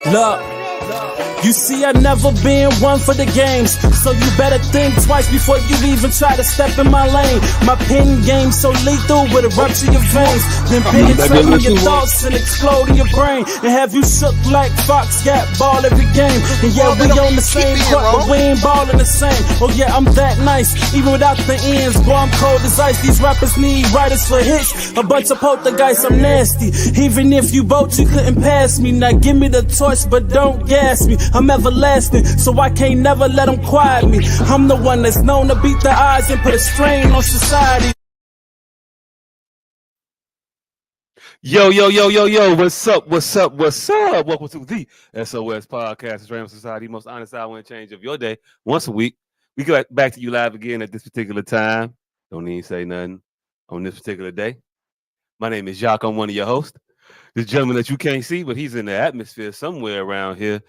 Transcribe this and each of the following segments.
Look, you see I never been one for the games, so you better think twice before you even try to step in my lane. My pen game so lethal with a rupture your veins, then penetrate your thoughts and explode in your brain, and have you shook like Fox got ball every game. And yeah, we on the same court, but we ain't ballin' the same. Oh yeah, I'm that nice, even without the ends. Boy, I'm cold as ice. These rappers need writers for hits. A bunch of poltergeists, I'm nasty. Even if you vote, you couldn't pass me. Now give me the torch, but don't gas me. I'm everlasting, so I can't never let them quiet me. I'm the one that's known to beat the odds and put a strain on society. Yo, what's up? Welcome to the S.O.S podcast. It's Random Society, most honest hour and change of your day. Once a week, we get back to you live again at this particular time. Don't even say nothing on this particular day. My name is Jacques. I'm one of your hosts. This gentleman that you can't see, but he's in the atmosphere somewhere around here.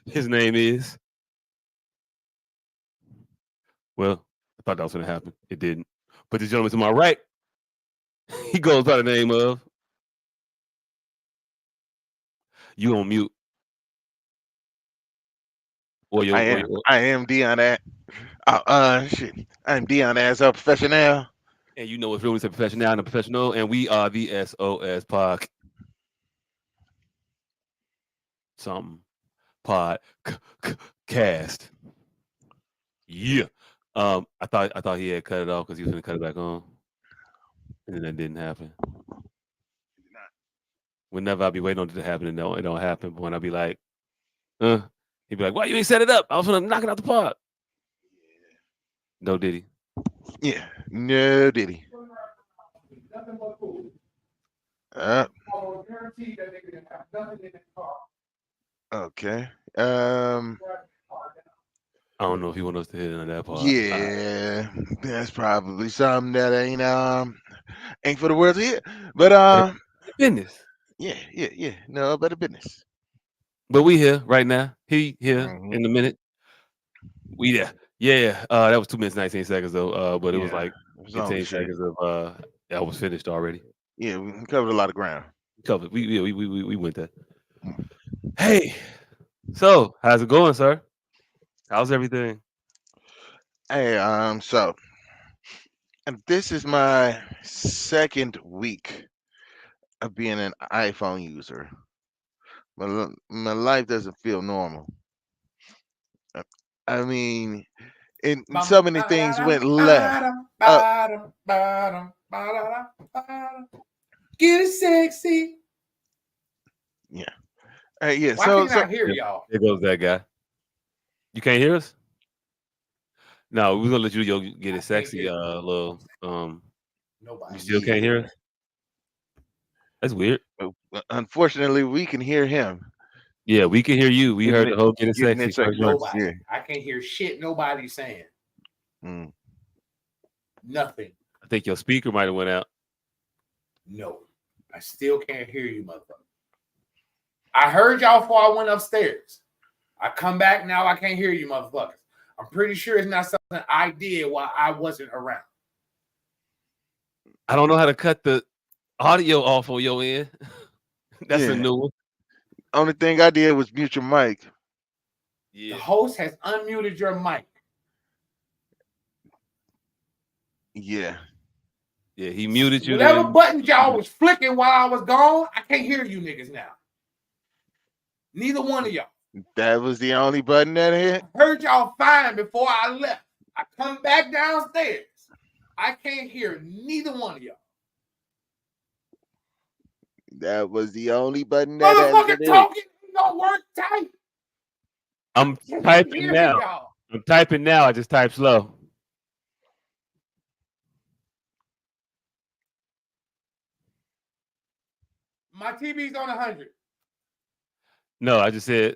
His name is... Well, I thought that was going to happen. It didn't. But the gentleman to my right, he goes by the name of... You on mute. I am Dion. I'm Dion as a professional. And you know it's really a professional and a professional, and we are the S.O.S podcast. Cast. Yeah. I thought he had cut it off because he was gonna cut it back on. And then that didn't happen. Whenever I be waiting on it to happen, it don't happen. But when I be like, he'd be like, why you ain't set it up? I was gonna knock it out the park. No diddy. Yeah, no diddy. Okay. I don't know if he wants us to hit on that part. Yeah, that's probably something that ain't for the world to hear. But business. Yeah. No, better business. But we here right now. He here in a minute. We there. Yeah. That was 2 minutes 19 seconds though. But it was like 15 seconds of that was finished already. Yeah, we covered a lot of ground. We went there. Hey, so how's it going, sir? How's everything? Hey, so and this is my second week of being an iPhone user. My life doesn't feel normal. I mean, so many things went left. Get it sexy. Yeah. Yeah. Why can't I hear y'all? There goes that guy. You can't hear us? No, we're gonna let you get it sexy. Little. Nobody. You still can't hear us? That's weird. Unfortunately, we can hear him. Yeah, we can hear you. We heard the whole get it sexy. Nobody. Yeah. I can't hear shit nobody's saying. Nothing. I think your speaker might have went out. No, I still can't hear you, motherfucker. I heard y'all before I went upstairs. I come back now, I can't hear you, motherfuckers. I'm pretty sure it's not something I did while I wasn't around. I don't know how to cut the audio off on your end. That's a new one. Only thing I did was mute your mic. Yeah. The host has unmuted your mic. Yeah. Yeah, he muted you. Whatever buttons y'all was flicking while I was gone, I can't hear you niggas now. Neither one of y'all. That was the only button that hit? I heard y'all fine before I left. I come back downstairs. I can't hear neither one of y'all. That was the only button that motherfucker talking ain't gonna work tight. I'm typing now. I'm typing now. I just type slow. My TV's on 100. No, I just said.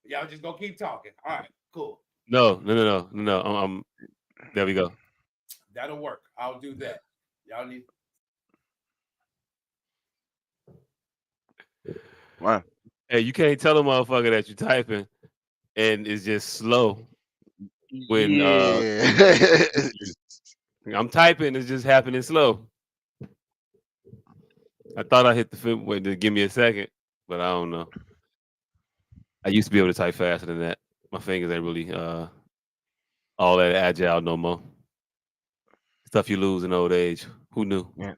Y'all just gonna keep talking. All right, cool. No. There we go. That'll work. I'll do that. Y'all need. Wow. Hey, you can't tell a motherfucker that you're typing and it's just slow. When I'm typing, it's just happening slow. I thought I hit the film. Wait, to give me a second, but I don't know. I used to be able to type faster than that. My fingers ain't really all that agile no more. Stuff you lose in old age. Who knew? Yeah,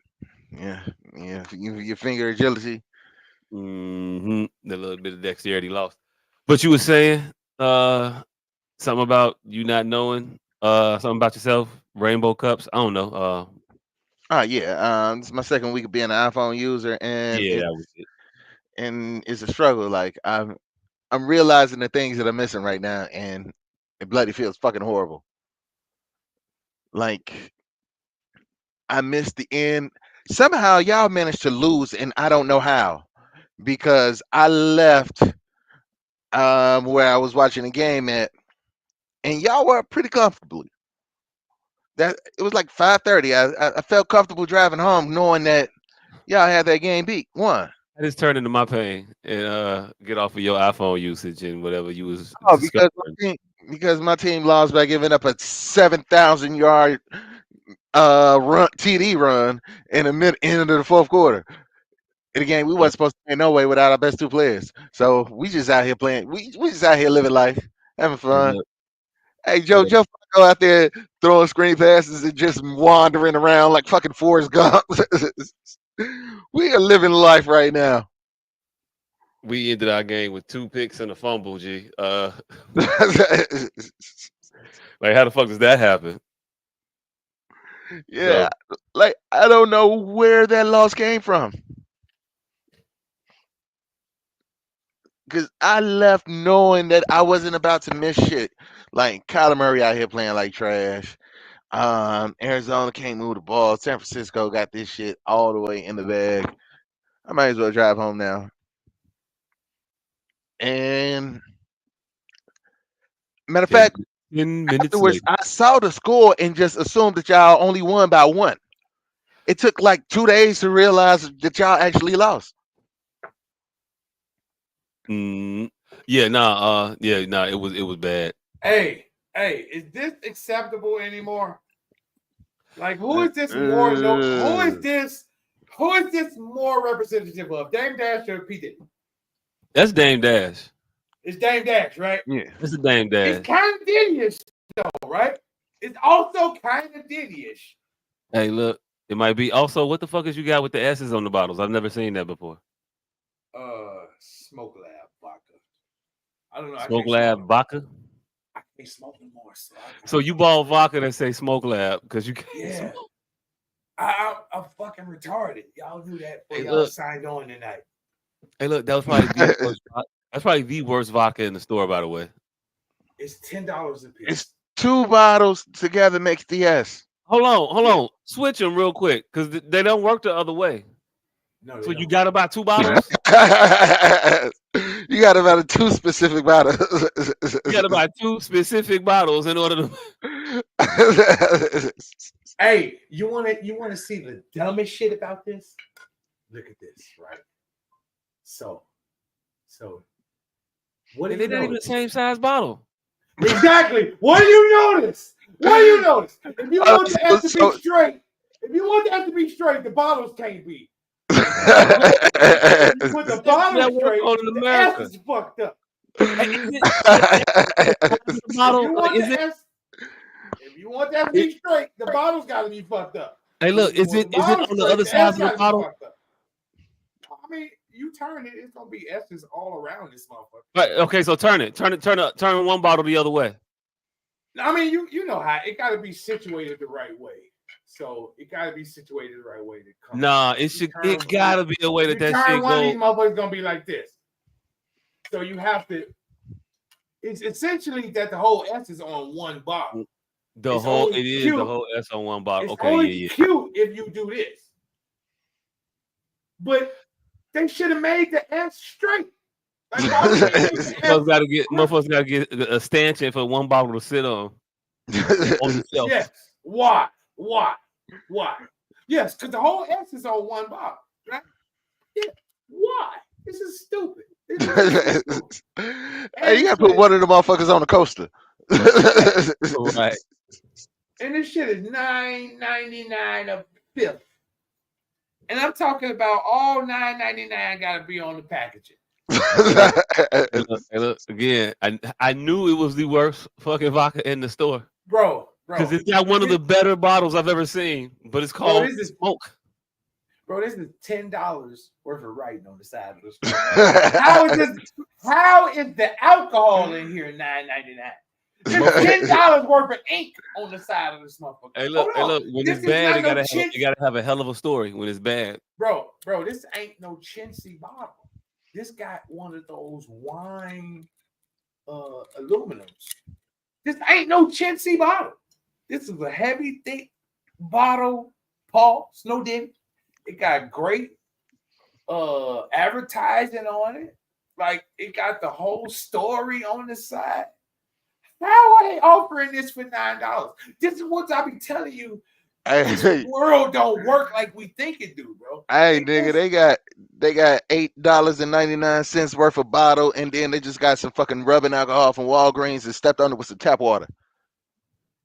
yeah. Your finger agility. The little bit of dexterity lost. But you were saying something about you not knowing something about yourself. Rainbow cups. I don't know. Yeah. This is my second week of being an iPhone user, and Yeah, that was it. it's a struggle. Like I'm realizing the things that I'm missing right now, and it bloody feels fucking horrible. Like I missed the end. Somehow y'all managed to lose, and I don't know how, because I left where I was watching the game at, and y'all were pretty comfortably. That it was like 5:30. I felt comfortable driving home, knowing that y'all had that game beat. One. I just turn into my pain and get off of your iPhone usage and whatever you was Oh, discovering. because my team lost by giving up a 7,000-yard run TD run in the end of the fourth quarter. In a game we wasn't supposed to play no way without our best two players. So we just out here playing. We just out here living life, having fun. Hey, Joe go out there throwing screen passes and just wandering around like fucking Forrest Gump. We are living life right now. We ended our game with 2 picks and a fumble, G. Like how the fuck does that happen? Yeah, like I don't know where that loss came from. Because I left knowing that I wasn't about to miss shit. Like Kyler Murray out here playing like trash. Arizona can't move the ball. San Francisco got this shit all the way in the bag. I might as well drive home now. And matter of fact, 10 minutes afterwards, later. I saw the score and just assumed that y'all only won by 1. It took like 2 days to realize that y'all actually lost. Yeah, it was bad. Hey, is this acceptable anymore? Like, who is this more? Who is this? Who is this more representative of? Dame Dash or P. Diddy? That's Dame Dash. It's Dame Dash, right? Yeah, It's a Dame Dash. It's kind of Diddy-ish, though, right? It's also kind of Diddy-ish. Hey, look, it might be. Also, what the fuck is you got with the S's on the bottles? I've never seen that before. Smoke Lab vodka. I don't know. Smoke Lab vodka. I can't smoke no more. So you bought vodka that say Smoke Lab because you can't. Yeah. Smoke. I'm fucking retarded. Y'all knew that before y'all signed on tonight. Hey, look, that was probably the worst. That's probably the worst vodka in the store, by the way. It's $10 a piece. It's 2 bottles together makes the S. Hold on. Switch them real quick because they don't work the other way. No, so you got to buy 2 bottles. You got to buy 2 specific bottles. You got to buy 2 specific bottles in order to. Hey, you want to see the dumbest shit about this? Look at this, right? So, what do you They didn't even the same size bottle. Exactly. What do you notice? If you want the S to be straight, the bottles can't be. If you put the bottles straight, the S is fucked up. If you want that to be straight, the bottle's got to be fucked up. Hey, look, is it on the other side of the bottle? I mean, you turn it, it's gonna be S's all around this motherfucker. Right. Okay, so turn one bottle the other way. I mean, you know how it got to be situated the right way. So it got to be situated the right way to come. Nah, it got to be a way that shit go. One of these go. motherfuckers gonna be like this. So you have to. It's essentially that the whole S is on one bottle. The whole S on one bottle. It's okay, only cute if you do this. But they should have made the S straight. Like, motherfuckers got to get a stanchion for one bottle to sit on the shelf. Yes. Why? Yes, because the whole S is on one bottle, right? Yeah. Why? This is stupid. Hey, you got to put one of the motherfuckers on the coaster. Right. And this shit is $9.99 a fifth. And I'm talking about all $9.99 got to be on the packaging. Hey, look, again, I knew it was the worst fucking vodka in the store. Bro. Because it's got one of the better bottles I've ever seen, but it's called Smoke. Bro, this is $10 worth of writing on the side of the store. How is the alcohol in here $9.99? There's $10 worth of ink on the side of this motherfucker. Hey, look, when it's bad, it gotta have a hell of a story when it's bad. Bro, this ain't no chintzy bottle. This got one of those wine aluminums. This ain't no chintzy bottle. This is a heavy, thick bottle. Paul Snow Diddy. It got great advertising on it. Like, it got the whole story on the side. How are they offering this for $9? This is what I be telling you. This world don't work like we think it do, bro. Hey, nigga, they got $8.99 worth of bottle, and then they just got some fucking rubbing alcohol from Walgreens and stepped on it with some tap water.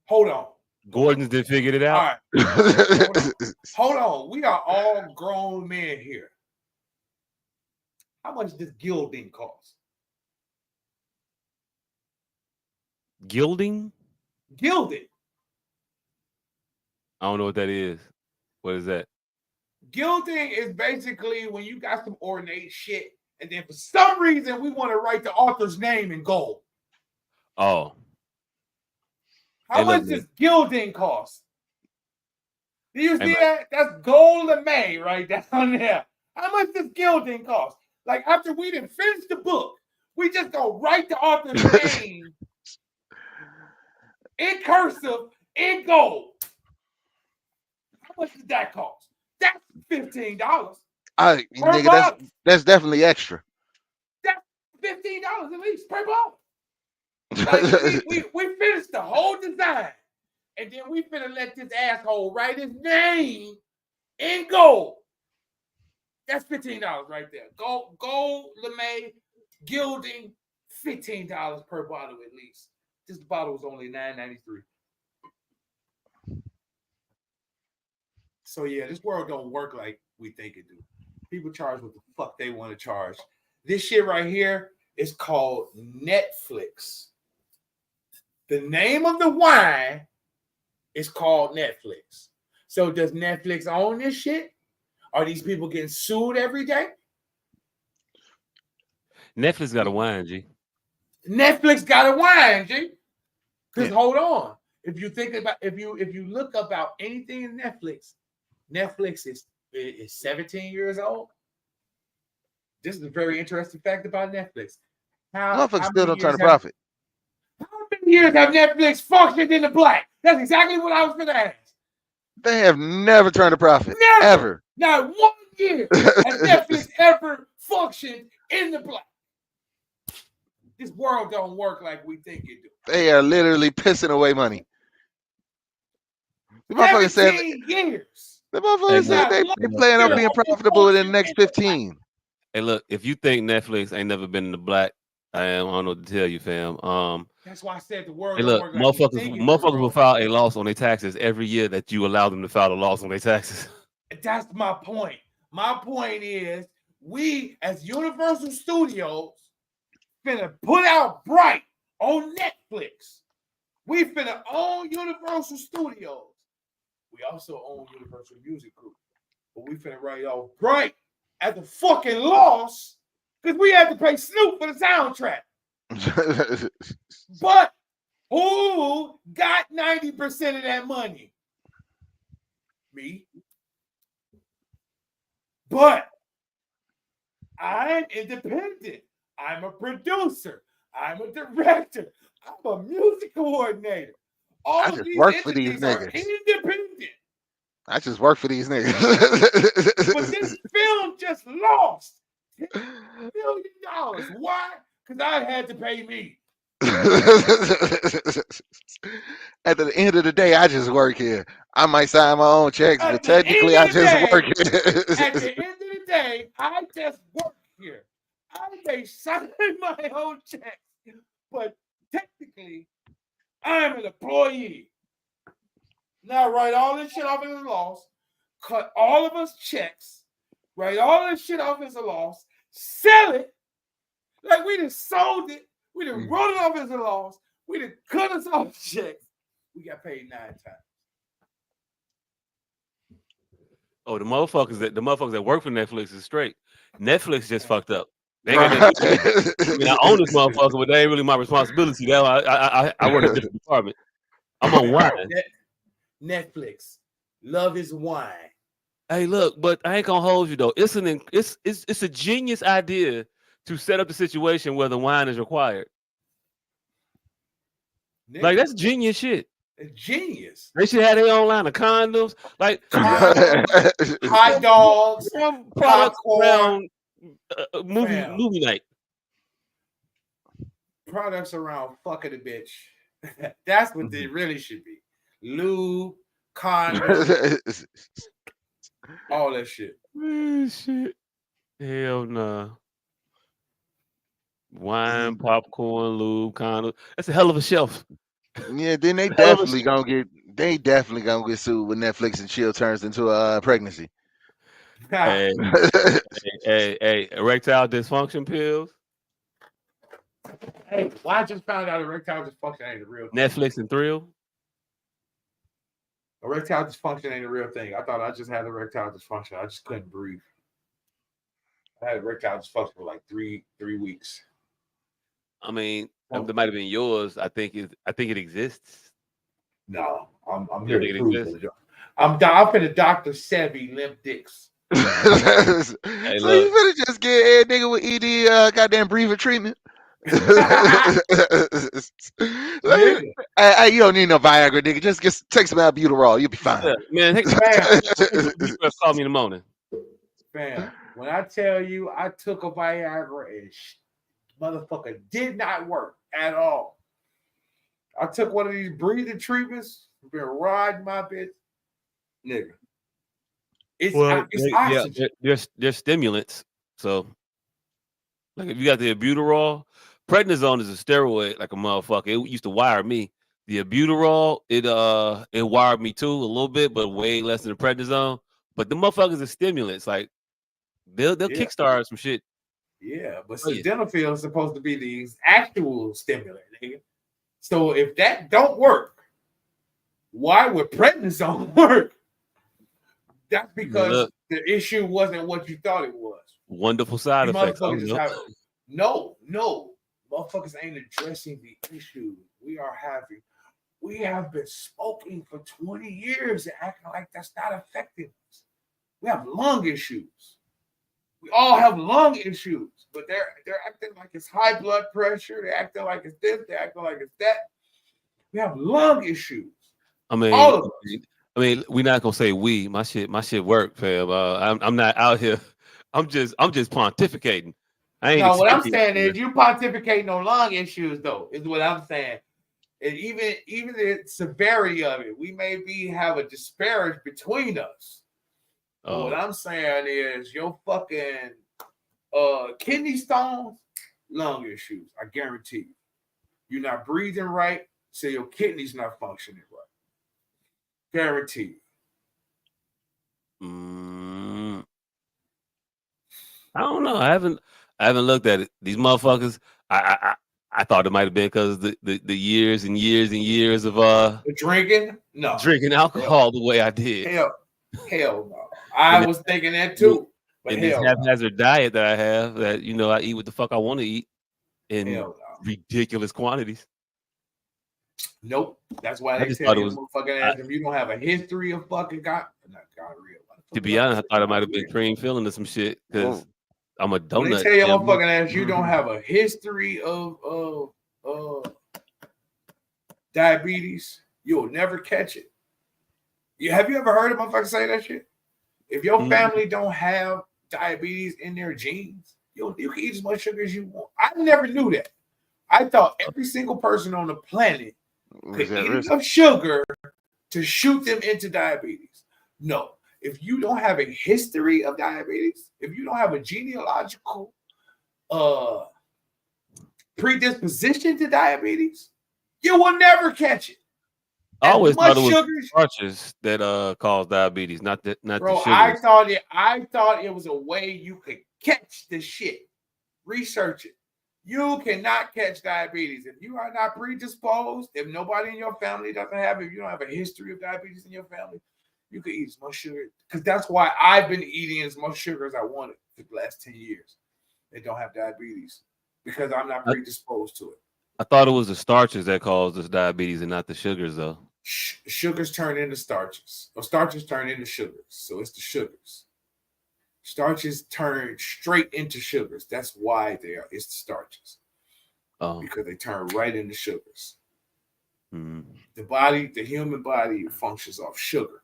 Hold on. Gordon's did figure it out. All right. Hold on. We are all grown men here. How much does gilding cost? Gilding? Gilding. I don't know what that is. What is that? Gilding is basically when you got some ornate shit, and then for some reason we want to write the author's name in gold. Oh. How much does gilding cost? Do you see that? That's gold and May right down there. How much does gilding cost? Like, after we didn't finish the book, we just go write the author's name in cursive, in gold. How much does that cost? That's $15. Nigga, that's definitely extra. That's $15 at least per bottle. Like, we finished the whole design, and then we finna let this asshole write his name in gold. That's $15 right there. Gold LeMay gilding, $15 per bottle at least. This bottle was only $9.93. So yeah, this world don't work like we think it do. People charge what the fuck they want to charge. This shit right here is called Netflix. The name of the wine is called Netflix. So does Netflix own this shit? Are these people getting sued every day? Netflix got a wine, G. Netflix got a wine, G. Because hold on. If you think about if you look about anything in Netflix is 17 years old. This is a very interesting fact about Netflix. Motherfuckers still don't turn a profit. How many years have Netflix functioned in the black? That's exactly what I was going to ask. They have never turned a profit. Never. Ever. Not 1 year has Netflix ever functioned in the black. This world don't work like we think it do. They are literally pissing away money. The motherfucker said years. The motherfucker said they plan on being profitable in the next 15. Hey, look, if you think Netflix ain't never been in the black, I don't know what to tell you, fam. That's why I said the world. Hey, look, motherfuckers will file a loss on their taxes every year that you allow them to file a loss on their taxes. That's my point. My point is, we as Universal Studios finna put out Bright on Netflix. We finna own Universal Studios. We also own Universal Music Group, but we finna write off Bright at the fucking loss because we had to pay Snoop for the soundtrack. But who got 90% of that money? Me. But I'm independent. I'm a producer. I'm a director. I'm a music coordinator. All I just work for these niggas. Independent. I just work for these niggas. But this film just lost $10 million. Why? Because I had to pay me. At the end of the day, I just work here. I might sign my own checks, but technically I just work here. At the end of the day, I just work here. I may sign my own checks, but technically, I'm an employee. Now write all this shit off in the loss. cut all of us checks, write all this shit off as a loss, sell it. Like we done sold it. We done wrote it off as a loss. We done cut us off checks. We got paid 9 times. Oh, the motherfuckers that work for Netflix is straight. Netflix just fucked up. They ain't got that. I mean, I own this motherfucker, but that ain't really my responsibility. That I run a different department. I'm on wine. Netflix, love is wine. Hey, look, but I ain't gonna hold you though. It's a genius idea to set up the situation where the wine is required. Nigga, like that's genius shit. Genius. They should have their own line of condoms, like hot dogs, products popcorn, around movie night. Products around fucking a bitch. That's what they really should be. Lube, condoms, all that shit. Shit. Hell nah. Wine, popcorn, lube, condoms. That's a hell of a shelf. Yeah, then they definitely gonna get sued when Netflix and chill turns into a pregnancy. Hey, erectile dysfunction pills. Hey, well, I just found out erectile dysfunction ain't a real thing. Netflix and Thrill. Erectile dysfunction ain't a real thing. I thought I just had erectile dysfunction. I just couldn't breathe. I had erectile dysfunction for like three weeks. I mean, that might have been yours. I think it exists. No, I'm here to prove it. I'm finna Dr. Sebi limp dicks. Hey, so you finna just get a nigga with ED goddamn breathing treatment? Hey, you don't need no Viagra, nigga. Just take some albuterol. You'll be fine. Yeah, man, call me in the morning. Fam, when I tell you I took a Viagra and motherfucker did not work at all. I took one of these breathing treatments, been riding my bitch, nigga. It's oxygen. They're stimulants. So, like if you got the albuterol, prednisone is a steroid like a motherfucker. It used to wire me. The albuterol, it wired me too a little bit, but way less than the prednisone. But the motherfuckers are stimulants. Like they'll kickstart some shit. Yeah, but sildenafil is supposed to be the actual stimulant, nigga. So if that don't work, why would prednisone work? That's because the issue wasn't what you thought it was. Wonderful side effects. No. Motherfuckers ain't addressing the issue. We have been smoking for 20 years and acting like that's not affecting us. We have lung issues. We all have lung issues, but they're acting like it's high blood pressure. They're acting like it's this. They're acting like it's that. We have lung issues. I mean, all of us. I mean, we're not gonna say we. My shit work, fam. I'm not out here. I'm just pontificating. What I'm saying is you pontificating on lung issues, though, is what I'm saying. And even the severity of it, we may have a disparage between us. Oh. What I'm saying is your fucking kidney stones, lung issues. I guarantee you. You're not breathing right, so your kidney's not functioning right. Guarantee you. I don't know. I haven't looked at it. These motherfuckers, I thought it might have been because the years and years and years of drinking alcohol the way I did. Hell no. I was thinking that too. But and this haphazard diet that I have, that I eat what the fuck I want to eat in ridiculous quantities. Nope. That's why they tell you motherfucking ass if you don't have a history of fucking gonorrhea. To be honest, I thought it might have been cream filling or some shit because I'm a donut. When they tell you motherfucking ass you don't have a history of diabetes, you'll never catch it. Have you ever heard a motherfucker say that shit? If your family don't have diabetes in their genes, you can eat as much sugar as you want. I never knew that. I thought every single person on the planet could eat enough sugar to shoot them into diabetes. No. If you don't have a history of diabetes, if you don't have a genealogical predisposition to diabetes, you will never catch it. I As always much thought it was sugars, starches that cause diabetes, not the bro. sugars. I thought it was a way you could catch the shit. Research it. You cannot catch diabetes if you are not predisposed. If nobody in your family doesn't have it, if you don't have a history of diabetes in your family, you can eat as much sugar. Because that's why I've been eating as much sugar as I wanted for the last 10 years. They don't have diabetes because I'm not predisposed to it. I thought it was the starches that caused this diabetes and not the sugars, though. Sugars turn into starches, or starches turn into sugars. So it's the sugars. Starches turn straight into sugars. That's why it's the starches. Because they turn right into sugars. The human body functions off sugar.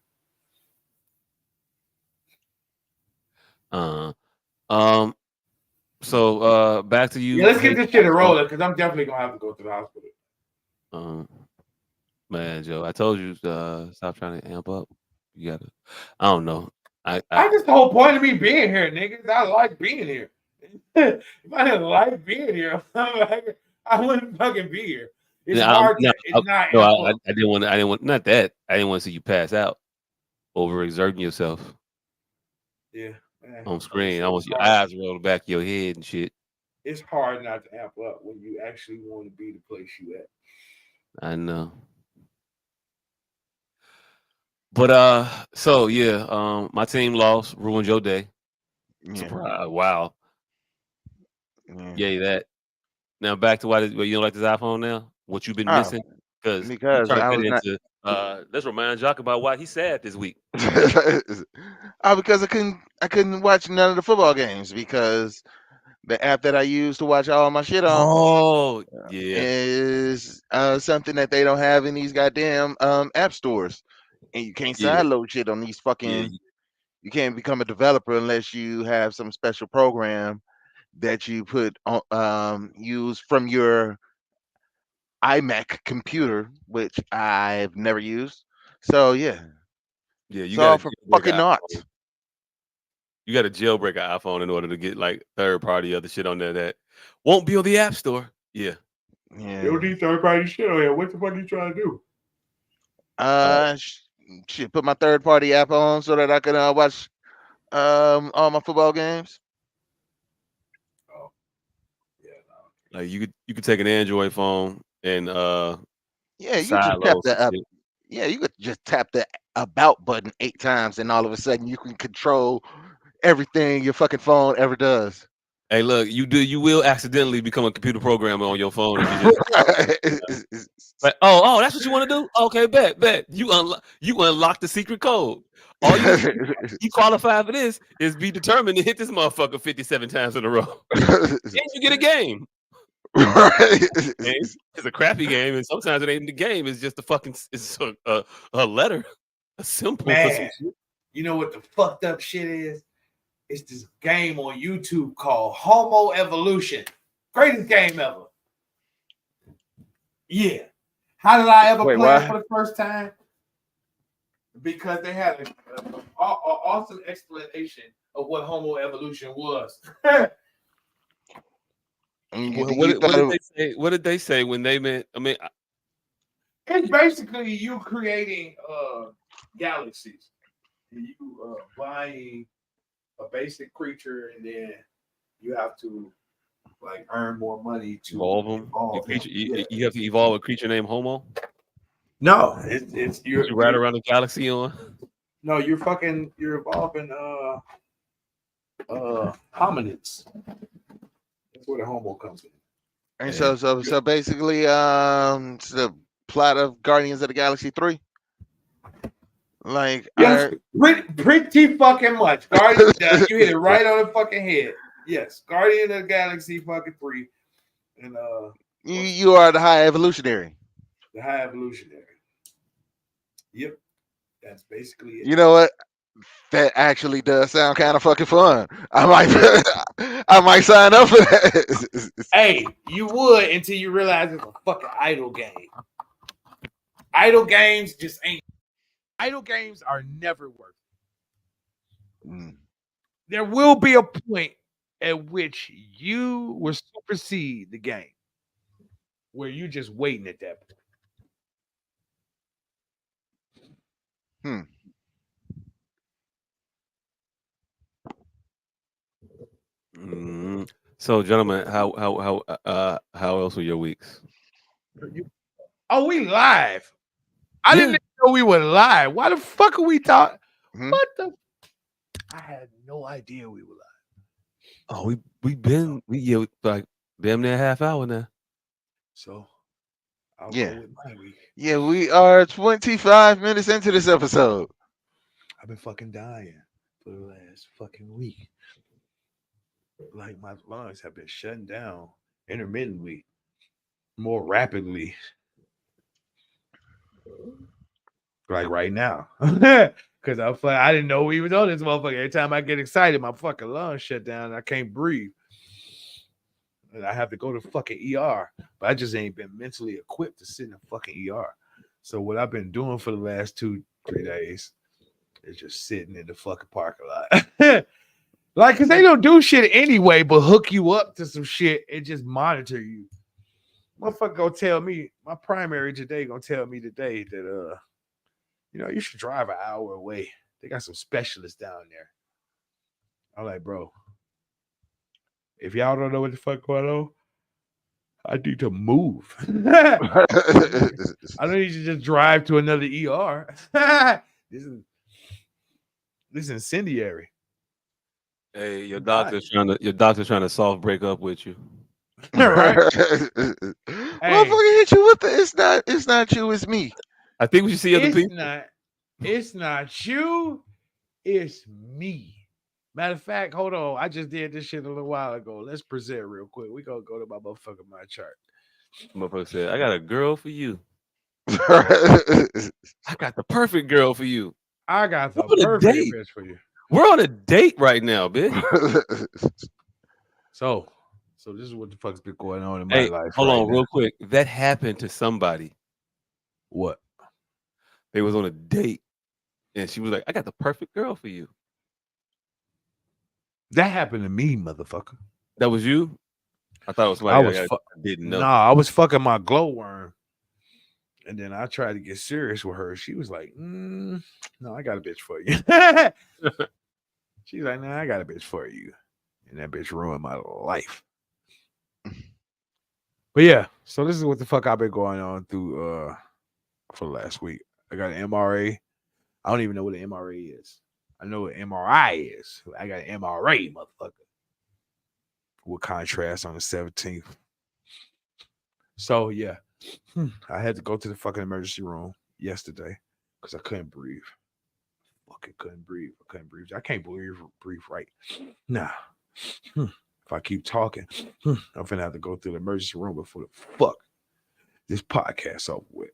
So back to you. Yeah, let's get this shit rolling because I'm definitely gonna have to go to the hospital. Man, Joe, I told you stop trying to amp up. You gotta. I don't know. I just the whole point of me being here, niggas. I like being here. If I didn't like being here, I wouldn't fucking be here. It's hard to not. I didn't want. I didn't want. Not that. I didn't want to see you pass out, overexerting yourself. Yeah. Man, on screen, almost your eyes roll back of your head and shit. It's hard not to amp up when you actually want to be the place you at. I know. But so yeah, my team lost, ruined your day. Yeah. Surprise! Wow. Yeah, that. Now back to why you don't like this iPhone now? What you've been missing? Because I was into, let's remind Jock about why he's sad this week. Because I couldn't watch none of the football games because the app that I use to watch all my shit on is something that they don't have in these goddamn app stores. And you can't sideload shit on these fucking you can't become a developer unless you have some special program that you put on use from your iMac computer, which I've never used. So yeah. You got for fucking naught. You got to jailbreak an iPhone in order to get like third party other shit on there that won't be on the App Store. Yeah. You don't need third party shit on here. What the fuck are you trying to do? Shit, put my third party app on so that I can watch all my football games. Oh. Yeah, no. Like you could take an Android phone and you just tap the you could just tap the about button 8 times and all of a sudden you can control everything your fucking phone ever does. Hey, look, you will accidentally become a computer programmer on your phone if you just like, oh, that's what you want to do? Okay, bet. You unlock the secret code. All you qualify for this is be determined to hit this motherfucker 57 times in a row. And you get a game. It's a crappy game, and sometimes it ain't the game. It's just it's a letter, a symbol. Man, you know what the fucked up shit is? It's this game on YouTube called Homo Evolution. Greatest game ever. Yeah. How did I ever play it for the first time? Because they had an awesome explanation of what Homo Evolution was. What did they say when they meant? I mean, it's basically you creating galaxies. And you buying a basic creature, and then you have to like earn more money to evolve them. You have to evolve a creature named Homo. No, it's you ride around the galaxy on. No, you're evolving hominids. That's where the Homo comes in. And so basically, it's the plot of Guardians of the Galaxy 3. Like, yes, pretty fucking much. Guardians, you hit it right on the fucking head. Yes, Guardian of the Galaxy fucking 3, and you are the high evolutionary. The high evolutionary. Yep, that's basically it. You know what? That actually does sound kind of fucking fun. I might sign up for that. Hey, you would until you realize it's a fucking idle game. Idle games just ain't. Idle games are never worth it. There will be a point at which you will supersede the game where you're just waiting at that point. So, gentlemen, how else were your weeks? Oh, we live. I Yeah. didn't even know we were live. Why the fuck are we talking? Mhm. What the? I had no idea we were live. Oh, we like damn near half hour now. So I'll Yeah. go with my week. Yeah, we are 25 minutes into this episode. I've been fucking dying for the last fucking week. Like my lungs have been shutting down intermittently, more rapidly. Like right now. Because I didn't know we was on this motherfucker. Every time I get excited, my fucking lungs shut down and I can't breathe. And I have to go to fucking ER. But I just ain't been mentally equipped to sit in a fucking ER. So what I've been doing for the last 2-3 days is just sitting in the fucking parking lot. Like, because they don't do shit anyway, but hook you up to some shit and just monitor you. Motherfucker gonna tell me, my primary today gonna tell me today that you should drive an hour away. They got some specialists down there. I'm like, bro, if y'all don't know what the fuck going on, I need to move. I don't need to just drive to another ER. This is incendiary. Hey, your I'm doctor's trying to soft break up with you. Right? Motherfucker hit you with the it's not you, it's me. I think we should see other It's people. not you, it's me. Matter of fact, hold on. I just did this shit a little while ago. Let's present real quick. We gonna go to my motherfucking my chart. Motherfucker said, "I got a girl for you. I I got the perfect girl for you. I got the We're on a perfect date. bitch for you. We're on a date right now, bitch." So this is what the fuck's been going on in my Hey, life. hold right on, now. real quick. That happened to somebody. What? They was on a date, and she was like, "I got the perfect girl for you." That happened to me, motherfucker. That was you? I thought it was I somebody was I didn't know. I was fucking my glowworm. And then I tried to get serious with her. She was like, no, I got a bitch for you. She's like, nah, I got a bitch for you. And that bitch ruined my life. But yeah, so this is what the fuck I've been going on through for the last week. I got an MRA. I don't even know what an MRA is. I know what MRI is. I got an MRA, motherfucker. With contrast on the 17th. So yeah, I had to go to the fucking emergency room yesterday because I couldn't breathe. Fucking couldn't breathe. I couldn't breathe. I can't breathe right. Nah. If I keep talking, I'm finna have to go through the emergency room before the fuck this podcast over with.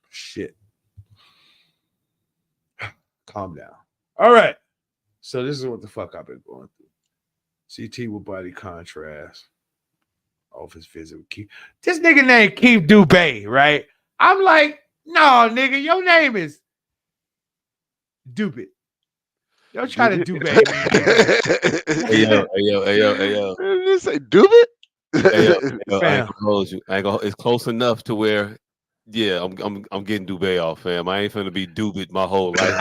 Shit. Calm down. All right. So this is what the fuck I've been going through. CT with body contrast. Office visit with Keith. This nigga named Keith Dubé, right? I'm like, no, nigga, your name is Dubit. Don't try to Dubé me. Hey yo. Did you say Dubit? Hey, yo, I ain't Fam. gonna hold you. It's close enough to where, yeah, I'm getting Dubé off, fam. I ain't finna be Dubit my whole life.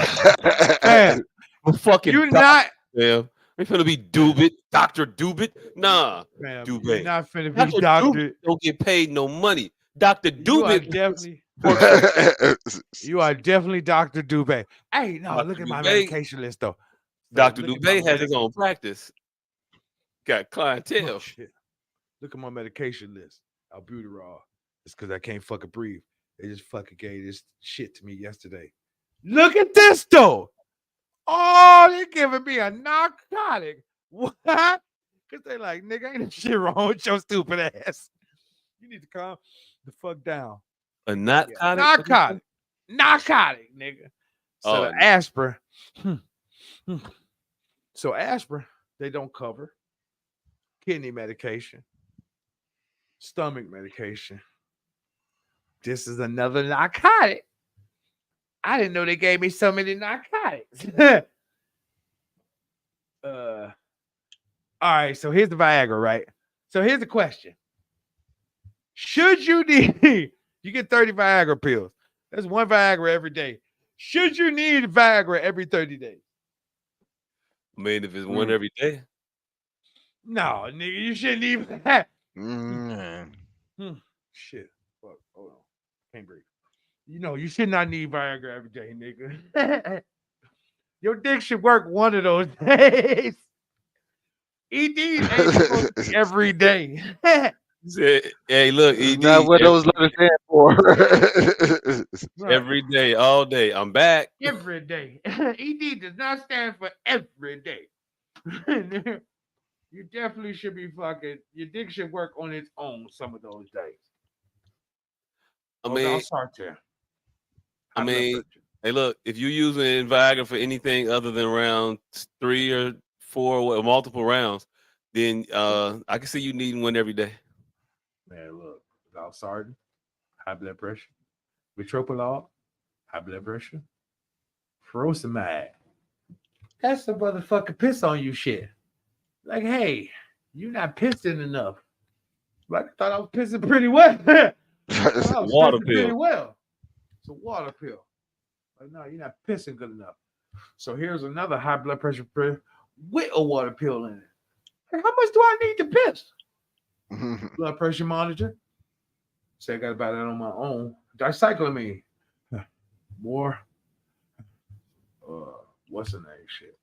Fam, I'm fucking you doctor, not, fam. I ain't finna be Dubit, Dr. Dubit. Nah, fam, Dubé. you're not finna be Dr. doctor. Dubit don't get paid no money. Dr. You are Dubit definitely, works for you are definitely Dr. Dubé. Hey, no, Dr. look at my Dubé. medication list though. Dr. Look at my Dubé has his own practice. Got Oh, clientele. shit. Look at my medication list. Albuterol. It's because I can't fucking breathe. They just fucking gave this shit to me yesterday. Look at this though. Oh, they're giving me a narcotic. What? Because they like, nigga, ain't no shit wrong with your stupid ass. You need to calm the fuck down. A narcotic. Narcotic, nigga. So Oh, the aspirin. So aspirin, they don't cover. Kidney medication. Stomach medication. This is another narcotic. I didn't know they gave me so many narcotics. All right, so here's the Viagra, right? So here's the question. Should you need, you get 30 Viagra pills. That's one Viagra every day. Should you need Viagra every 30 days? I mean, if it's one every day, No, nigga, you shouldn't even have. Mm. Shit. Fuck. Hold on. Can't breathe. You should not need Viagra every day, nigga. Your dick should work one of those days. ED ain't supposed to be every day. he said, "Hey, look, It's ED, not what those letters stand for. every day, all day. I'm back." Every day. ED does not stand for every day. You definitely should be fucking. Your dick should work on its own some of those days. I Okay, mean, I'll start there. I High blood mean, pressure. hey, look, if you're using Viagra for anything other than round 3 or 4 or multiple rounds, then I can see you needing one every day. Man, look, Valsartan, high blood pressure, Metropolol, high blood pressure, furosemide. That's the motherfucking piss on you shit. Like, hey, you're not pissing enough. Like, I thought I was pissing pretty well. I thought I was Water pissing pill. pretty well. It's a water pill. Like, no, you're not pissing good enough. So here's another high blood pressure pill with a water pill in it. Like, how much do I need to piss? Blood pressure monitor. Say I got about that on my own. Dicyclamine. More. What's the name? Shit.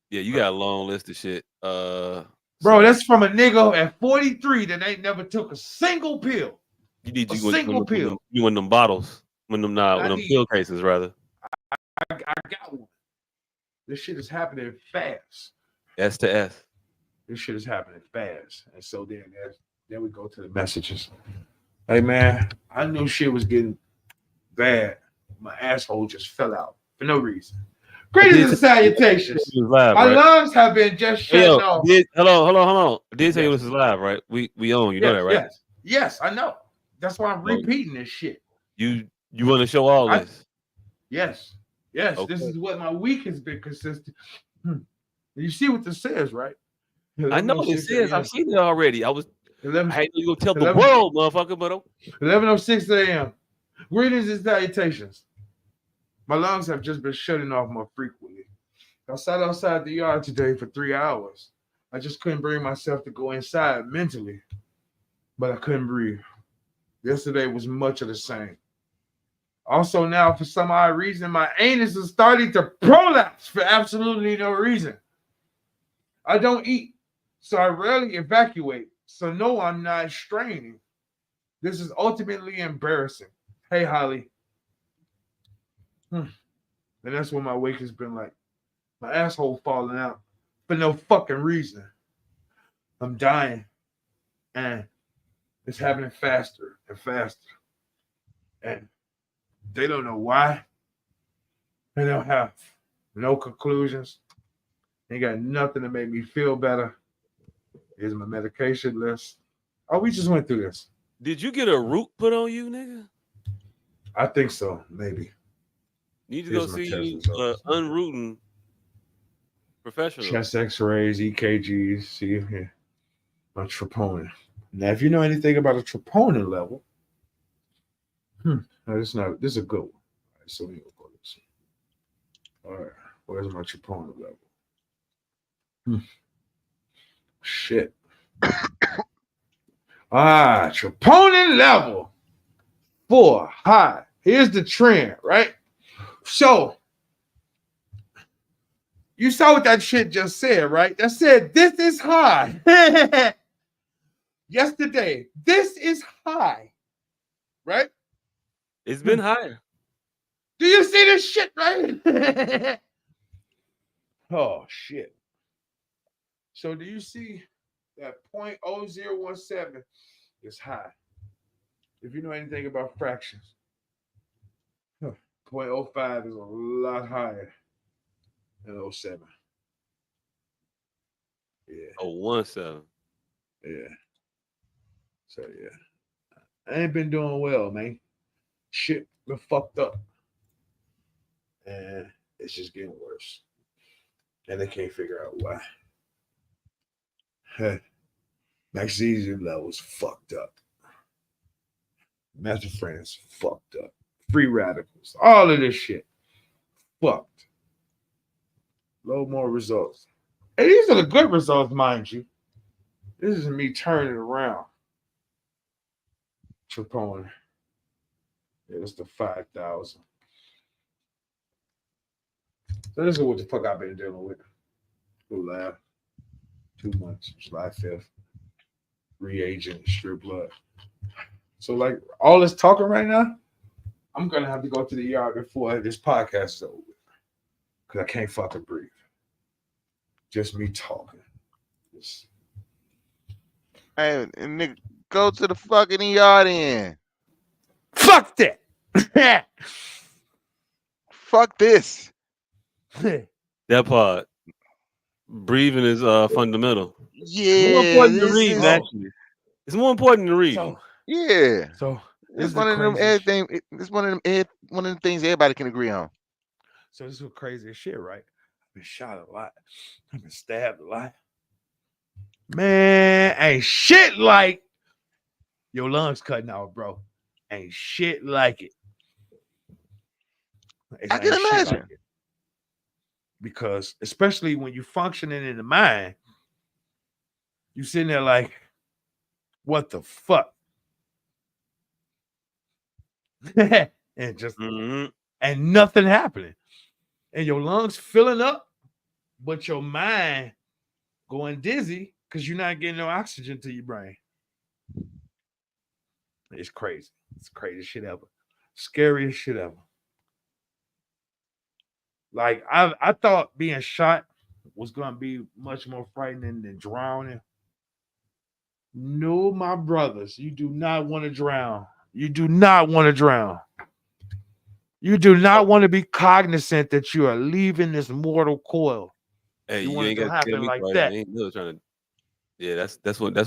Yeah, you got a long list of shit. Bro, that's from a nigga at 43 that ain't never took a single pill. you need a you single pill. You want them bottles, when them pill cases rather. I got one. This shit is happening fast. S to S. This shit is happening fast. And so then we go to the messages. Hey man, I knew shit was getting bad. My asshole just fell out for no reason. Greetings and salutations. Live, My right? lungs have been just shutting off. Hold on. I did say this is live, right? We own. You know that, right? Yes, I know. That's why I'm repeating this shit. You want to show all this? Yes. Okay. This is what my week has been consistent. You see what this says, right? I know what it says. I've seen it already. I had to go tell the 11, world, motherfucker, but 11:06 a.m. Greetings and salutations. My lungs have just been shutting off more frequently. I sat outside the yard today for 3 hours. I just couldn't bring myself to go inside mentally, but I couldn't breathe. Yesterday was much of the same. Also now, for some odd reason, my anus is starting to prolapse for absolutely no reason. I don't eat, so I rarely evacuate. So no, I'm not straining. This is ultimately embarrassing. Hey, Holly. And that's what my week has been like. My asshole falling out for no fucking reason. I'm dying. And it's happening faster and faster. And they don't know why. They don't have no conclusions. They got nothing to make me feel better. Here's my medication list. Oh, we just went through this. did you get a root put on you, nigga? I think so, maybe. You need to go see unrooting professional. Chest x-rays, EKGs, see here. My troponin. Now, if you know anything about a troponin level, no, this is a good one. All right, so we go for this. All right, where's my troponin level? Shit. Troponin level 4 high. Here's the trend, right? So you saw what that shit just said, right? That said, this is high. Yesterday, this is high, right? It's been higher. Do you see this shit, right? Oh, shit. So do you see that 0.0017 is high? If you know anything about fractions, 0.05 is a lot higher than 07. Yeah. 17. Yeah. So, yeah. I ain't been doing well, man. Shit been fucked up. And it's just getting worse. And they can't figure out why. Magnesium levels fucked up. Methylphen's fucked up. Free radicals. All of this shit. fucked. Low more results. And these are the good results, mind you. This is me turning around. Troponin. Yeah, it's the 5,000. So this is what the fuck I've been dealing with. Who laugh? 2 months, July 5th. Reagent, strip blood. So like all this talking right now, I'm gonna have to go to the ER before this podcast is over. Cause I can't fucking breathe. Just me talking. Just... Hey, and nigga, go to the fucking ER then. Fuck that. Fuck this. That part. Breathing is fundamental. It's more Yeah, important than this reading, is actually. It's more important than reading. yeah. So It's one of them everything. It's one of them things everybody can agree on. So this is crazy as shit, right? I've been shot a lot. I've been stabbed a lot. Man, ain't shit like your lungs cutting out, bro. Ain't shit like it. I can imagine. Like it. Because especially when you're functioning in the mind, you sitting there like, what the fuck? And just and nothing happening. And your lungs filling up, but your mind going dizzy because you're not getting no oxygen to your brain. It's crazy. It's the craziest shit ever. Scariest shit ever. Like I thought being shot was gonna be much more frightening than drowning. No, my brothers, you do not want to drown. You do not want to drown. You do not want to be cognizant that you are leaving this mortal coil. Hey, you you want ain't it to got to tell happen me like twice. that. I ain't really trying to. Yeah, that's one of those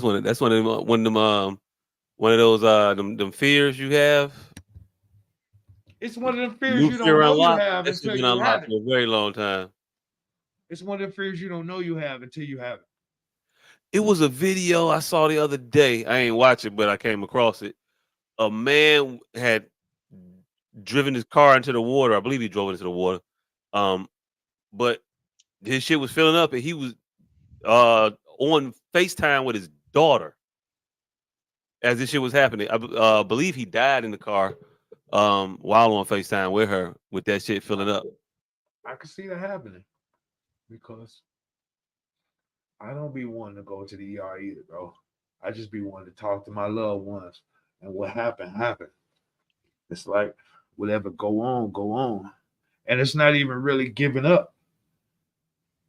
them fears you have. It's one of the fears New you fear don't know you unlocked. have That shit until been you have unlocked it. for a very long time. It's one of the fears you don't know you have until you have it. It was a video I saw the other day. I ain't watch it, but I came across it. A man had driven his car into the water. I believe he drove into the water. But his shit was filling up, and he was on FaceTime with his daughter as this shit was happening. I believe he died in the car while on FaceTime with her with that shit filling up. I can see that happening because I don't be wanting to go to the ER either, bro. I just be wanting to talk to my loved ones. And what happened, happened. It's like whatever go on, go on. And it's not even really giving up.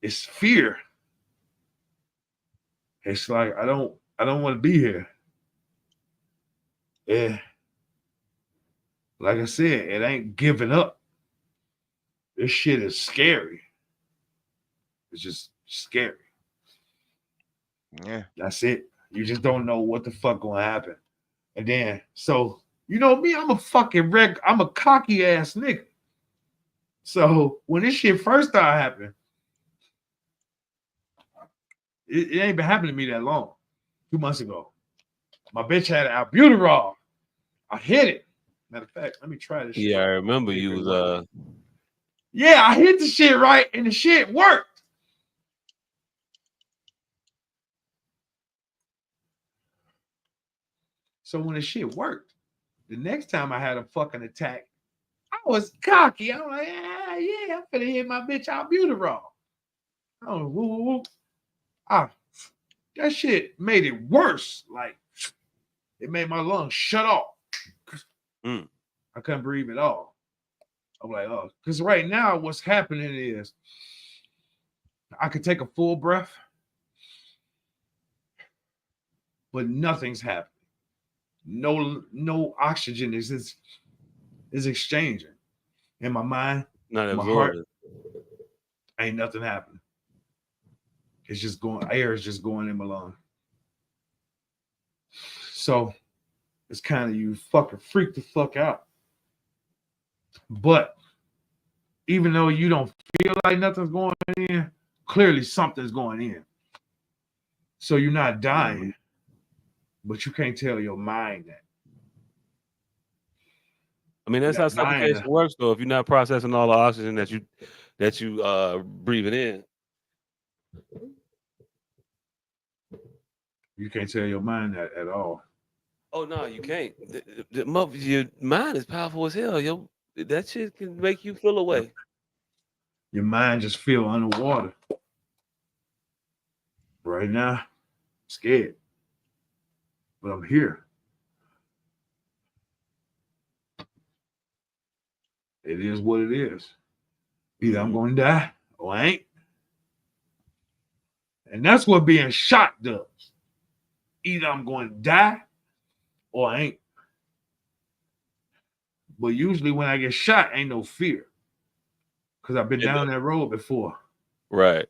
It's fear. It's like I don't want to be here. Yeah. Like I said, it ain't giving up. This shit is scary. It's just scary. Yeah. That's it. You just don't know what the fuck gonna happen. And then, so you know me, I'm a cocky ass nigga. So when this shit first started happening, it ain't been happening to me that long. 2 months ago. My bitch had an albuterol. I hit it. Matter of fact, let me try this shit. Yeah, I remember you was Yeah, I hit the shit right and the shit worked. So when the shit worked, the next time I had a fucking attack, I was cocky. I'm like, yeah, I'm finna hit my bitch albuterol. Oh, woo, woo. That shit made it worse. Like, it made my lungs shut off. I couldn't breathe at all. I'm like, oh, because right now what's happening is I could take a full breath, but nothing's happening. No oxygen is exchanging. In my mind, not my heart, ain't nothing happening. It's just going, air is just going in my lung. So it's kind of you fucking freak the fuck out. But even though you don't feel like nothing's going in, clearly something's going in. So you're not dying, but you can't tell your mind that. I mean, that's how suffocation works, though. If you're not processing all the oxygen that you breathing in, you can't tell your mind that at all. oh no, you can't. Your mind is powerful as hell. Yo, that shit can make you feel away. Your mind just feel underwater. Right now, I'm scared, but I'm here. It is what it is. Either I'm going to die or I ain't. And that's what being shot does. Either I'm going to die or I ain't. But usually when I get shot, ain't no fear. Because I've been down that road before. Right.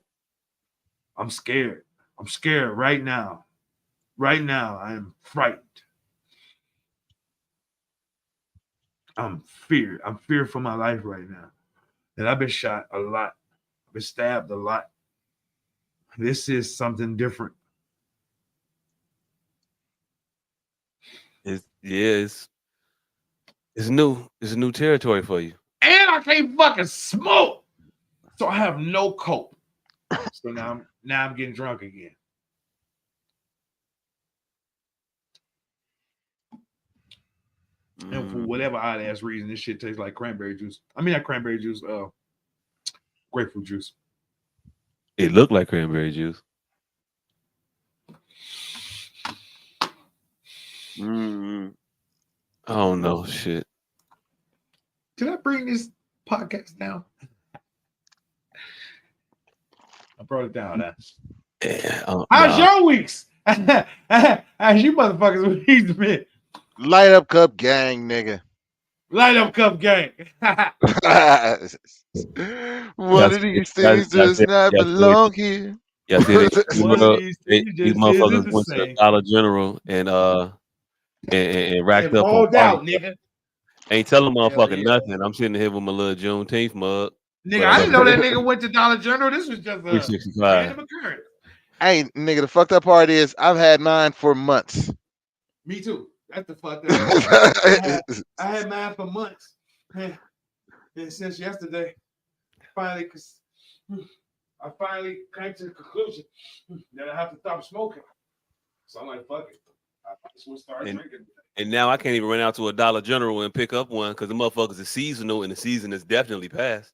I'm scared. I'm scared right now. Right now, I am frightened. I'm feared. I'm feared for my life right now. And I've been shot a lot. I've been stabbed a lot. This is something different. It's new. It's a new territory for you. And I can't fucking smoke. So I have no cope. So now I'm getting drunk again. And for whatever odd ass reason, this shit tastes like cranberry juice. I mean, not cranberry juice, grapefruit juice. It looked like cranberry juice. I don't know shit. Did I bring this podcast down? I brought it down. Yeah, how's your weeks? How's you motherfuckers weeks been? Light up cup gang, nigga. Light up cup gang. One of these things does not belong here. Yeah, these motherfuckers went to the Dollar General and racked up on out, nigga. Ain't telling motherfucker nothing. I'm sitting here with my little Juneteenth mug. Nigga, I didn't know that nigga went to Dollar General. This was just a random occurrence. Hey, nigga, the fucked up part is I've had mine for months. Me too. That's the fucked up. I had mine for months. And since yesterday, I finally came to the conclusion that I have to stop smoking. So I'm like, fuck it. I just want to start drinking. And now I can't even run out to a Dollar General and pick up one because the motherfuckers is seasonal and the season is definitely past.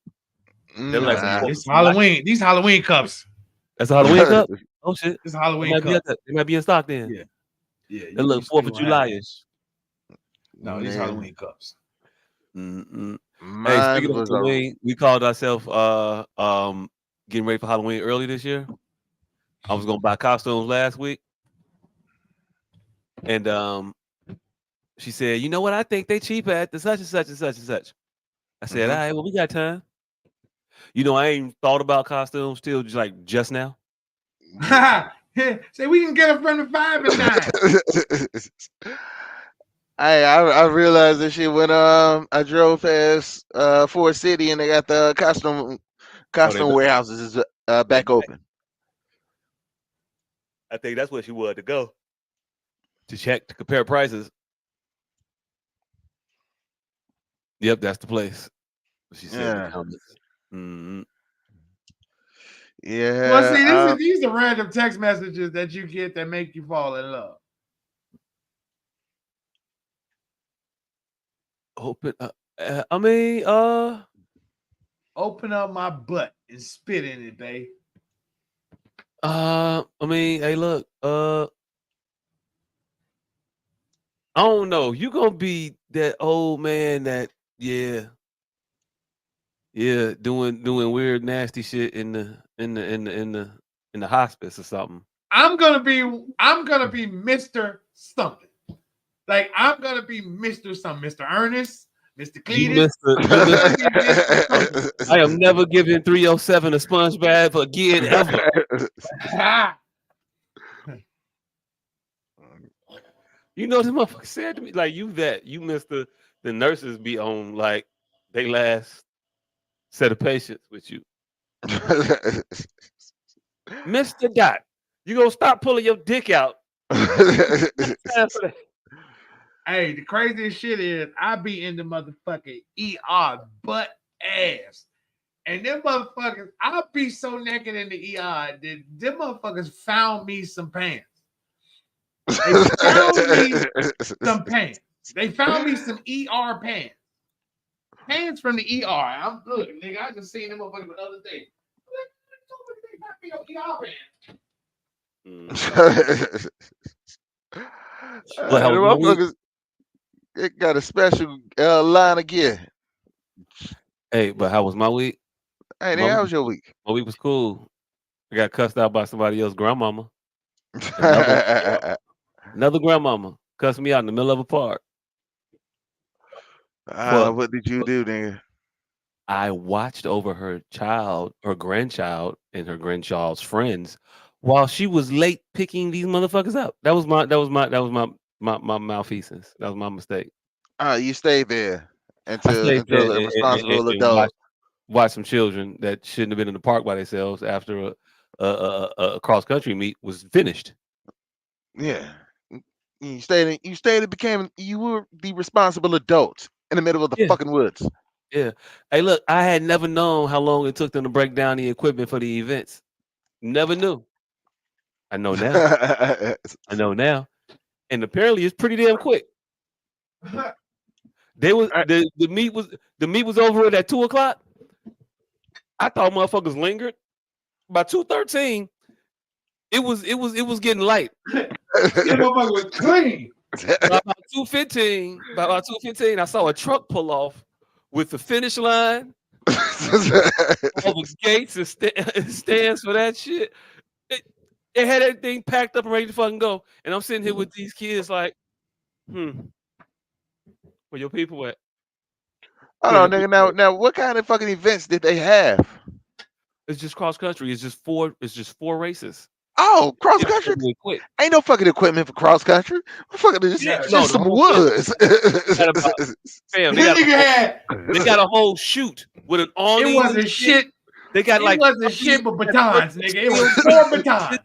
It's Halloween. These Halloween cups. That's a Halloween cup? Oh shit. It's a Halloween cup. It might be in stock then. Yeah. It look 4th of July-ish. No, these Halloween cups. Hey, speaking of Halloween, we called ourselves getting ready for Halloween early this year. I was gonna buy costumes last week. And she said, you know what? I think they cheap at the such and such and such and such. I said, all right, well, we got time. You know, I ain't thought about costumes till just now. Say we can get it from the 5 and 9. I realized that shit when I drove past Ford City and they got the costume warehouses back open. I think that's where she wanted to go to compare prices. Yep, that's the place. She said. Yeah. Well, see, these are random text messages that you get that make you fall in love. Open up my butt and spit in it, babe. Hey, look, I don't know. You gonna be that old man that doing weird nasty shit in the hospice or something. I'm gonna be Mr. Something. Like I'm gonna be Mr. Something, Mr. Ernest, Mr. Cletus. I am never giving 307 a sponge bath again ever. You know, this motherfucker said to me, like, you missed the nurses be on like they last set of patients with you. Mr. Dot, you gonna stop pulling your dick out. Hey, the craziest shit is I be in the motherfucking ER butt ass. And them motherfuckers, I'll be so naked in the ER that them motherfuckers found me some pants. They found me some pants. They found me some ER pants. Pants from the ER. I'm look, nigga. I just seen them motherfuckers the other day. They got me ER pants. Well, how The was my week? motherfuckers, it got a special line of gear. Hey, but how was my week? Hey, My then how week, was your week? my week was cool. I got cussed out by somebody else's grandmama. Another grandmama cussed me out in the middle of a park. For What did you do, nigga? I watched over her grandchild, and her grandchild's friends while she was late picking these motherfuckers up. That was my malfeasance. That was my mistake. You stayed there I stayed there until a responsible adult. watch some children that shouldn't have been in the park by themselves after a cross country meet was finished. Yeah. You stayed and became you were the responsible adult in the middle of the Yeah. fucking woods. Yeah. Hey, look, I had never known how long it took them to break down the equipment for the events. Never knew. I know now. I know now. And apparently it's pretty damn quick. They was the meet was over at 2:00. I thought motherfuckers lingered. By 2:13, it was getting light. That motherfucker was clean. By about 2:15, I saw a truck pull off with the finish line, all the gates and stands for that shit. They had everything packed up and ready to fucking go. And I'm sitting here with these kids like, where your people at? Hold on, nigga. Now, what kind of fucking events did they have? It's just cross country. It's just four races. Oh, cross country? Quick. Ain't no fucking equipment for cross country. It's just some woods. Fam, they got a whole chute with an awning. It wasn't shit. They got it wasn't shit but batons, nigga. It was 4 batons.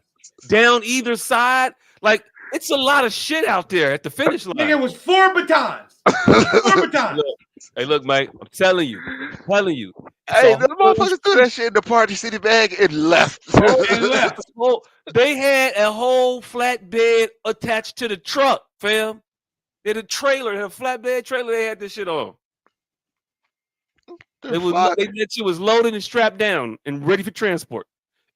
Down either side. Like, it's a lot of shit out there at the finish line. Nigga, it was 4 batons. 4 batons. Hey, look, Mike, I'm telling you. Hey, the motherfuckers threw that shit in the Party City bag and left. They had a whole flatbed attached to the truck, fam. They had a flatbed trailer. They had this shit on. That shit was loaded and strapped down and ready for transport.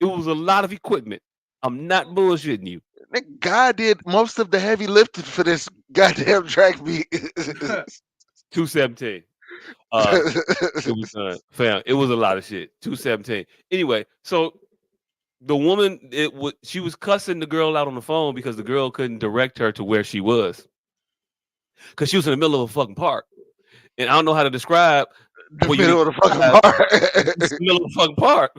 It was a lot of equipment. I'm not bullshitting you. That guy did most of the heavy lifting for this goddamn track meet. 217. It was fam. It was a lot of shit. 217. Anyway, so the woman, she was cussing the girl out on the phone because the girl couldn't direct her to where she was, because she was in the middle of a fucking park, and I don't know how to describe the middle of the fucking park. The middle of the fucking park.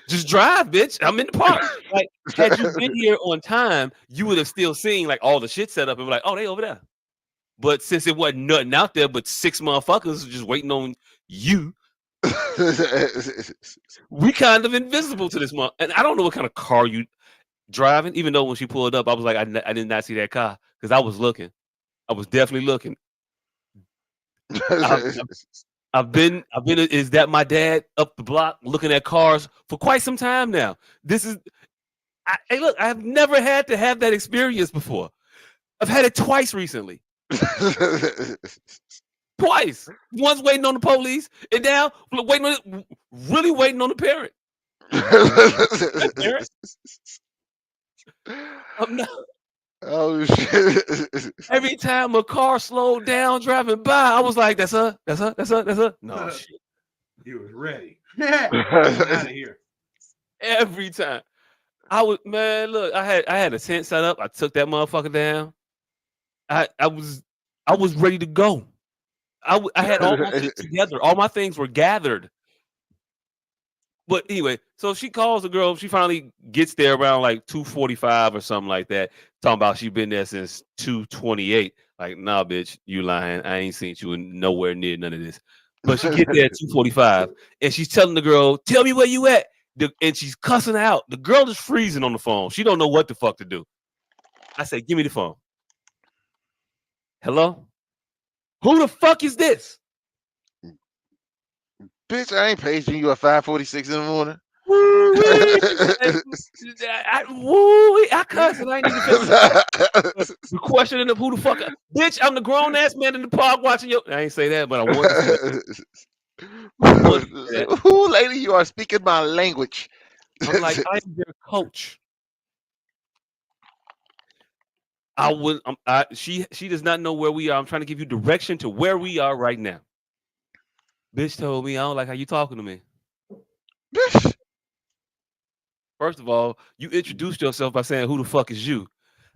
Just drive, bitch. I'm in the park. Like, had you been here on time, you would have still seen like all the shit set up and be like, oh, they over there. But since it wasn't nothing out there but 6 motherfuckers just waiting on you, we kind of invisible to this month. And I don't know what kind of car you driving, even though when she pulled up, I was like, I did not see that car because I was looking. I was definitely looking. I've been is that my dad up the block looking at cars for quite some time now. Hey, look, I've never had to have that experience before. I've had it twice recently. Twice. Once waiting on the police, and now really waiting on the parent. I'm not. Oh shit! Every time a car slowed down driving by, I was like, "That's her. No shit. He was ready. Out of here. Every time. Look, I had a tent set up. I took that motherfucker down. I was ready to go. I had all my shit together. All my things were gathered. But anyway, so she calls the girl. She finally gets there around like 2:45 or something like that. Talking about she been there since 2:28. Like, nah, bitch, you lying. I ain't seen you nowhere near none of this. But she get there at 2:45, and she's telling the girl, "Tell me where you at." And she's cussing out. The girl is freezing on the phone. She don't know what the fuck to do. I say, "Give me the phone." Hello? Who the fuck is this? Bitch, I ain't paging you at 5:46 in the morning. I cuss and I ain't even finish the questioning of who the fuck. Bitch, I'm the grown ass man in the park watching you. I ain't say that, but I want to say that. Who, lady, you are speaking my language. I'm like, I am their coach. She does not know where we are. I'm trying to give you direction to where we are right now. Bitch told me I don't like how you talking to me. Bitch. First of all, you introduced yourself by saying who the fuck is you.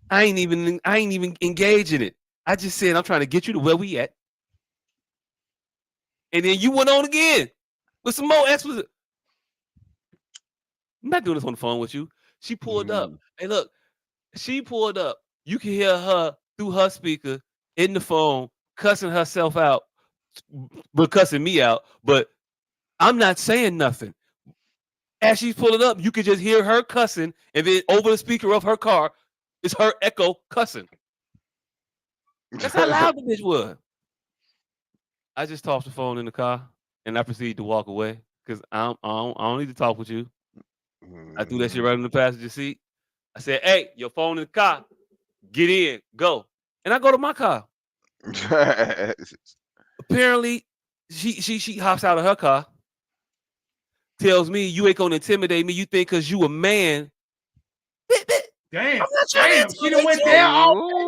I ain't even engaged in it. I just said I'm trying to get you to where we at. And then you went on again with some more explicit. I'm not doing this on the phone with you. She pulled up. Hey, look, she pulled up. You can hear her through her speaker in the phone cussing herself out, but cussing me out. But I'm not saying nothing. As she's pulling up, you can just hear her cussing, and then over the speaker of her car is her echo cussing. That's how loud the bitch was. I just tossed the phone in the car, and I proceeded to walk away because I don't need to talk with you. I threw that shit right in the passenger seat. I said, "Hey, your phone in the car. Get in, go." And I go to my car. Apparently, she hops out of her car, tells me you ain't gonna intimidate me. You think because you a man. Damn, she done went there already.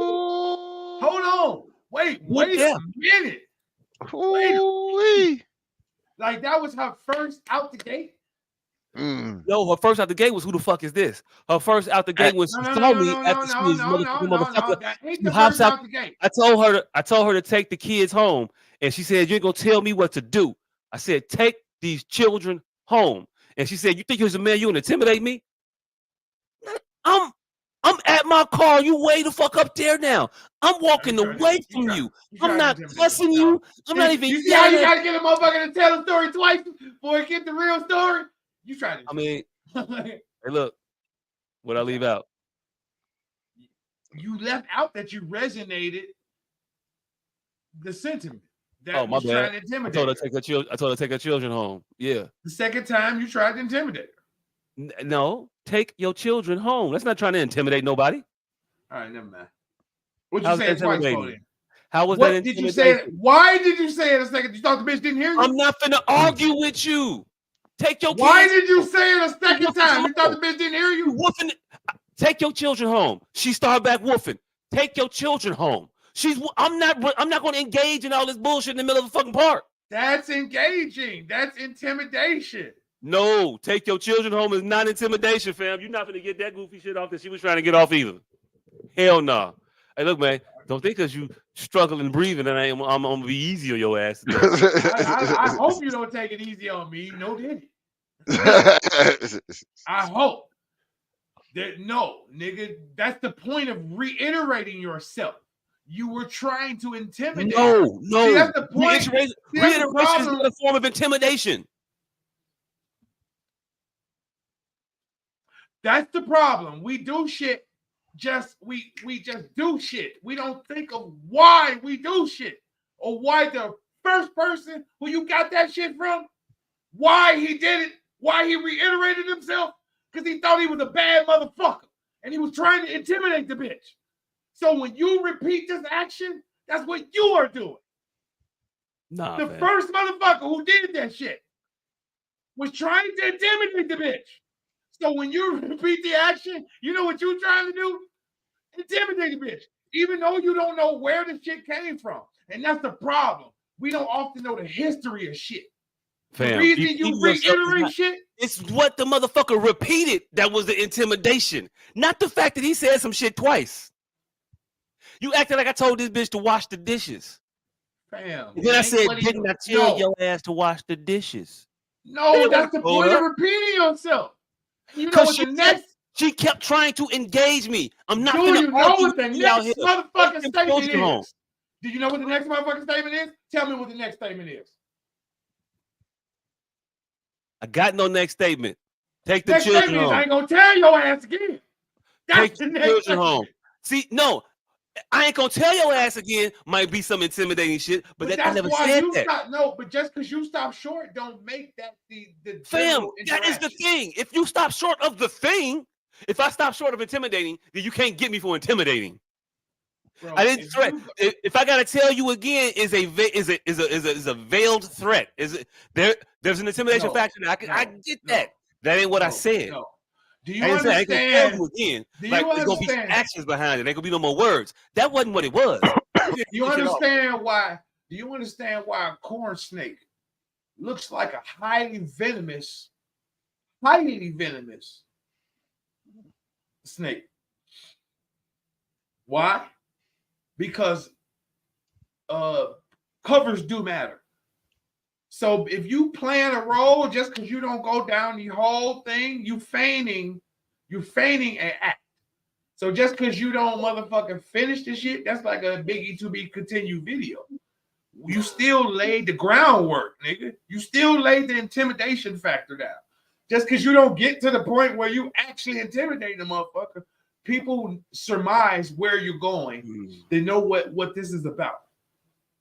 Hold on. Wait a minute. Like that was her first out the gate? No, her first out the gate was who the fuck is this? Her first out the gate when she saw me after she was motherfucker. That ain't the first out the gate. I told her to take the kids home, and she said, "You ain't gonna tell me what to do." I said, "Take these children home." And she said, "You think you're a man? You gonna intimidate me?" I'm at my car. You way the fuck up there now. I'm walking away from you. I'm not cussing you. I'm not even. You see how you gotta get a motherfucker to tell a story twice before it get the real story? You trying to? I mean, hey, look, what I leave out? You left out that you resonated the sentiment. That my was bad. trying to intimidate. I told her to take her children home. Yeah. The second time you tried to intimidate her. No, take your children home. That's not trying to intimidate nobody. All right, never mind. What you say twice for then? How was what that? Did you say it? Why did you say it a second? You thought the bitch didn't hear you? I'm not finna argue with you. Take your. Why did you say it a second time? You thought the bitch didn't hear you? Woofing. Take your children home. She started back woofing. Take your children home. I'm not going to engage in all this bullshit in the middle of the fucking park. That's engaging. That's intimidation. No, take your children home is not intimidation, fam. You're not going to get that goofy shit off that she was trying to get off either. Hell no. Nah. Hey, look, man, don't think because you struggling breathing and I'm going to be easy on your ass. I hope you don't take it easy on me. No, did it? I hope. No, nigga, that's the point of reiterating yourself. You were trying to intimidate. No. See, that's the point. Reiteration is not a form of intimidation. That's the problem. We do shit. We just do shit. We don't think of why we do shit or why the first person who you got that shit from, why he did it, why he reiterated himself, because he thought he was a bad motherfucker and he was trying to intimidate the bitch. So when you repeat this action, that's what you are doing. Nah, the first motherfucker who did that shit was trying to intimidate the bitch. So when you repeat the action, you know what you're trying to do? Intimidate the bitch, even though you don't know where the shit came from. And that's the problem. We don't often know the history of shit. Fam, the reason you reiterate shit, it's what the motherfucker repeated that was the intimidation, not the fact that he said some shit twice. You acted like I told this bitch to wash the dishes. Fam. Then I said, didn't I tell your ass to wash the dishes? No, that's the point of repeating yourself. You know what the next? She kept trying to engage me. I'm not. Do you know what the next motherfucking statement is? Do you know what the next motherfucking statement is? Tell me what the next statement is. I got no next statement. Take the children home. I ain't gonna tell your ass again. Take the children home. See, no, I ain't gonna tell your ass again. Might be some intimidating shit, but I that's never why said you that. stop. No, but just because you stop short, don't make that the Fam, general that is the interaction. thing. If you stop short of the thing, if I stop short of intimidating, then you can't get me for intimidating. Bro, I didn't threat. If I gotta tell you again, is a veiled threat. There's an intimidation factor. I get that. That ain't what I said. No. Do you I ain't gonna tell you again. Do Like you there's gonna be understand? actions behind it. There ain't gonna be no more words. That wasn't what it was. Do you understand why? Do you understand why a corn snake looks like a highly venomous snake? Why? Because covers do matter. So if you playing a role just because you don't go down the whole thing, you feigning an act. So just because you don't motherfucking finish the shit, that's like a Biggie to be continued video. You still laid the groundwork, nigga. You still laid the intimidation factor down. Just because you don't get to the point where you actually intimidate the motherfucker, people surmise where you're going. They know what this is about.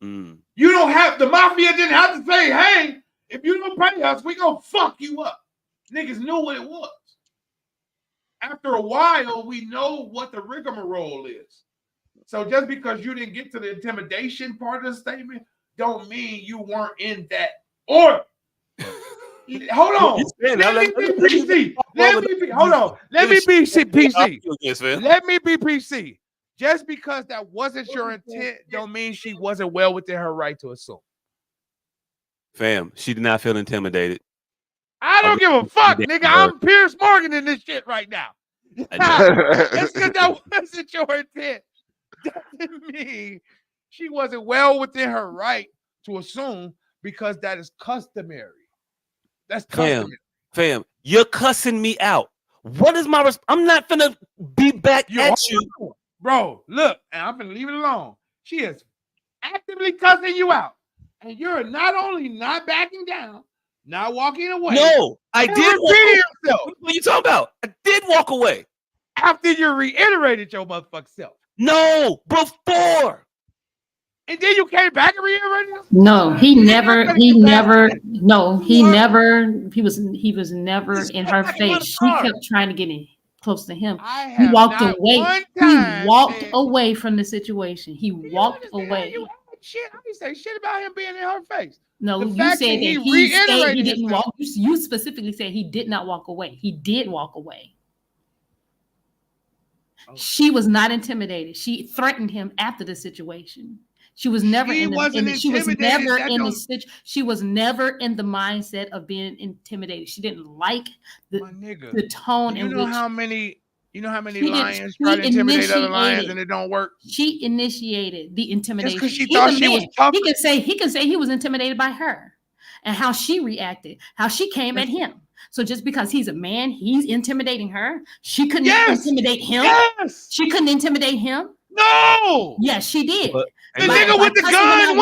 You don't have, the mafia didn't have to say, hey, if you don't pay us, we gonna fuck you up. Niggas knew what it was. After a while, we know what the rigmarole is. So just because you didn't get to the intimidation part of the statement, don't mean you weren't in that order. Hold on. Let me be PC. Let me be PC. Let me be PC. Just because that wasn't your intent, don't mean she wasn't well within her right to assume. Fam, she did not feel intimidated. I don't give a fuck, nigga. I'm Pierce Morgan in this shit right now. Just because that wasn't your intent doesn't mean she wasn't well within her right to assume, because that is customary. That's customary. Fam, you're cussing me out. What is my I'm not finna be back at you. Bro, look, and I'm gonna leave it alone. She is actively cussing you out. And you're not only not backing down, not walking away. No, I did walk away. Yourself. What are you talking about? I did walk away. After you reiterated your motherfucking self. No, before. And then you came back and reiterated yourself? No, he was never in her face. She kept trying to get in close to him. He walked away. He walked away from the situation. He walked away. Shit, I didn't say shit about him being in her face. No, you said that he didn't walk. You specifically said he did not walk away. He did walk away. Okay. She was not intimidated. She threatened him after the situation. She was never in the mindset of being intimidated. She didn't like the tone. You know how many lions try to intimidate other lions and it don't work? She initiated the intimidation. Just because she thought she was tough. He can say he was intimidated by her and how she reacted, how she came at him. So just because he's a man, he's intimidating her. She couldn't intimidate him. Yes. She couldn't intimidate him. No. Yes, she did. The nigga with the gun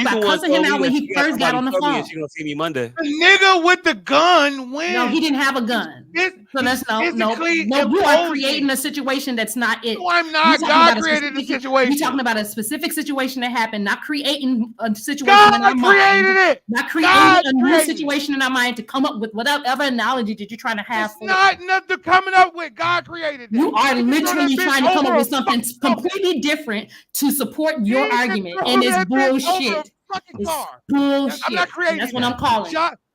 by cussing him out when he first got on the phone. She's gonna see me Monday. The nigga with the gun wins. No, he didn't have a gun. So that's no. You are creating a situation that's not it. No, I'm not. God created the situation. You're talking about a specific situation that happened, not creating a situation in our mind. God created it. Not creating a new situation in our mind to come up with whatever analogy that you're trying to have. It's not nothing coming up with. God created it. You are literally trying to come up with something completely different to support your argument, and it's bullshit. It's bullshit. I'm not creating. That's what I'm calling.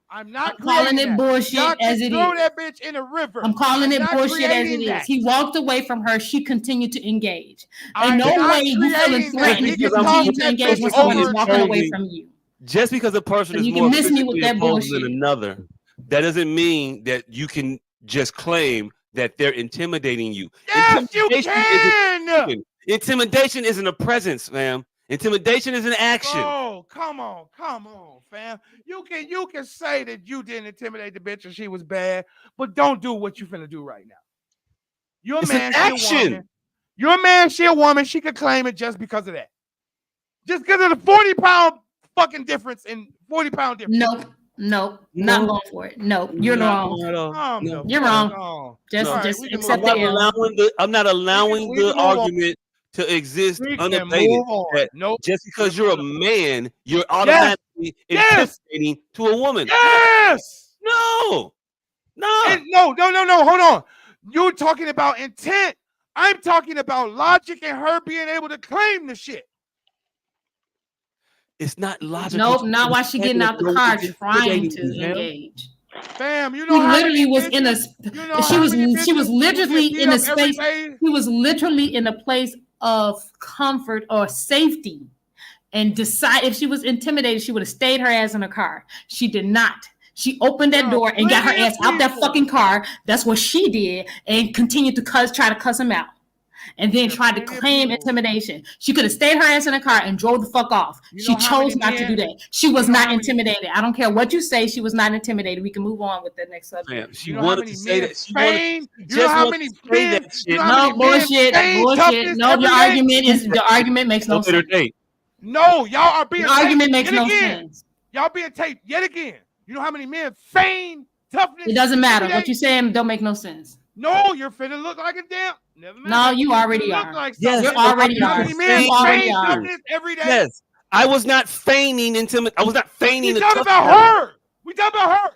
I'm not calling it bullshit as it is. Throw that bitch in a river. I'm calling it bullshit as it is. He walked away from her. She continued to engage. In no way you feeling threatened if you continue to engage with someone who's walking away from you. Just because a person is more physically opposed than another, that doesn't mean that you can just claim that they're intimidating you. Yes, you can. Intimidation isn't a presence, fam. Intimidation is an action. Oh, come on, fam. You can say that you didn't intimidate the bitch and she was bad, but don't do what you finna do right now. You're a man, she a woman. You're a man, she a woman. She could claim it just because of that. Just because of the 40-pound fucking difference in 40-pound difference. Nope, not going for it. Nope, you're wrong. You're wrong. Just accept the L. I'm not allowing the argument to exist We can unabated. move on. That Nope. just because you're a man, you're automatically intimidating to a woman. Yes. No. And no. Hold on. You're talking about intent. I'm talking about logic and her being able to claim the shit. It's not logical. Nope, not while she getting out the car trying to engage. Fam, you She know how literally many was in a. you know She how was. many She was bitches literally get in a beat up every space. day? She was literally in a place of comfort or safety, and decide if she was intimidated, she would have stayed her ass in her car. She did not. She opened that door and got her plenty of ass out that people. fucking car. That's what she did, and continued to try to cuss him out. And then tried to claim intimidation. She could have stayed her ass in the car and drove the fuck off. She chose not to do that. She was not intimidated. I don't care what you say. She was not intimidated. We can move on with the next subject. She wanted to say that. You know how many men? No bullshit. Bullshit. No, your argument makes no sense. No, y'all are being. Your argument makes no sense. Y'all being taped yet again. You know how many men feign toughness? It doesn't matter. What you're saying don't make no sense. No, you're finna look like a damn. Never mind. No, you already are. Yes, you already are. You already are. Every day. Yes, I was not feigning intimidation. I was not feigning. We talking about her. We talking about her.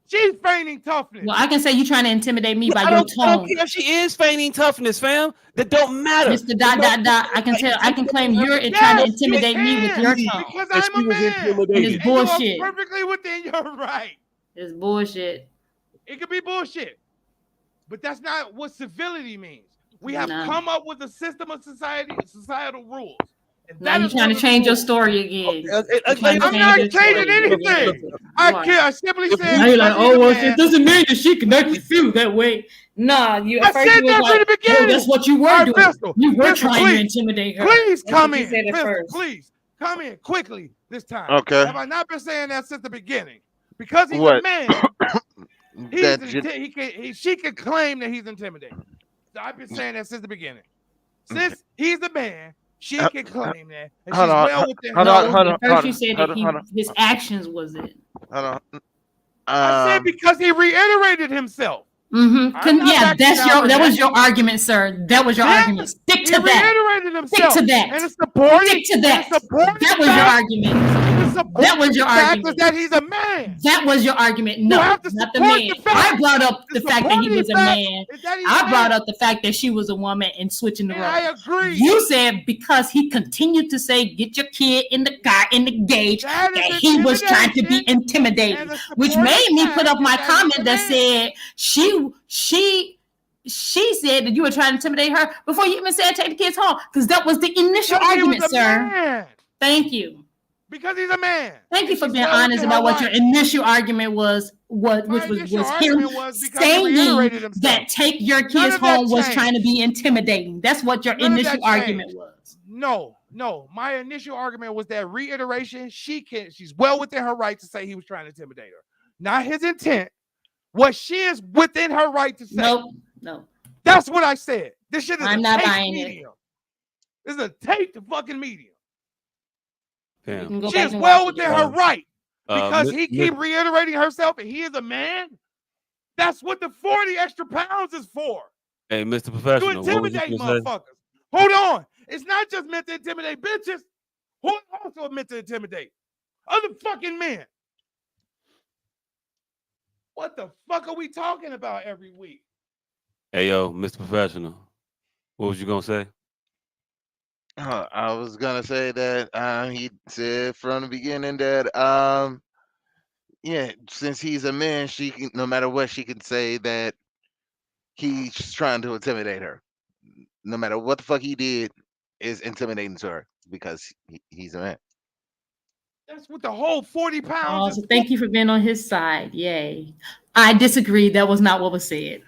She's feigning toughness. Well, I can say you trying to intimidate me by your tone. I don't care if she is feigning toughness, fam. That don't matter. Mr. Dot. I can tell. I can claim you're trying to intimidate me with your tone. Because I'm a man. It's bullshit. You are perfectly within your right. It's bullshit. It could be bullshit, but that's not what civility means. We have come up with a system of societal rules. Now you're trying to change your story again. I'm not changing anything. I simply said. Now you're like, oh, well, it doesn't mean that she can actually feel that way. Nah, you. I said that from the beginning. Oh, that's what you were doing. You were trying to intimidate her. Please come in. Please come in quickly this time. Okay. Have I not been saying that since the beginning? Because he's a man. She can claim that he's intimidating. So I've been saying that since the beginning. Since he's a man, she can claim that. And she's well within her. First you said that his actions was it. Hold on. I said because he reiterated himself. Mm-hmm. Yeah, that was your argument, sir. That was your argument. Stick to that. Stick to that. And it's supporting. Stick to that. That was your argument. That was your argument. That he's a man. That was your argument. No, not the man. I brought up the fact that he was a man. I brought up the fact that she was a woman and switching the roles. I agree. You said because he continued to say, "Get your kid in the car, in the gauge," that he was trying to be intimidating, which made me put up my comment that said she said that you were trying to intimidate her before you even said take the kids home, because that was the initial argument, sir. Man. Thank you. Because he's a man. Thank you for being honest about what your initial argument was. Which was him saying that take your kids home was trying to be intimidating. That's what your initial argument was. No. My initial argument was that reiteration. She's well within her right to say he was trying to intimidate her. Not his intent. What she is within her right to say. No. That's what I said. This shit is I'm not buying medium. This is a taped fucking medium. Damn. She is well within her right because he keep reiterating herself and he is a man. That's what the 40 extra pounds is for. Hey, Mr. Professional. To intimidate motherfuckers. Hold on. It's not just meant to intimidate bitches. Who also meant to intimidate? Other fucking men. What the fuck are we talking about every week? Hey, yo, Mr. Professional. What was you going to say? I was gonna say that he said from the beginning that since he's a man, she can, no matter what, she can say that he's trying to intimidate her. No matter what the fuck he did is intimidating to her because he's a man. That's what the whole 40 pounds. So thank you for being on his side. Yay. I disagree. That was not what was said.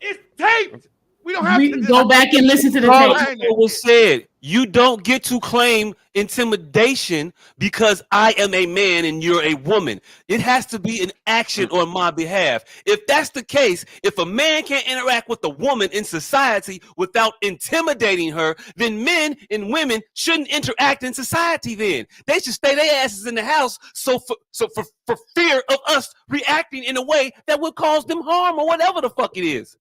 It's taped. We don't have to go back and listen to the tape. It was said, you don't get to claim intimidation because I am a man and you're a woman. It has to be an action on my behalf. If that's the case, if a man can't interact with a woman in society without intimidating her, then men and women shouldn't interact in society then. They should stay their asses in the house for fear of us reacting in a way that would cause them harm or whatever the fuck it is.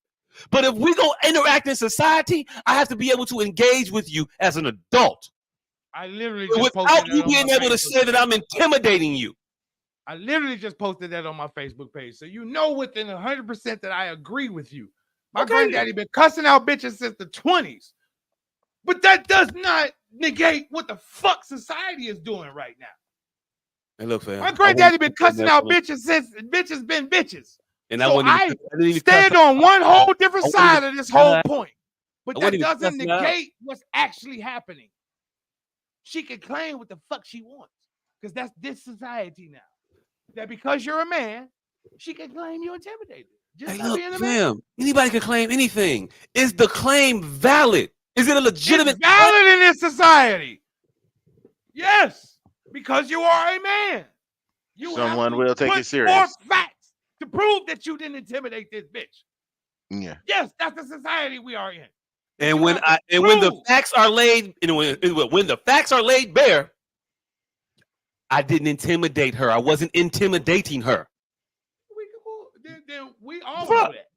But if we go interact in society, I have to be able to engage with you as an adult. I literally just Without posted you that on being my able to Facebook say that page. I'm intimidating you. I literally just posted that on my Facebook page. So you know within 100% that I agree with you. My granddaddy been cussing out bitches since the 20s. But that does not negate what the fuck society is doing right now. Hey, look, fam. My granddaddy been cussing out bitches since bitches been bitches. And so I didn't even stand on one whole different side of this whole point. But that doesn't negate what's actually happening. She can claim what the fuck she wants. Because that's this society now. That because you're a man, she can claim you intimidated. Just hey, look, being a fam, anybody can claim anything. Is the claim valid? Is it a legitimate It's valid in this society? Yes, because you are a man. Someone will take it serious. More facts to prove that you didn't intimidate this bitch. Yeah. Yes, that's the society we are in. And when the facts are laid, when the facts are laid bare, I didn't intimidate her. I wasn't intimidating her. Then we all know that.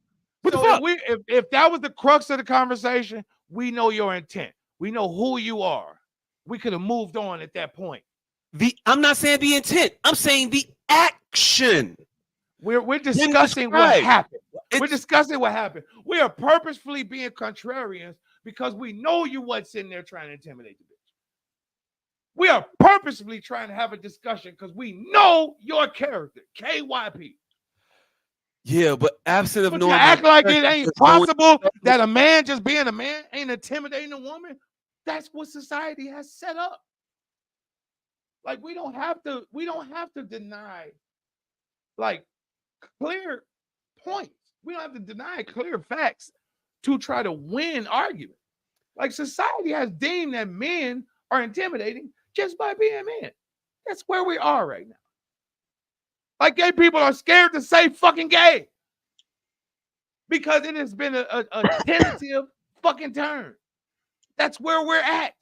So if that was the crux of the conversation, we know your intent. We know who you are. We could have moved on at that point. I'm not saying the intent. I'm saying the action. We're discussing what happened. We're discussing what happened. We are purposefully being contrarians because we know you wasn't sitting there trying to intimidate the bitch. We are purposefully trying to have a discussion because we know your character, KYP. Yeah, but absent of knowing, act like it ain't possible that a man just being a man ain't intimidating a woman. That's what society has set up. Like we don't have to deny like clear points. We don't have to deny clear facts to try to win argument. Like society has deemed that men are intimidating just by being men. That's where we are right now. Like gay people are scared to say fucking gay because it has been a tentative fucking term. That's where we're at.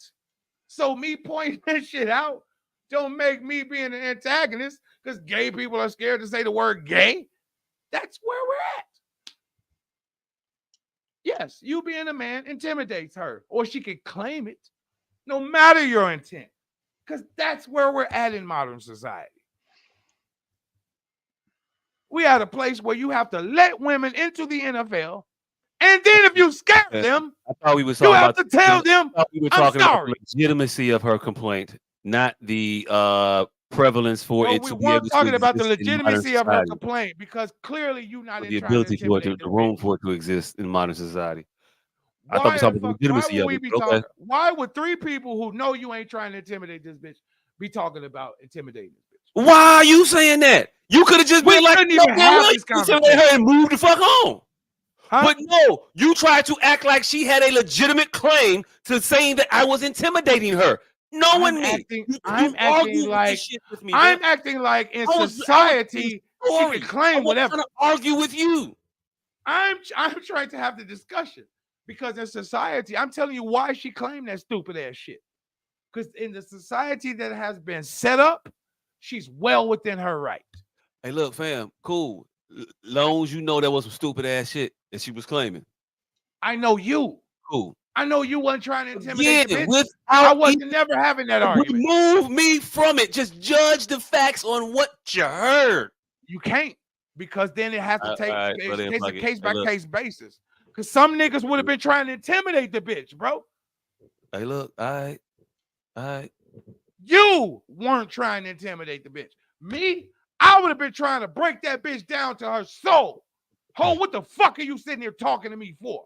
So me pointing that shit out don't make me being an antagonist because gay people are scared to say the word gay. That's where we're at. Yes, you being a man intimidates her, or she can claim it, no matter your intent, because that's where we're at in modern society. We at a place where you have to let women into the NFL, and then if you scare them, I thought we was you talking have about, to tell them, we were I'm talking about sorry. the legitimacy of her complaint, not the prevalence for it to be able to. We weren't talking about the exist in modern legitimacy of her society. complaint because clearly you're not The in ability trying to for it, the room for it to exist in modern society. I thought Why we talking about the legitimacy of would we it. be Okay. talking? Why would three people who know you ain't trying to intimidate this bitch be talking about intimidating this bitch? Why are you saying that? You could have just been like, couldn't even have this conversation. her and move the fuck on. Huh? But no, you tried to act like she had a legitimate claim to saying that I was intimidating her. Knowing me, I'm acting like in society she can claim whatever. I'm trying to argue with you. I'm trying to have the discussion because in society, I'm telling you why she claimed that stupid ass shit. Because in the society that has been set up, she's well within her right. Hey, look, fam, cool. Long as you know that was some stupid ass shit that she was claiming. I know you. Cool. I know you wasn't trying to intimidate the bitch. Without I wasn't never having that argument. Remove me from it. Just judge the facts on what you heard. You can't, because then it has to take a case by case basis. Because some niggas would have been trying to intimidate the bitch, bro. Hey, look, all right. You weren't trying to intimidate the bitch. Me, I would have been trying to break that bitch down to her soul. Ho, what the fuck are you sitting here talking to me for?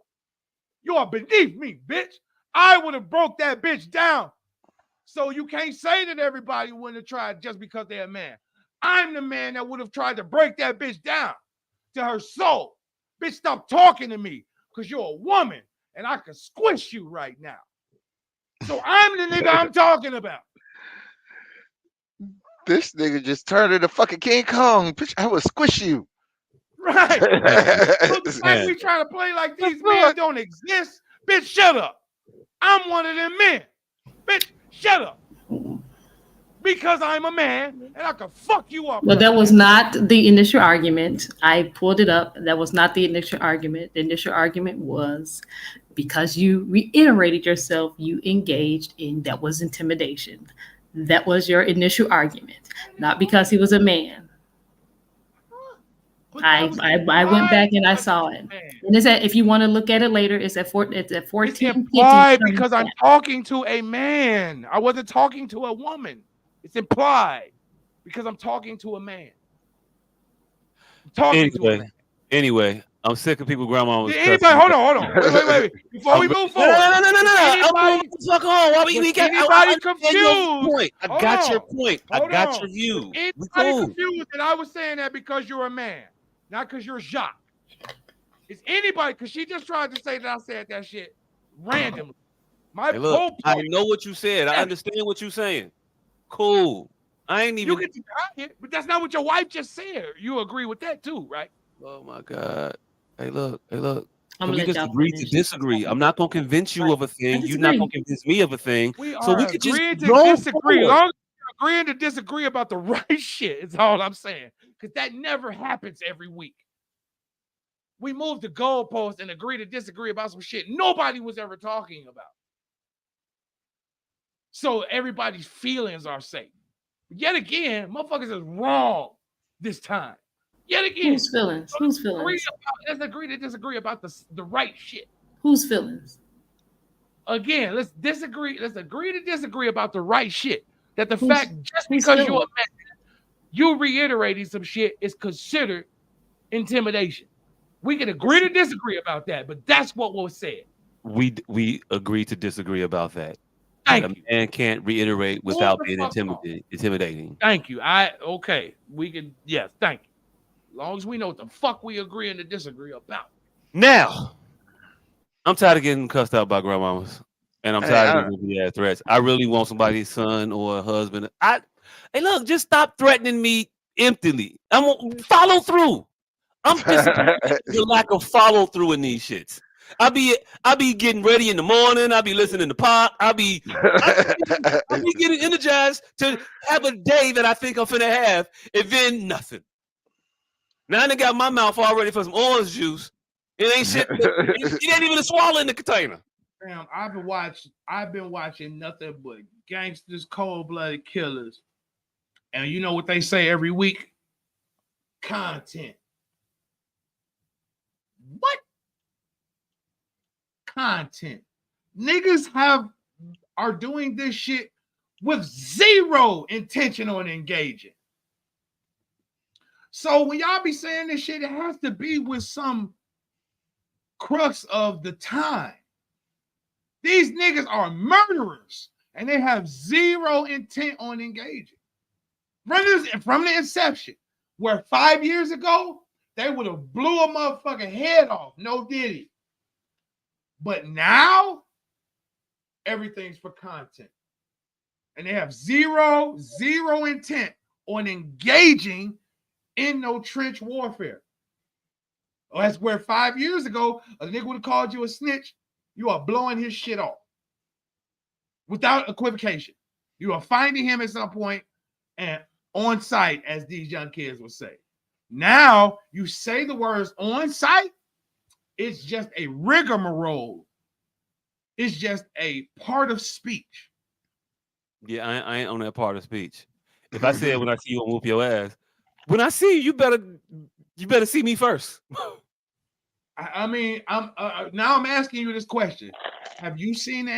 You are beneath me, bitch. I would have broke that bitch down. So you can't say that everybody wouldn't have tried just because they're a man. I'm the man that would have tried to break that bitch down to her soul. Bitch, stop talking to me because you're a woman and I can squish you right now. So I'm the nigga I'm talking about. This nigga just turned into fucking King Kong. Bitch, I will squish you. Right. So the fact we trying to play like these men don't exist, bitch, shut up. I'm one of them men. Bitch, shut up. because I'm a man and I can fuck you up. Well, that was not the initial argument. I pulled it up. That was not the initial argument. The initial argument was because you reiterated yourself, you engaged in that was intimidation. That was your initial argument, not because he was a man. But I that was I went back and I implied saw it. man. And it's at, if you want to look at it later, it's at 14. It's implied because I'm talking to a man. I wasn't talking to a woman. It's implied because I'm talking to a man. I'm talking to a man. Anyway, I'm sick of people grandmas. Did anybody hold on. Wait. Before we move forward. No. Anybody, Fuck on. Why we got anybody confused? Point. I got your point. I got your view. Anybody confused that I was saying that because you're a man, not because you're Jacques? Is anybody? Because she just tried to say that I said that shit randomly. My whole point. I know what you said. I understand what you're saying. Cool. I ain't even. You get to it, but that's not what your wife just said. You agree with that too, right? Oh my God. Hey, look. I'm We just agree to disagree. I'm not gonna convince you of a thing. You're not gonna convince me of a thing. We so are we could just agreeing to go disagree. forward. Long as we're agreeing to disagree about the right shit, is all I'm saying. Because that never happens every week. We move the goalpost and agree to disagree about some shit nobody was ever talking about. So everybody's feelings are safe. Yet again, motherfuckers is wrong this time. Yet again. Whose feelings? Whose feelings? Let's agree to disagree about the right shit. Whose feelings? Again, let's disagree. Let's agree to disagree about the right shit. That the fact just because you're a man, you reiterating some shit is considered intimidation. We can agree to disagree about that, but that's what was said. We agree to disagree about that. Thank you. A man can't reiterate without being intimidating. Thank you. Okay. We can, yes, thank you. As long as we know what the fuck we agreeing to disagree about. Now, I'm tired of getting cussed out by grandmamas. And I'm tired of these threats. I really want somebody's son or a husband. Hey, look, just stop threatening me emptily. I won't follow through. I'm disappointed with the lack of follow through in these shits. I be getting ready in the morning. I be listening to pop. I be getting energized to have a day that I think I'm finna have, and then nothing. Now I done got my mouth all ready for some orange juice. It ain't shit. It ain't even a swallow in the container. Damn, I've been watching nothing but gangsters, cold-blooded killers. And you know what they say every week? Content. What? Content. Niggas are doing this shit with zero intention on engaging. So when y'all be saying this shit, it has to be with some crux of the time. These niggas are murderers and they have zero intent on engaging. From the inception, where 5 years ago, they would have blew a motherfucking head off. No diddy. But now, everything's for content. And they have zero intent on engaging in no trench warfare. Well, that's where 5 years ago, a nigga would have called you a snitch. You are blowing his shit off. Without equivocation. You are finding him at some point and on site, as these young kids would say. Now, you say the words on site, it's just a rigmarole. It's just a part of speech. Yeah, I ain't on that part of speech. If I said when I see you, I'll whoop your ass. When I see you, you better see me first. I mean, I'm asking you this question. Have you seen the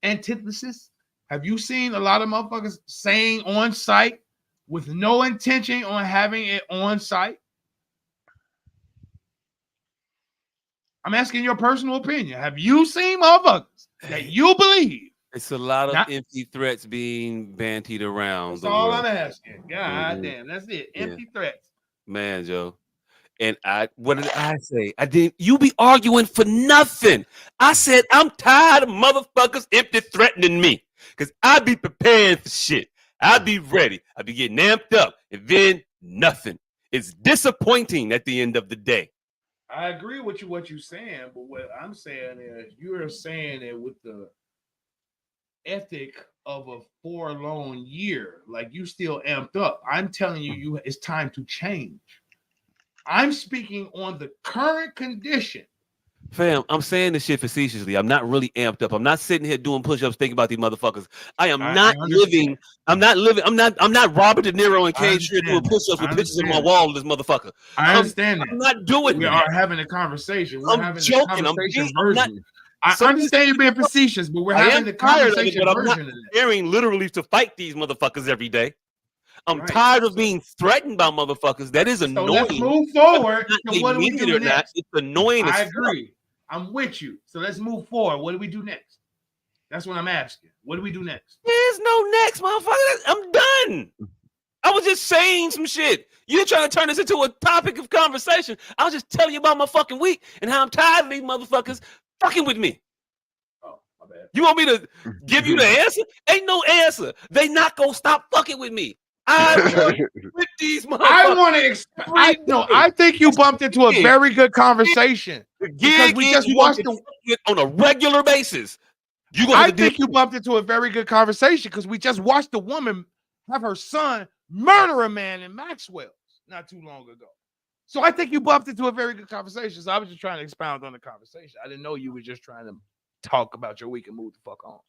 antithesis? Have you seen a lot of motherfuckers saying on site with no intention on having it on site? I'm asking your personal opinion. Have you seen motherfuckers that you believe? It's a lot of empty threats being bantied around. That's all I'm asking. God damn, that's it. Empty threats. Man, Joe. And what did I say? You be arguing for nothing. I said, I'm tired of motherfuckers empty threatening me. Because I be prepared for shit. I be ready. I be getting amped up. And then nothing. It's disappointing at the end of the day. I agree with you what you're saying, but what I'm saying is you're saying it with the ethic of a forlorn year. Like you still amped up. I'm telling you, it's time to change. I'm speaking on the current condition. Fam, I'm saying this shit facetiously. I'm not really amped up. I'm not sitting here doing push-ups thinking about these motherfuckers. I am not living. I'm not living. I'm not Robert De Niro and Cage Street doing push-ups with pictures on my wall of this motherfucker. I understand I'm not doing we that. are having a conversation. We're I'm having joking. a conversation I'm version. not, I understand you're being facetious, but we're having the conversation but I'm version not of it. preparing literally to fight these motherfuckers every day. I'm Right. tired of being threatened by motherfuckers. That is annoying. So let's move forward to what do we do or next? not, it's annoying. I as agree. I'm with you. So let's move forward. What do we do next? That's what I'm asking. What do we do next? There's no next, motherfucker. I'm done. I was just saying some shit. You're trying to turn this into a topic of conversation. I was just telling you about my fucking week and how I'm tired of these motherfuckers fucking with me. Oh, my bad. You want me to give you the answer? Ain't no answer. They not gonna stop fucking with me. I want with these motherfuckers. I want to. I think you bumped into a very good conversation because we just watched on a regular basis. I think you bumped into a very good conversation because we just watched a woman have her son murder a man in Maxwell's not too long ago. So I think you bumped into a very good conversation. So I was just trying to expound on the conversation. I didn't know you were just trying to talk about your week and move the fuck on.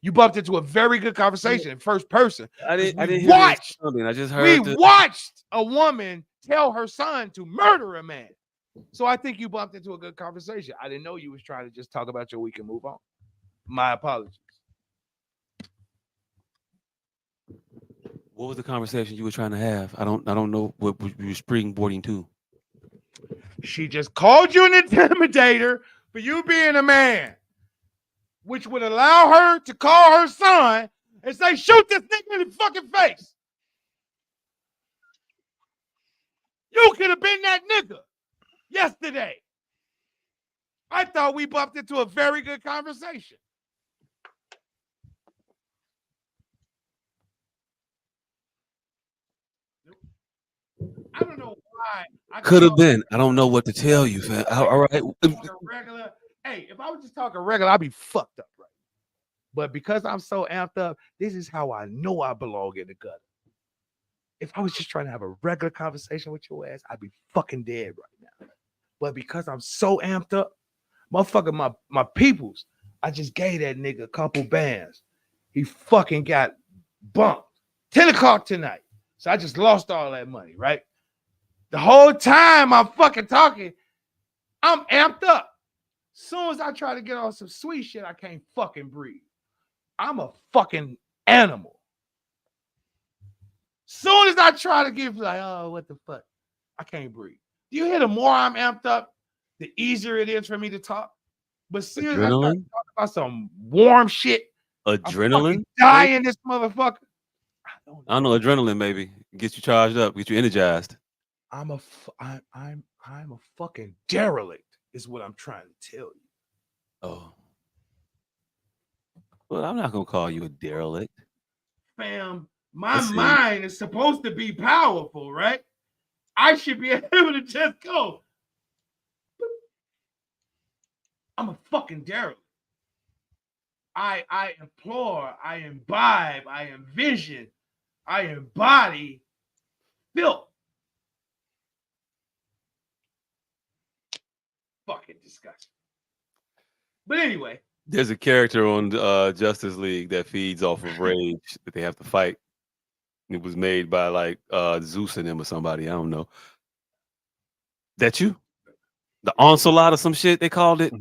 You bumped into a very good conversation in first person. I didn't hear something. I just heard. We watched a woman tell her son to murder a man. So I think you bumped into a good conversation. I didn't know you was trying to just talk about your week and move on. My apologies. What was the conversation you were trying to have? I don't know what you were springboarding to. She just called you an intimidator for you being a man, which would allow her to call her son and say, shoot this nigga in the fucking face. You could have been that nigga yesterday. I thought we bumped into a very good conversation. I don't know why. Could have been. I don't know what to tell you, fam. All right. Regular. Hey, if I was just talking regular, I'd be fucked up, right? But because I'm so amped up, this is how I know I belong in the gutter. If I was just trying to have a regular conversation with your ass, I'd be fucking dead right now. But because I'm so amped up, motherfucker, my peoples, I just gave that nigga a couple bands. He fucking got bumped. 10 o'clock tonight. So I just lost all that money, right? The whole time I'm fucking talking, I'm amped up. Soon as I try to get on some sweet shit, I can't fucking breathe. I'm a fucking animal. Soon as I try to get like, oh, what the fuck? I can't breathe. Do you hear the more I'm amped up, the easier it is for me to talk? But soon as I start talking about some warm shit, adrenaline, die in this motherfucker. I don't know, adrenaline, maybe get you charged up, get you energized. I'm a fucking derelict, is what I'm trying to tell you. Oh, well, I'm not gonna call you a derelict, fam. My mind is supposed to be powerful, right? I should be able to just go. I'm a fucking derelict. I implore, I imbibe, I envision, I embody filth. Fucking disgusting. But anyway. There's a character on Justice League that feeds off of rage that they have to fight. It was made by like Zeus and them or somebody. I don't know. That you? The onslaught or some shit they called it.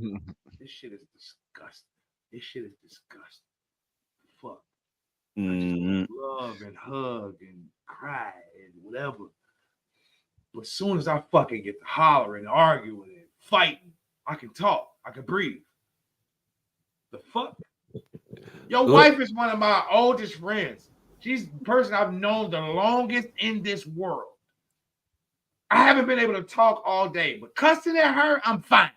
This shit is disgusting. This shit is disgusting. Fuck. Mm-hmm. I just love and hug and cry and whatever. But as soon as I fucking get to hollering, arguing, and fighting, I can talk. I can breathe. The fuck? Your wife is one of my oldest friends. She's the person I've known the longest in this world. I haven't been able to talk all day, but cussing at her, I'm fine.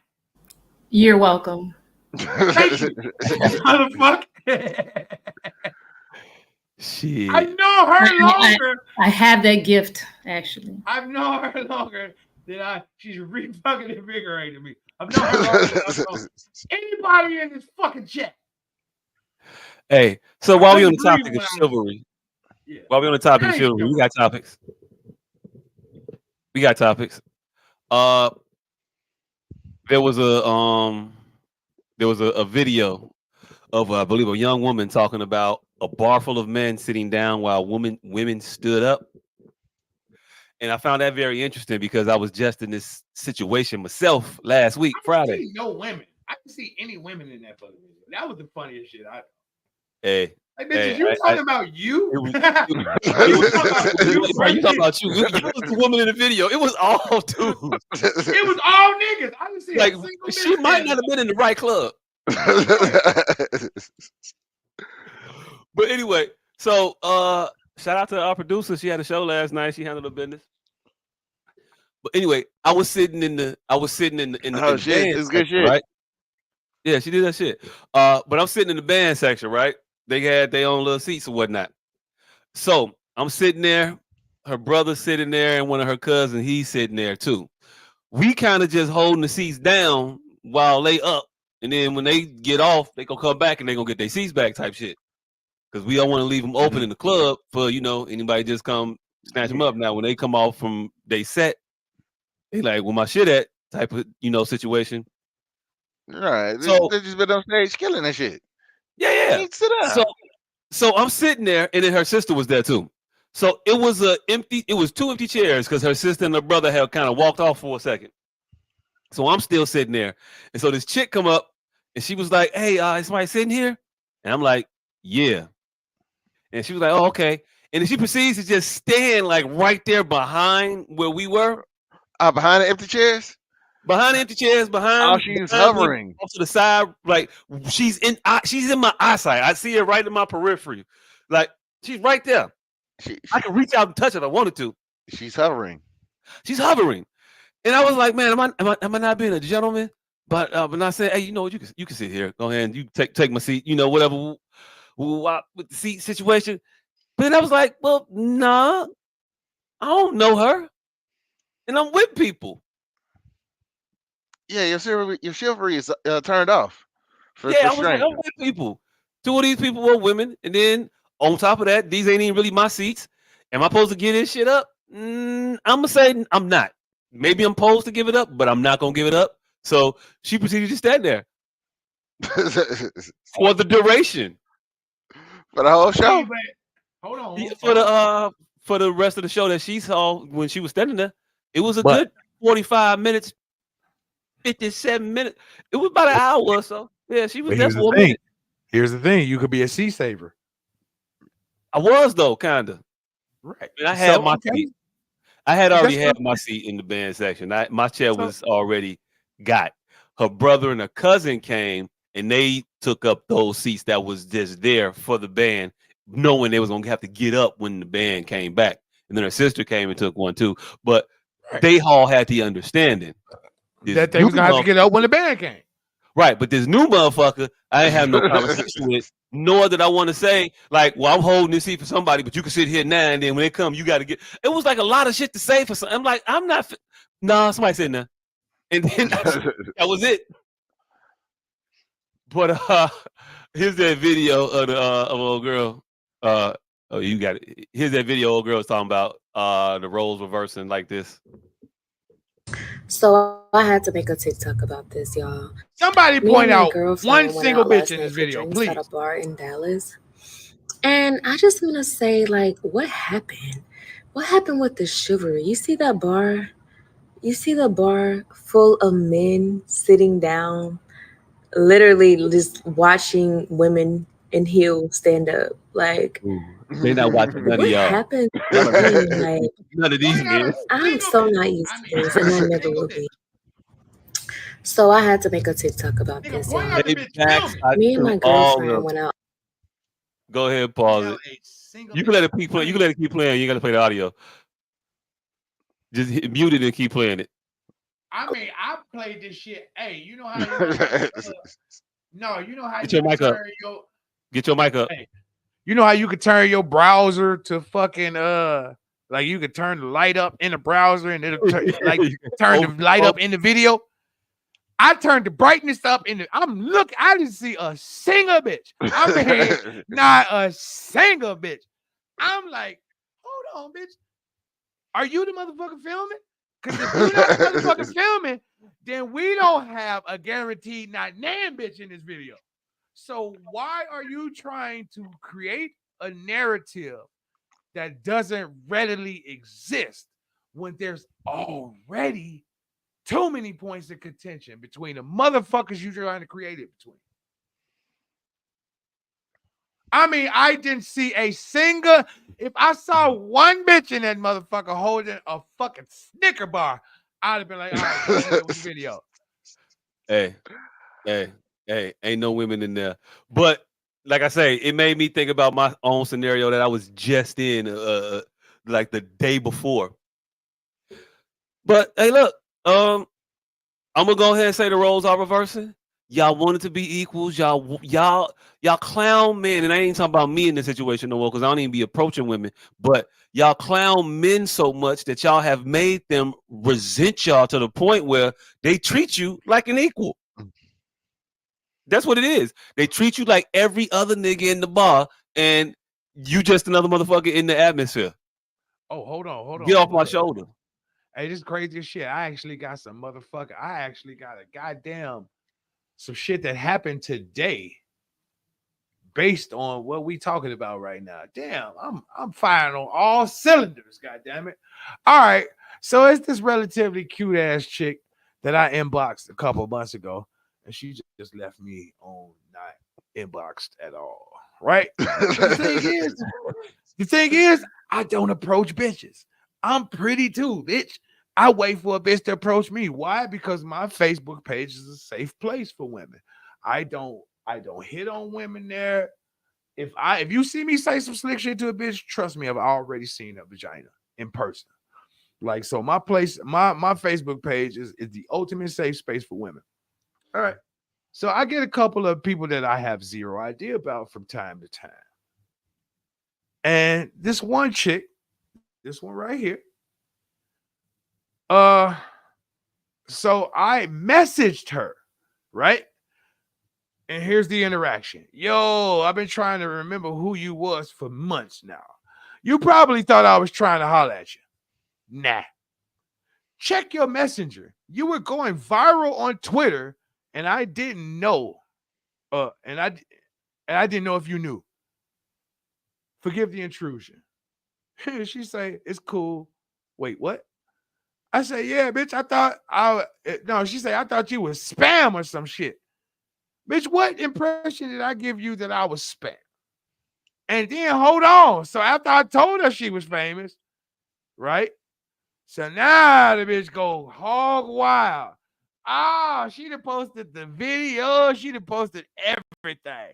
You're welcome. Thank you. Motherfucker. Shit. I know her longer. I have that gift, actually. I've known her longer than she's fucking invigorated me. I've known her longer than anybody in this fucking chat. Hey, so I while we on couldn't the breathe topic of when I was. chivalry, Yeah. while we on the topic of Thank chivalry, you. we got topics. We got topics. Uh, there was a video of I believe a young woman talking about a bar full of men sitting down while women stood up. And I found that very interesting because I was just in this situation myself last week, I didn't Friday. see no women. I didn't see any women in that fucking video. That was the funniest shit I. Hey, Like, bitches, hey, you I talking about you? it was Are you talking about you? right, you talking about you. You was the woman in the video. It was all dudes. It was all niggas. I didn't see Like a single she bitch might in not it. have been in the right club. But anyway, so shout out to our producer. She had a show last night. She handled her business. But anyway, I was sitting in the Oh the shit, band it's good section, shit. right? Yeah, she did that shit. But I'm sitting in the band section, right? They had their own little seats or whatnot. So I'm sitting there, her brother's sitting there, and one of her cousins, he's sitting there too. We kind of just holding the seats down while they up. And then when they get off, they gonna come back and they gonna get their seats back type shit. Because we don't want to leave them open in the club for, anybody just come snatch them up. Now, when they come off from they set, they like, where my shit at type of, situation. Right. So, They just been on stage killing that shit. yeah. Need to sit So, down. so I'm sitting there, and then her sister was there too. So it was two empty chairs because her sister and her brother had kind of walked off for a second. So I'm still sitting there. And so this chick come up and she was like, hey, is somebody sitting here? And I'm like, yeah. And she was like, oh, okay. And then she proceeds to just stand like right there behind where we were. Behind the empty chairs? Behind the empty chairs, Oh, behind she's me, hovering. off to the side, like she's in my eyesight. I see her right in my periphery. Like she's right there. I can reach out and touch it if I wanted to. She's hovering. She's hovering. And I was like, man, am I not being a gentleman? But not saying, hey, you know what, you can sit here. Go ahead and you take my seat, whatever with the seat situation. But then I was like, well, nah, I don't know her. And I'm with people. Yeah, your chivalry is turned off. For I was like, strangers. I'm with people. Two of these people were women. And then on top of that, these ain't even really my seats. Am I supposed to give this shit up? I'm going to say I'm not. Maybe I'm supposed to give it up, but I'm not going to give it up. So she proceeded to stand there for the duration. For the whole show? Hold on. Yeah, for the rest of the show that she saw when she was standing there, it was a good 45 minutes, 57 minutes. It was about an hour or so. Yeah, she was there for a minute. Here's the thing. You could be a seat saver. I was though, kind of. Right. And I had my seat. I had already had my seat in the band section. My chair was already got. Her brother and her cousin came and they took up those seats that was just there for the band, knowing they was gonna have to get up when the band came back. And then her sister came and took one too. But they all had the understanding that they was gonna have to get up when the band came. Right, but this new motherfucker, I ain't have no conversation with, nor did I want to say, like, well, I'm holding this seat for somebody, but you can sit here now, and then when they come, you got to get. It was like a lot of shit to say for something. I'm like, I'm not. Nah, somebody sitting there, and then that was it. But here's that video of the old girl. Oh, you got it. Here's that video. Old girl was talking about the roles reversing like this. So I had to make a TikTok about this, y'all. Somebody point out one single bitch in this video, please. At a bar in Dallas, and I just want to say, like, what happened? What happened with the chivalry? You see that bar? You see the bar full of men sitting down, literally just watching women in heels stand up. Like, they not watching none of y'all. What happened? Like, none of these men. I'm so not used to this, and I never will be. So I had to make a TikTok about this. Me and my girlfriend went out. Go ahead, pause it. You can let it keep playing. You can let it keep playing. You got to play the audio. Just mute it and keep playing it. I mean, I played this shit. Hey, you know how? You know how? Get your mic up. Get your mic up. Hey, you know how you could turn your browser to fucking like you could turn the light up in the browser and it'll turn the light up in the video. I turned the brightness up I didn't see a single bitch. I mean, not a single bitch. I'm like, hold on, bitch. Are you the motherfucker filming? Because if you're not the motherfucker filming, then we don't have a guaranteed not nan bitch in this video. So why are you trying to create a narrative that doesn't readily exist when there's already too many points of contention between the motherfuckers you're trying to create it between? I mean, I didn't see a single. If I saw one bitch in that motherfucker holding a fucking Snicker bar, I'd have been like, all right, go ahead with the video. Hey, ain't no women in there. But like I say, it made me think about my own scenario that I was just in, like the day before. But hey, look, I'm gonna go ahead and say the roles are reversing. Y'all wanted to be equals. Y'all clown men, and I ain't talking about me in this situation no more because I don't even be approaching women. But y'all clown men so much that y'all have made them resent y'all to the point where they treat you like an equal. That's what it is. They treat you like every other nigga in the bar, and you just another motherfucker in the atmosphere. Oh, hold on. Get off my shoulder. Hey, this is crazy as shit. I actually got some motherfucker. I actually got a goddamn some shit that happened today based on what we talking about right now. Damn, I'm firing on all cylinders, goddamn it. All right. So it's this relatively cute ass chick that I inboxed a couple months ago, and she just left me on not inboxed at all. Right? The thing is, I don't approach bitches. I'm pretty too, bitch. I wait for a bitch to approach me. Why? Because my Facebook page is a safe place for women. I don't hit on women there. If you see me say some slick shit to a bitch, trust me, I've already seen a vagina in person. Like, so my Facebook page is the ultimate safe space for women. All right. So I get a couple of people that I have zero idea about from time to time. And this one chick, this one right here. So I messaged her, right? And here's the interaction. Yo, I've been trying to remember who you was for months now. You probably thought I was trying to holler at you. Nah. Check your messenger. You were going viral on Twitter, and I didn't know. And I didn't know if you knew. Forgive the intrusion. She say, it's cool. Wait, what? I say, yeah, bitch, she say, I thought you was spam or some shit. Bitch, what impression did I give you that I was spam? And then hold on. So after I told her she was famous, right? So now the bitch go hog wild. She done posted the video. She done posted everything.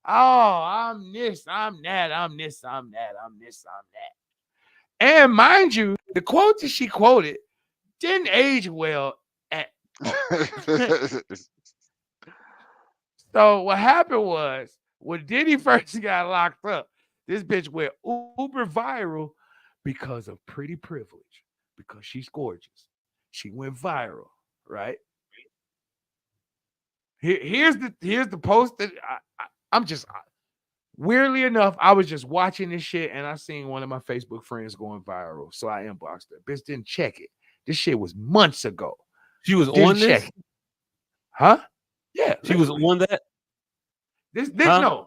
I'm this, I'm that, I'm this, I'm that, I'm this, I'm that. And mind you, the quote that she quoted didn't age well at all. So what happened was, when Diddy first got locked up, this bitch went uber viral because of pretty privilege, because she's gorgeous. She went viral, right? Here's the post that I'm just weirdly enough, I was just watching this shit and I seen one of my Facebook friends going viral, so I inboxed her. Bitch didn't check it. This shit was months ago. She was on this? It. Huh? Yeah, she was on that. This huh?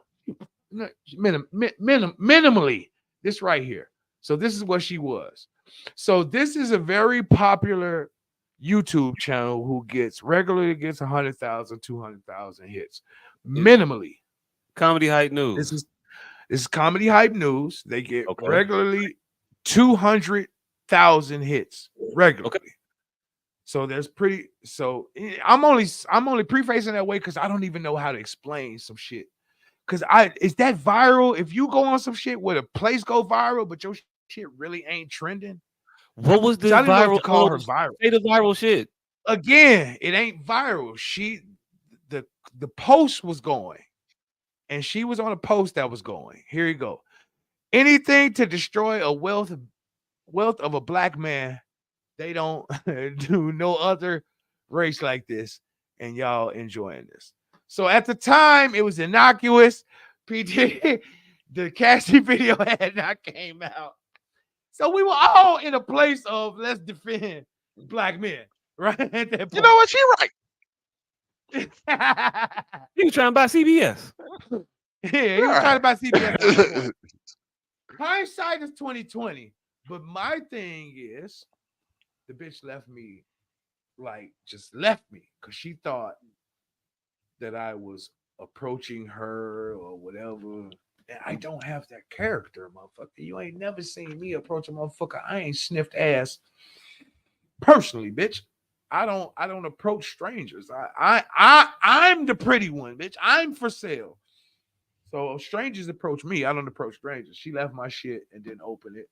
No, minimally. This right here. So this is what she was. So this is a very popular YouTube channel who regularly gets 100,000, 200,000 hits. Minimally. Comedy Hype News. This is Comedy Hype News. They get regularly 200,000 hits regularly. Okay. So I'm only prefacing that way because I don't even know how to explain some shit. Because is that viral? If you go on some shit where the place go viral, but your shit really ain't trending. What was the viral? Call her viral. Say the viral shit. Again, it ain't viral. The post was going, and she was on a post that was going. Here you go. Anything to destroy a wealth of a black man. They don't do no other race like this. and y'all enjoying this. So at the time, it was innocuous. PT, the Cassie video had not came out. So we were all in a place of let's defend black men, right? At that point. You know what? She right. He was trying to buy CBS. Yeah, he was trying to buy CBS. At that point. Hindsight is 2020. But my thing is, the bitch left me, like, just left me because she thought that I was approaching her or whatever. And I don't have that character, motherfucker. You ain't never seen me approach a motherfucker. I ain't sniffed ass personally, bitch. I don't approach strangers. I'm the pretty one, bitch. I'm for sale. So strangers approach me. I don't approach strangers. She left my shit and didn't open it.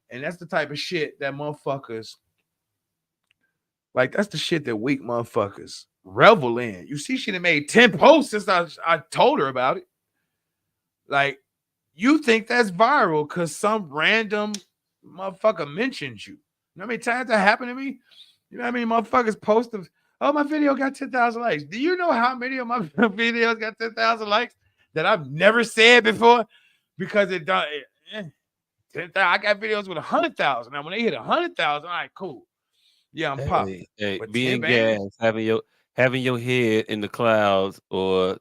And that's the type of shit that motherfuckers, like, that's the shit that weak motherfuckers revel in. You see, she done made 10 posts since I told her about it. Like, you think that's viral because some random motherfucker mentioned you. You know how many times that happened to me? You know how many motherfuckers post of, oh, my video got 10,000 likes. Do you know how many of my videos got 10,000 likes that I've never said before? Because it done. 10,000. I got videos with 100,000. Now, when they hit 100,000, all right, cool. Yeah, I'm popping. Hey, But being 10 gas, bands? having your head in the clouds or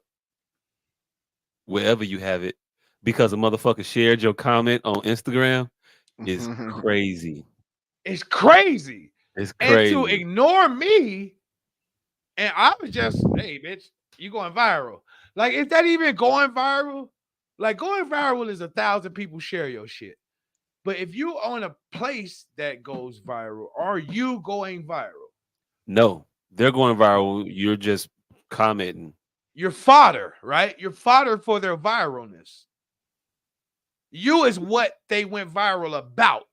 wherever you have it, because a motherfucker shared your comment on Instagram is crazy. It's crazy. It's And to crazy. ignore me, and I was just, hey, bitch, you going viral. Like, is that even going viral? Like, going viral is 1,000 people share your shit. But if you own a place that goes viral, are you going viral? No, they're going viral. You're just commenting. You're fodder, right? You're fodder for their viralness. You is what they went viral about,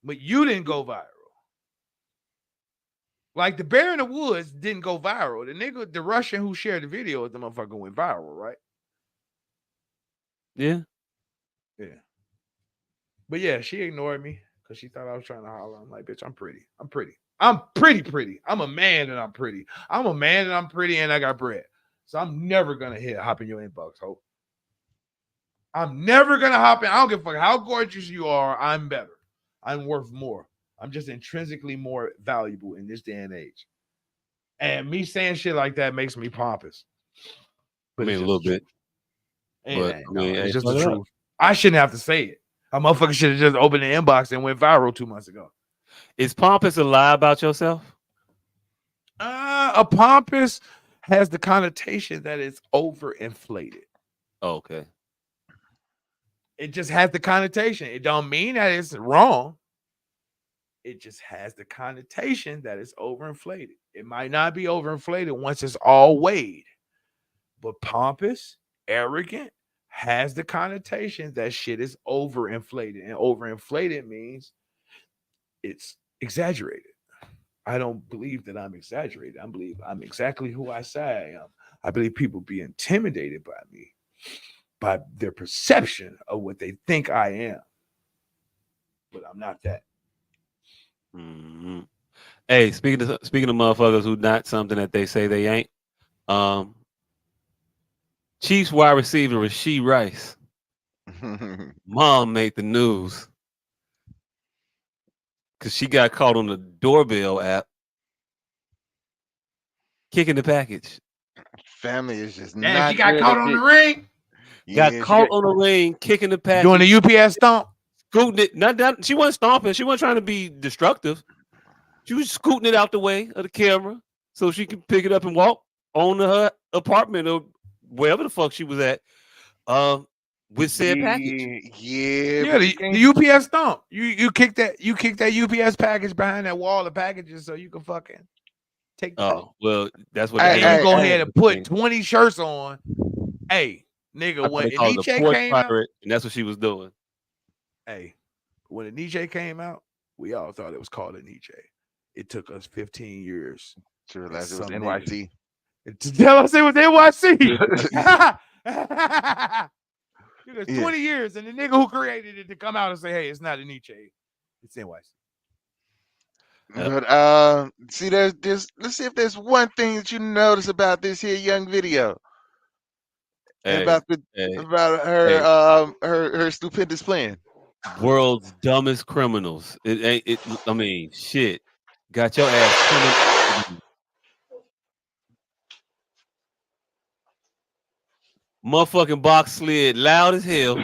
but you didn't go viral. Like the bear in the woods didn't go viral. The nigga, the Russian who shared the video, the motherfucker went viral, right? Yeah. Yeah. But yeah, she ignored me because she thought I was trying to holler. I'm like, bitch, I'm pretty. I'm pretty. I'm pretty. I'm a man and I'm pretty. I'm a man and I'm pretty and I got bread. So I'm never gonna hop in your inbox, hope. I'm never gonna hop in. I don't give a fuck how gorgeous you are. I'm better. I'm worth more. I'm just intrinsically more valuable in this day and age. And me saying shit like that makes me pompous. I mean, a little bit. But it's hey, just the fuck it up. truth. I shouldn't have to say it. A motherfucker should have just opened the inbox and went viral 2 months ago. Is pompous a lie about yourself? A pompous has the connotation that it's overinflated. Oh, okay. It just has the connotation. It don't mean that it's wrong. It just has the connotation that it's overinflated. It might not be overinflated once it's all weighed. But pompous, arrogant, has the connotation that shit is overinflated. And overinflated means it's exaggerated. I don't believe that I'm exaggerated. I believe I'm exactly who I say I am. I believe people be intimidated by me, by their perception of what they think I am. But I'm not that. Mm-hmm. Hey, speaking of motherfuckers who not something that they say they ain't, Chiefs wide receiver Rasheed Rice, mom made the news because she got caught on the doorbell app kicking the package. Family is just Damn, not. she got good caught at on it. the ring. Got Yeah, caught on the ring kicking the package. Doing the UPS stomp. Scooting it. Not she wasn't stomping. She wasn't trying to be destructive. She was scooting it out the way of the camera so she could pick it up and walk on to her apartment or wherever the fuck she was at. With said package. Yeah, The UPS stomp. You kick that UPS package behind that wall of packages so you can fucking take that. Oh, well, that's what And they you go ahead and put 20 shirts on. Hey, nigga, when Nietzsche came out, and that's what she was doing. Hey, when Nietzsche came out, we all thought it was called a Nietzsche. It took us 15 years to realize it was NYC. To tell us it was NYC. It was 20 years, and the nigga who created it to come out and say, hey, it's not a Nietzsche. It's NYC. But see, there's let's see if there's one thing that you notice about this here young video and Hey, about hey, her stupendous plan. world's dumbest criminals. It ain't it. I mean, shit. Got your ass coming. Motherfucking box slid loud as hell.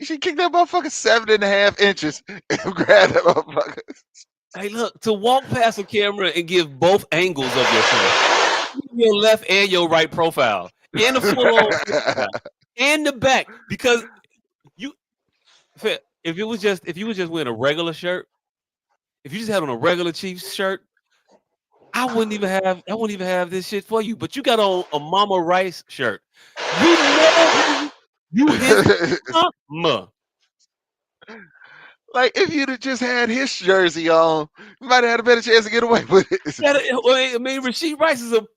She kicked that motherfucker 7.5 inches and grabbed that motherfucker. Hey, look, to walk past a camera and give both angles of yourself, your left and your right profile, and the full on profile, and the back, because you, if you was just wearing a regular shirt, if you just had on a regular Chiefs shirt, I wouldn't even have this shit for you. But you got on a Mama Rice shirt. You know you his mama. Like if you'd have just had his jersey on, you might have had a better chance to get away with it. I mean, Rasheed Rice is a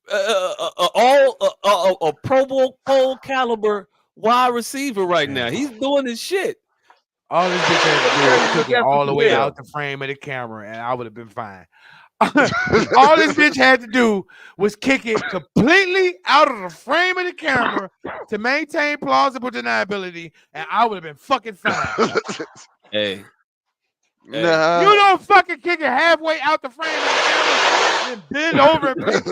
Pro Bowl caliber wide receiver right now. He's doing his shit. All this bitch had to do was kick it all the way Yeah. out the frame of the camera, and I would have been fine. All this bitch had to do was kick it completely out of the frame of the camera to maintain plausible deniability, and I would have been fucking fine. Hey, Nah. You don't fucking kick it halfway out the frame of the camera and bend over and pick.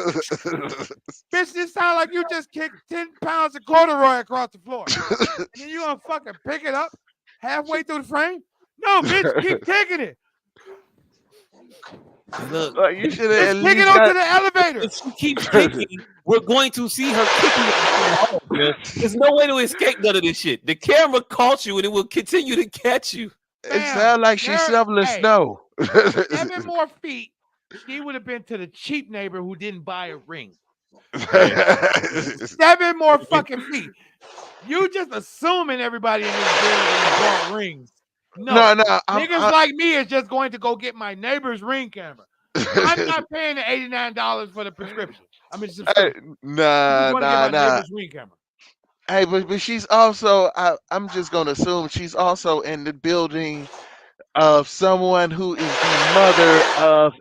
Bitch, this sound like you just kicked 10 pounds of corduroy across the floor. And then you gonna fucking pick it up halfway through the frame? No, bitch, keep kicking it. look, Like you should have Just kick it onto the elevator. if she keeps kicking, we're going to see her kicking. There's no way to escape none of this shit. The camera caught you, and it will continue to catch you. It sounds like she's shoveling snow. 7 more feet, she would have been to the cheap neighbor who didn't buy a ring. 7 more fucking feet. You just assuming everybody in this building bought rings. No, niggas like me is just going to go get my neighbor's ring camera. I'm not paying the $89 for the prescription. I mean, nah. Ring camera. Hey, but she's also. I'm just gonna assume she's also in the building of someone who is the mother of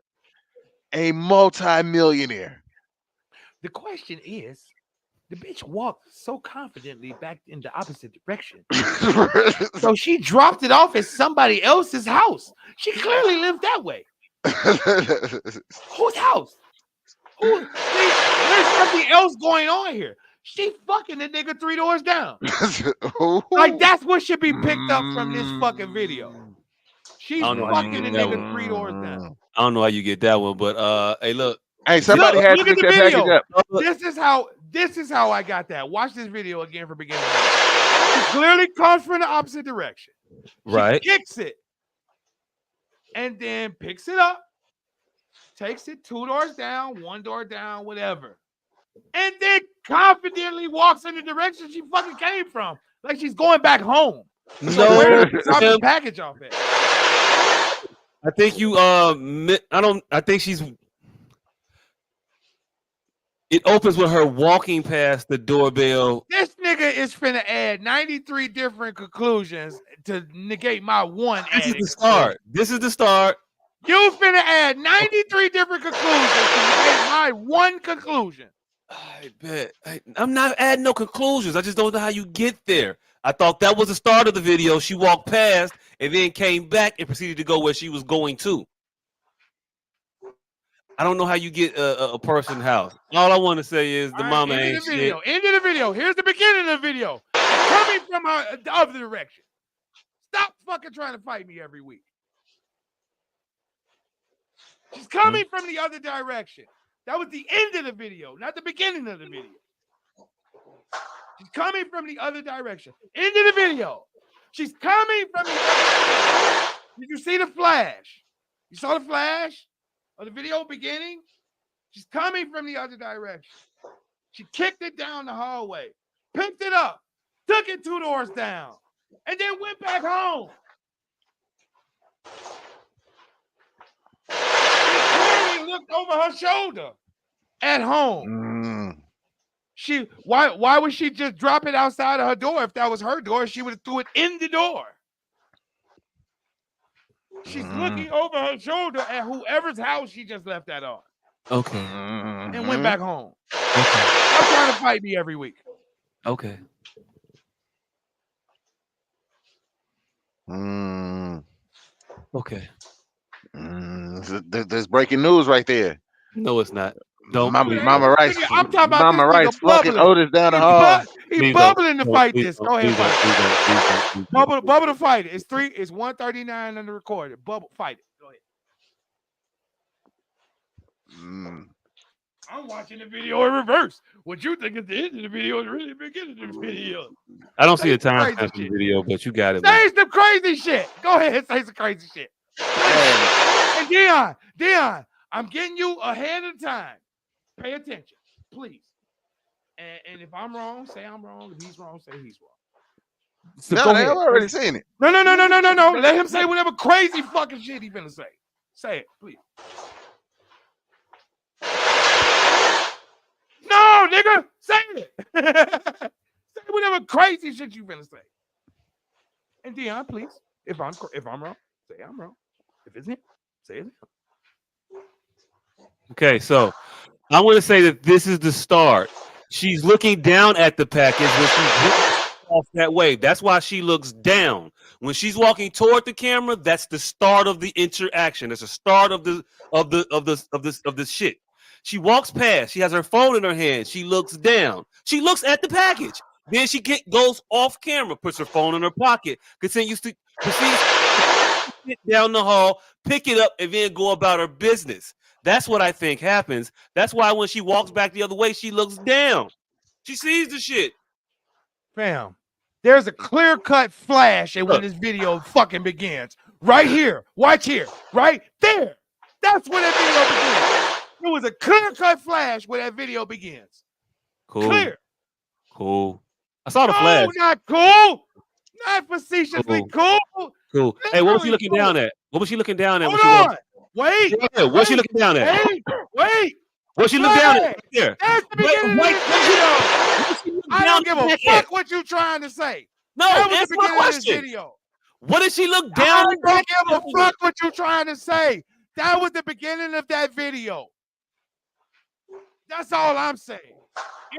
a multi-millionaire. The question is, the bitch walked so confidently back in the opposite direction. So she dropped it off at somebody else's house. She clearly lived that way. Whose house? There's something else going on here. She fucking the nigga 3 doors down. Like that's what should be picked up from this fucking video. She's fucking the nigga 3 doors down. I don't know how you get that one, but hey, look. Hey, somebody had to look at pick the that video. package up. This is how I got that. Watch this video again from beginning. She clearly comes from the opposite direction. She kicks it and then picks it up, takes it 2 doors down, 1 door down, whatever, and then confidently walks in the direction she fucking came from, like she's going back home. So where did she drop the package off at? I think you I think she's. It opens with her walking past the doorbell. This nigga is finna add 93 different conclusions to negate my one. This is the start. This is the start. You finna add 93 different conclusions to negate my one conclusion. I bet. I'm not adding no conclusions. I just don't know how you get there. I thought that was the start of the video. She walked past and then came back and proceeded to go where she was going to. I don't know how you get a person's house. All I want to say is the mama ain't shit. End of the video. Here's the beginning of the video. Coming from the other direction. Stop fucking trying to fight me every week. She's coming from the other direction. That was the end of the video, not the beginning of the video. She's coming from the other direction. End of the video. She's coming from the other direction. Did you see the flash? You saw the flash of the video beginning? She's coming from the other direction. She kicked it down the hallway, picked it up, took it 2 doors down, and then went back home. She clearly looked over her shoulder at home. Why would she just drop it outside of her door? If that was her door, she would have threw it in the door. She's looking over her shoulder at whoever's house she just left that on Okay. and went back home. Okay. Stop trying to fight me every week. Okay. Okay. There's breaking news right there. No, it's not. Don't. Mama, please Mama don't. Rice. I'm talking about Mama this Rice nigga fucking bubbling. Otis down the hall. He Please bubbling to don't. fight Please this. don't. Go ahead, Please don't. fight Please it. don't. Please don't. Please don't. Bubble to fight it. It's 139 on the recorder. Bubble, fight it. Go ahead. I'm watching the video in reverse. What you think at the end of the video is really the beginning of the video. I don't see Say a time crazy stamp in the shit. video, but you got it. Man. Say some crazy shit. Go ahead, say some crazy shit. And Dion, I'm getting you ahead of time. Pay attention, please. And if I'm wrong, say I'm wrong. If he's wrong, say he's wrong. So No, go they ahead. already seen it. No. Let him say whatever crazy fucking shit he finna say. Say it, please. No, nigga, say it. Say whatever crazy shit you finna say. And Dion, please, if I'm wrong, say I'm wrong. If it's him, say it's him. Okay, so I want to say that this is the start. She's looking down at the package when she's off that way. That's why she looks down. When she's walking toward the camera, that's the start of the interaction. It's the start of the shit. She walks past. She has her phone in her hand. She looks down. She looks at the package. Then she goes off camera, puts her phone in her pocket, proceeds to down the hall, pick it up, and then go about her business. That's what I think happens. That's why when she walks back the other way, she looks down. She sees the shit. Fam, there's a clear-cut flash and when this video fucking begins. Right here. Watch here. Right there. That's when that video begins. It was a clear-cut flash where that video begins. Cool. Clear. Cool. I saw the flash. No, not cool. Not facetiously cool. Cool. Hey, what was she looking down at? What was she looking down at? Hold on. Wait. Yeah, what's she looking down at? Wait. What she look down at? Right there. That's the beginning of this video. I don't give a fuck what you trying to say. No, that was answer the my beginning of this question. video. What did she look down? I don't give a fuck what you trying to say. That was the beginning of that video. That's all I'm saying.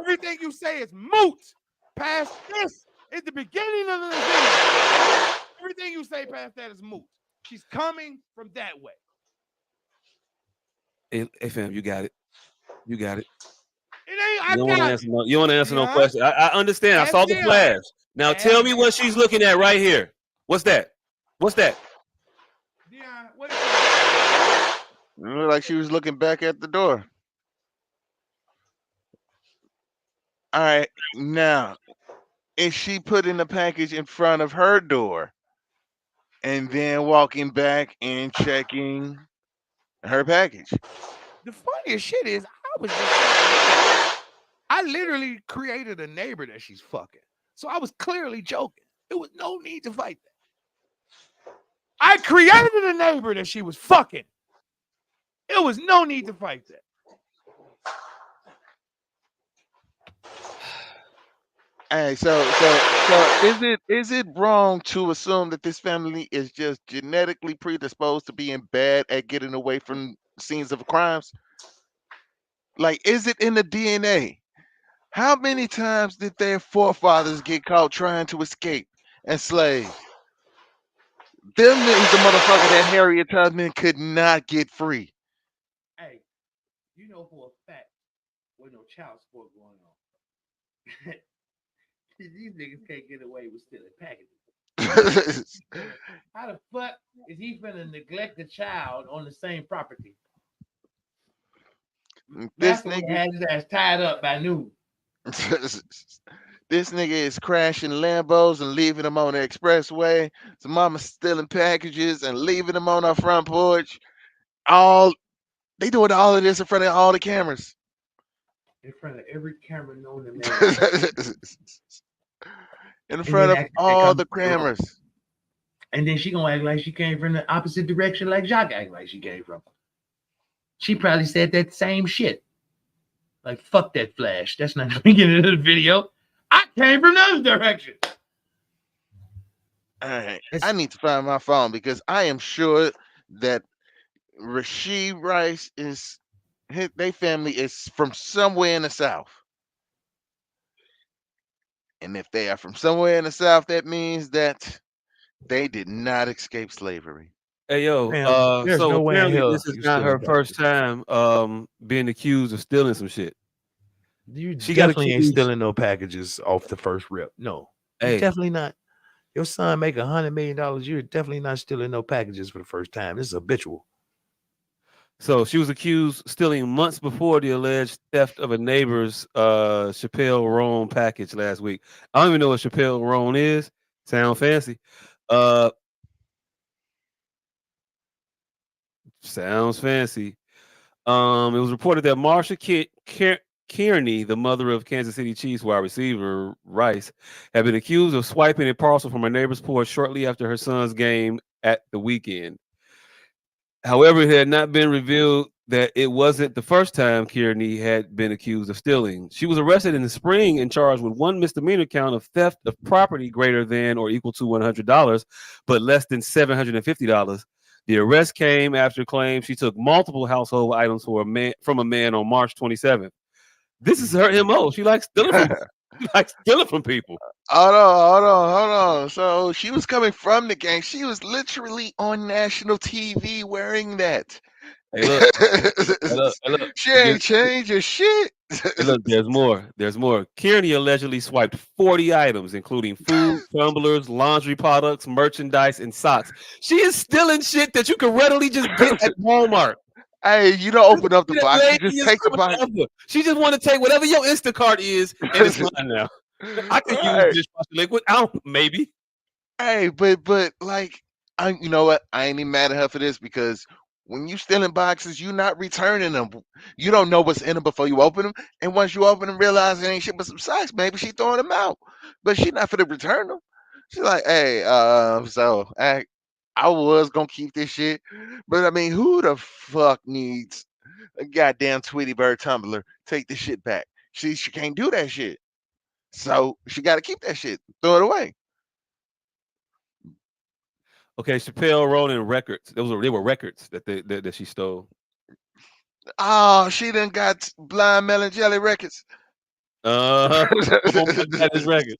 Everything you say is moot. Past this is the beginning of the video. Everything you say past that is moot. She's coming from that way. Hey fam, you got it. You got it. You don't want to answer no question. I understand. I saw the flash. Now tell me what she's looking at right here. What's that? What's that? Dion, what is that? It looked like she was looking back at the door. All right, now, is she putting the package in front of her door and then walking back and checking her package? The funniest shit is I literally created a neighbor that she's fucking. So I was clearly joking. There was no need to fight that. I created a neighbor that she was fucking. There was no need to fight that. Hey, so is it wrong to assume that this family is just genetically predisposed to being bad at getting away from scenes of crimes? Like, is it in the DNA? How many times did their forefathers get caught trying to escape enslaved? Them is the motherfucker that Harriet Tubman could not get free. Hey, you know for a fact with no child support going on. These niggas can't get away with stealing packages. How the fuck is he finna neglect the child on the same property? This nigga nigga had his ass tied up by noon. This nigga is crashing Lambos and leaving them on the expressway. So mama's stealing packages and leaving them on our front porch. They doing all of this in front of all the cameras. In front of every camera known to man. In front of all the cameras. And then she gonna act like she came from the opposite direction like Jacques act like she came from. She probably said that same shit. Like, fuck that flash. That's not the beginning of the video. I came from the other direction. All right. It's I need to find my phone because I am sure that Rasheed Rice is their family is from somewhere in the South. And if they are from somewhere in the South, that means that they did not escape slavery. Hey yo, man. There's so no way in apparently hell this is you not stealing her first packages. time being accused of stealing some shit. You She got definitely ain't accused. stealing no packages off the first rip. No, you Hey, definitely not. Your son make $100 million. You're definitely not stealing no packages for the first time. This is habitual. so she was accused stealing months before the alleged theft of a neighbor's Chappelle Roan package last week. I don't even know what Chappelle Roan is. Sound fancy. Uh Sounds fancy. It was reported that Marsha Kearney, the mother of Kansas City Chiefs wide receiver Rice, had been accused of swiping a parcel from her neighbor's porch shortly after her son's game at the weekend. However, it had not been revealed that it wasn't the first time Kearney had been accused of stealing. She was arrested in the spring and charged with one misdemeanor count of theft of property greater than or equal to $100, but less than $750. The arrest came after claims she took multiple household items from a man on March 27th. This is her MO. She likes stealing from she likes stealing from people. Hold on. So she was coming from the gang. She was literally on national TV wearing that. Hey, look, hey, look. She ain't changed her shit. Hey, look, there's more. There's more. Kearney allegedly swiped 40 items, including food, tumblers, laundry products, merchandise, and socks. She is stealing shit that you can readily just get at Walmart. Hey, you don't open up the She the box. You just laziest take the crook box. ever. She just want to take whatever your Instacart is, and it's mine now. I could use Right. dishwasher liquid. I don't, maybe. Hey, but like you know what? I ain't even mad at her for this because when you stealing boxes, you not returning them. You don't know what's in them before you open them, and once you open them, realize it ain't shit but some socks. Maybe she throwing them out, but she not for to return them. She's like, hey, so I was gonna keep this shit, but I mean, who the fuck needs a goddamn Tweety Bird tumbler? Take this shit back. She can't do that shit, so she got to keep that shit, throw it away. Okay, Chappelle Ronan records. They were records that she stole. Oh, she done got Blind Melon Jelly Records. Got his record.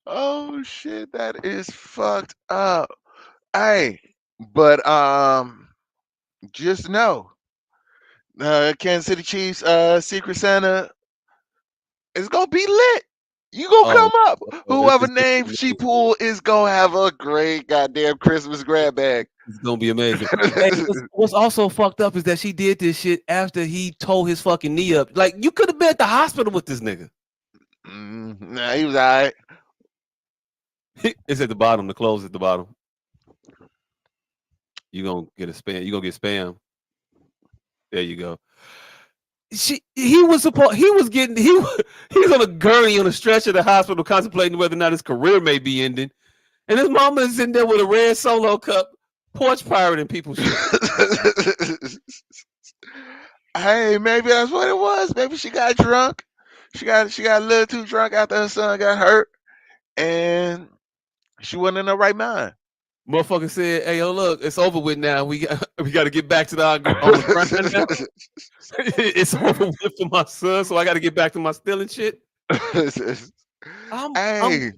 Oh shit, that is fucked up. Hey, but just know, Kansas City Chiefs, Secret Santa is gonna be lit. You gonna Oh, come up. Whoever it's name she pull is gonna have a great goddamn Christmas grab bag. gonna be amazing. Hey, what's also fucked up is that she did this shit after he tore his fucking knee up. Like, you could have been at the hospital with this nigga. Nah, he was alright. It's at the bottom. The clothes at the bottom. You gonna get a spam. You gonna get spam. There you go. He was on a gurney on a stretcher at the hospital contemplating whether or not his career may be ending. And his mama is in there with a red Solo cup, porch pirating people's shit. Hey, maybe that's what it was. Maybe she got drunk. She got a little too drunk after her son got hurt, and she wasn't in her right mind. Motherfucker said, "Hey, yo, look, it's over with now. We got to get back to on the grind now. It's over with for my son, so I got to get back to my stealing shit." I'm Hey,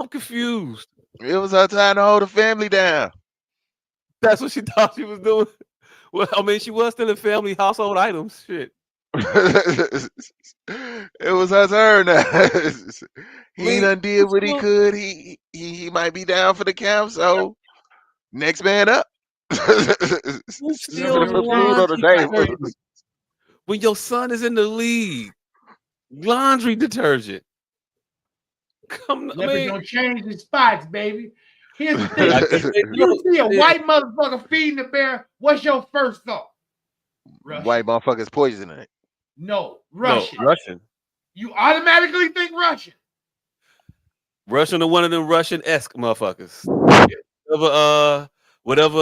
confused. it was her time to hold the family down. That's what she thought she was doing. Well, I mean, she was stealing family household items. Shit. It was her turn. He done did what he could. He might be down for the count. So next man up. Who steals laundry detergent when your son is in the league? Laundry detergent. Leopard don't change the spots, baby. Here's the thing. You see a white motherfucker feeding the bear, what's your first thought? Russian. White motherfuckers poisoning it. No, Russian. No, Russian. You automatically think Russian. Russian or one of them Russian-esque motherfuckers. Whatever,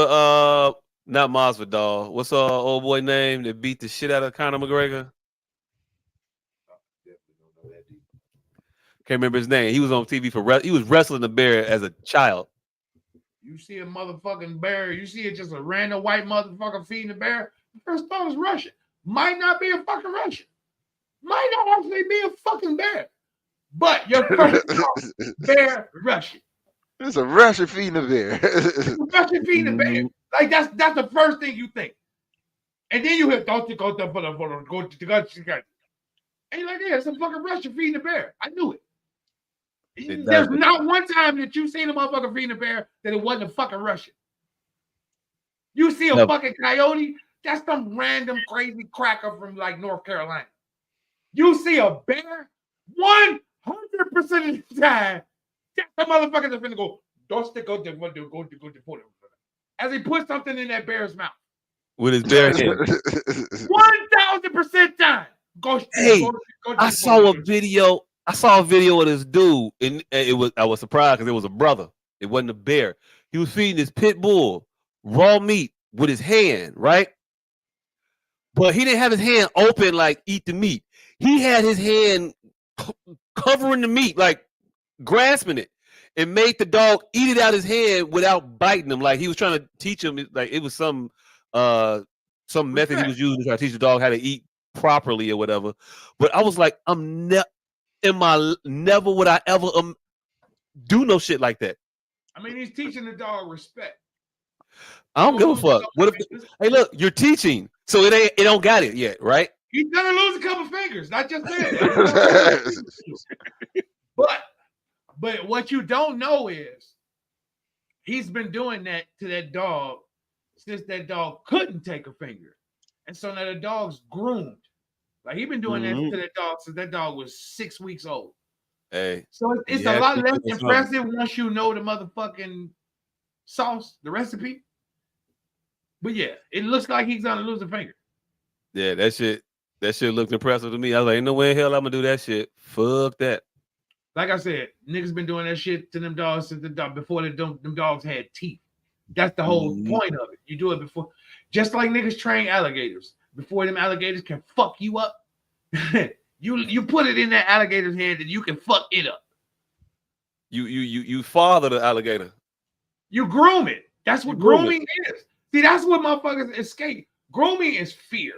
not Masvidal. What's old boy name that beat the shit out of Conor McGregor? Can't remember his name. He was on TV for he was wrestling the bear as a child. You see a motherfucking bear, you see it just a random white motherfucker feeding the bear. The first thought is Russian. Might not be a fucking Russian. Might not actually be a fucking bear. But your first thought, bear Russian. It's a Russian feeding a bear. Russian feeding a bear. Like that's the first thing you think. And then you hear don't you go to and you're like, yeah, it's a fucking Russian feeding a bear. I knew it. There's not one time that you seen a motherfucker feeding a bear that it wasn't a fucking Russian. You see a fucking coyote, that's some random crazy cracker from like North Carolina. You see a bear, 100% of the time, that's the motherfucker that's gonna go, don't stick out there, go as he puts something in that bear's mouth. With his bare hand. 1000% time. I saw a video of this dude, and I was surprised because it was a brother. It wasn't a bear. He was feeding his pit bull raw meat with his hand, right? But he didn't have his hand open like eat the meat. He had his hand covering the meat, like grasping it, and made the dog eat it out his hand without biting him. Like he was trying to teach him, like it was some method he was using to try to teach the dog how to eat properly or whatever. But I was like, never would I ever do no shit like that. I mean, he's teaching the dog respect. I don't give a fuck. What if? Hey, look, you're teaching, so it don't got it yet, right? He's gonna lose a couple fingers, not just that. But what you don't know is he's been doing that to that dog since that dog couldn't take a finger, and so now the dog's groomed. Like he's been doing that to that dog since that dog was 6 weeks old. Hey, so it's a lot less impressive once you know the motherfucking sauce, the recipe. But yeah, it looks like he's gonna lose a finger. Yeah, that shit looked impressive to me. I was like, ain't no way in hell I'm gonna do that shit. Fuck that. Like I said, niggas been doing that shit to them dogs since before them dogs had teeth. That's the whole point of it. You do it before, just like niggas train alligators before them alligators can fuck you up. you put it in that alligator's hand and you can fuck it up. You father the alligator. You groom it. That's what grooming is. See, that's what motherfuckers escape. Grooming is fear.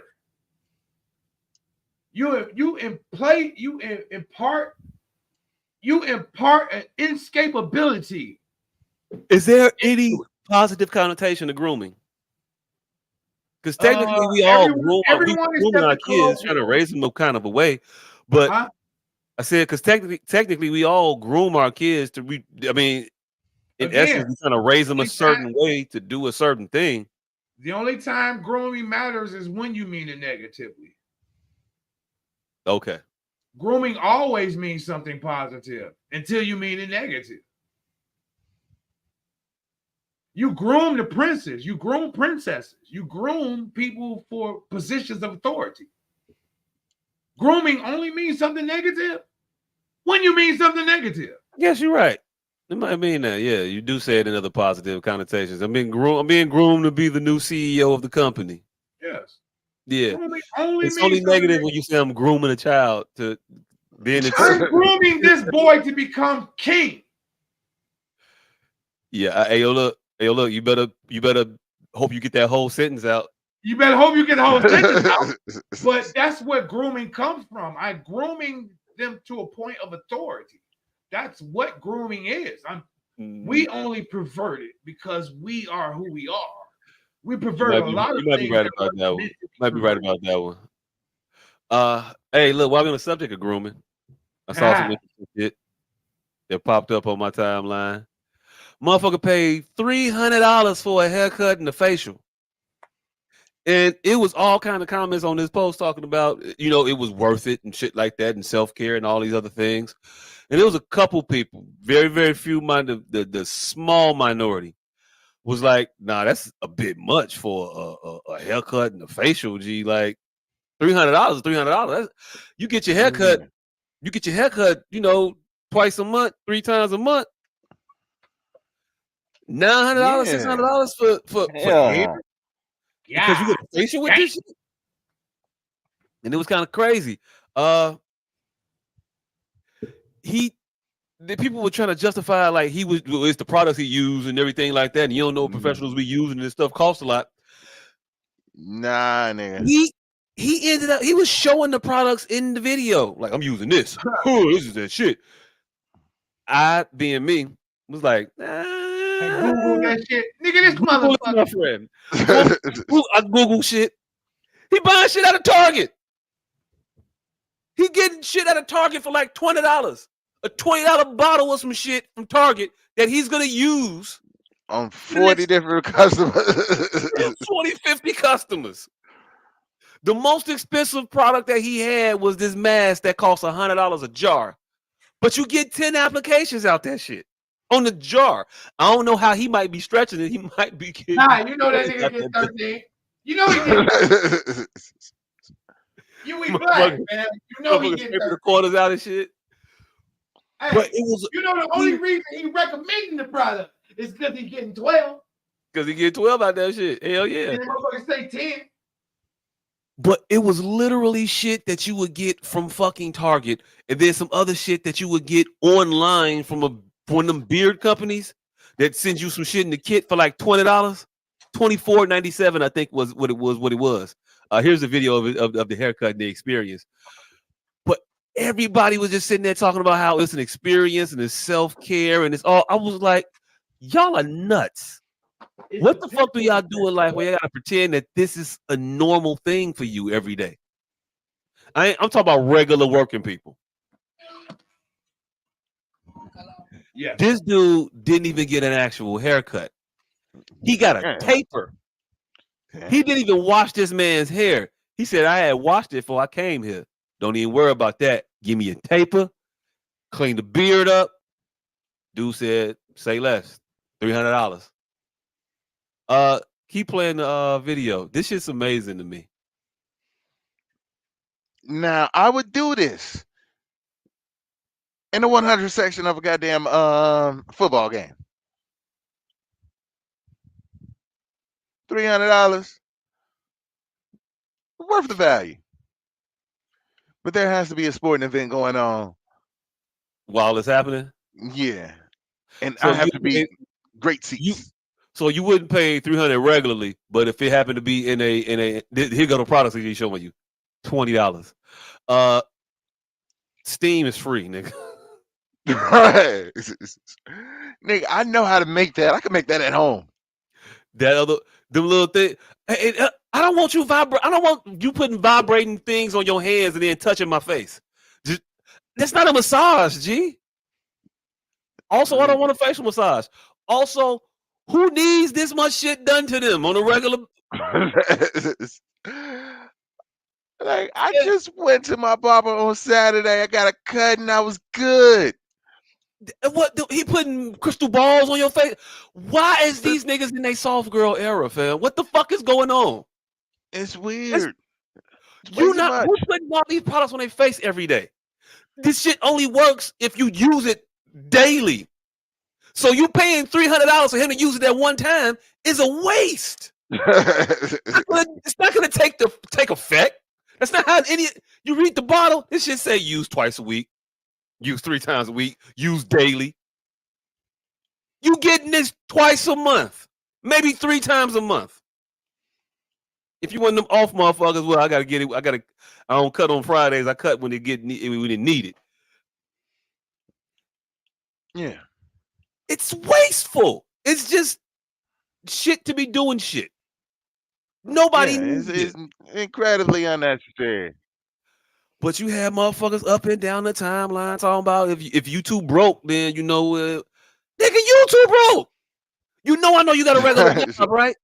You impart an inescapability. Is there any positive connotation to grooming? Because technically we all groom our kids, trying to raise them kind of a way. But I said because technically we all groom our kids to in essence, we're trying to raise them a certain way to do a certain thing. The only time grooming matters is when you mean it negatively. Okay. Grooming always means something positive until you mean it negative. You groom the princes, you groom princesses, you groom people for positions of authority. Grooming only means something negative when you mean something negative. Yes, you're right. It might mean that. Yeah, you do say it in other positive connotations. I'm being groomed to be the new CEO of the company. Yes. Yeah. It's only negative when you say I'm grooming a child to then I'm grooming this boy to become king. Yeah. Hey, look, you better hope you get that whole sentence out. You better hope you get the whole sentence out. But that's what grooming comes from. I'm grooming them to a point of authority. That's what grooming is. We only pervert it because we are who we are. We pervert a lot of things. You might be right about that one. Might be right about that one. Hey, look, while we're on the subject of grooming, I saw some interesting shit that popped up on my timeline. Motherfucker paid $300 for a haircut and a facial. And it was all kind of comments on this post talking about, it was worth it and shit like that and self-care and all these other things. And there was a couple people, very, very few, the small minority was like, nah, that's a bit much for a haircut and a facial, G. Like $300 is $300. You get your haircut, twice a month, 3 times a month. $900, $600 for hair. Yeah. Because you get a facial with this shit. And it was kind of crazy. the people were trying to justify like it's the products he used and everything like that, and you don't know what professionals be using and this stuff costs a lot. Nah, nigga. He ended up he was showing the products in the video. Like, I'm using this. Oh, this is that shit. I, being me, was like, Google that shit. Nigga, this Google it, motherfucker. my friend. I Google shit. He buying shit out of Target. He getting shit out of Target for like $20. A $20 bottle of some shit from Target that he's gonna use on 40 different customers. 20, 50 customers. The most expensive product that he had was this mask that costs $100 a jar. But you get 10 applications out that shit on the jar. I don't know how he might be stretching it. He might be getting. Nah, you know that nigga get 13. You know he get. You we black, man. You know he get the quarters out and shit. Hey, but it was. You know the only reason he recommending the product is because he getting 12. Because he get 12 out that shit. Hell yeah. And the motherfuckers say 10. But it was literally shit that you would get from fucking Target, and then some other shit that you would get online from one of them beard companies that sends you some shit in the kit for like $20, $24.97, I think was what it was. Here's a video of the haircut and the experience. But everybody was just sitting there talking about how it's an experience and it's self-care and it's all. I was like, y'all are nuts. What the fuck do y'all do in life where you gotta pretend that this is a normal thing for you every day? I'm talking about regular working people. Yeah. This dude didn't even get an actual haircut. He got a taper. He didn't even wash this man's hair. He said, I had washed it before I came here. Don't even worry about that. Give me a taper, clean the beard up. Dude said, say less. $300. Keep playing the video. This shit's amazing to me. Now, I would do this in the 100 section of a goddamn football game. $300 worth the value. But there has to be a sporting event going on while it's happening. Yeah, and so I have to be great seats. So you wouldn't pay $300 regularly, but if it happened to be in a here go the products he's showing you, $20. Steam is free, nigga. Right, nigga. I know how to make that. I can make that at home. Them little thing. I don't want you vibrate. I don't want you putting vibrating things on your hands and then touching my face. That's not a massage, G. Also, I don't want a facial massage. Also, who needs this much shit done to them on a regular? Like, I just went to my barber on Saturday. I got a cut and I was good. What he putting crystal balls on your face? Why is these niggas in their soft girl era, fam? What the fuck is going on? It's weird. Who's putting all these products on their face every day? This shit only works if you use it daily. So you paying $300 for him to use it that one time is a waste. It's not gonna take effect. That's not how you read the bottle. It should say use twice a week, use 3 times a week, use daily. You getting this twice a month, maybe 3 times a month. If you want them off motherfuckers, well, I gotta get it. I don't cut on Fridays. I cut when they need it. Yeah. It's wasteful. It's just shit to be doing shit. Nobody needs it. It's incredibly unnecessary. But you have motherfuckers up and down the timeline talking about if you too broke, then you know, nigga, you too broke. You know, I know you got a regular job, right?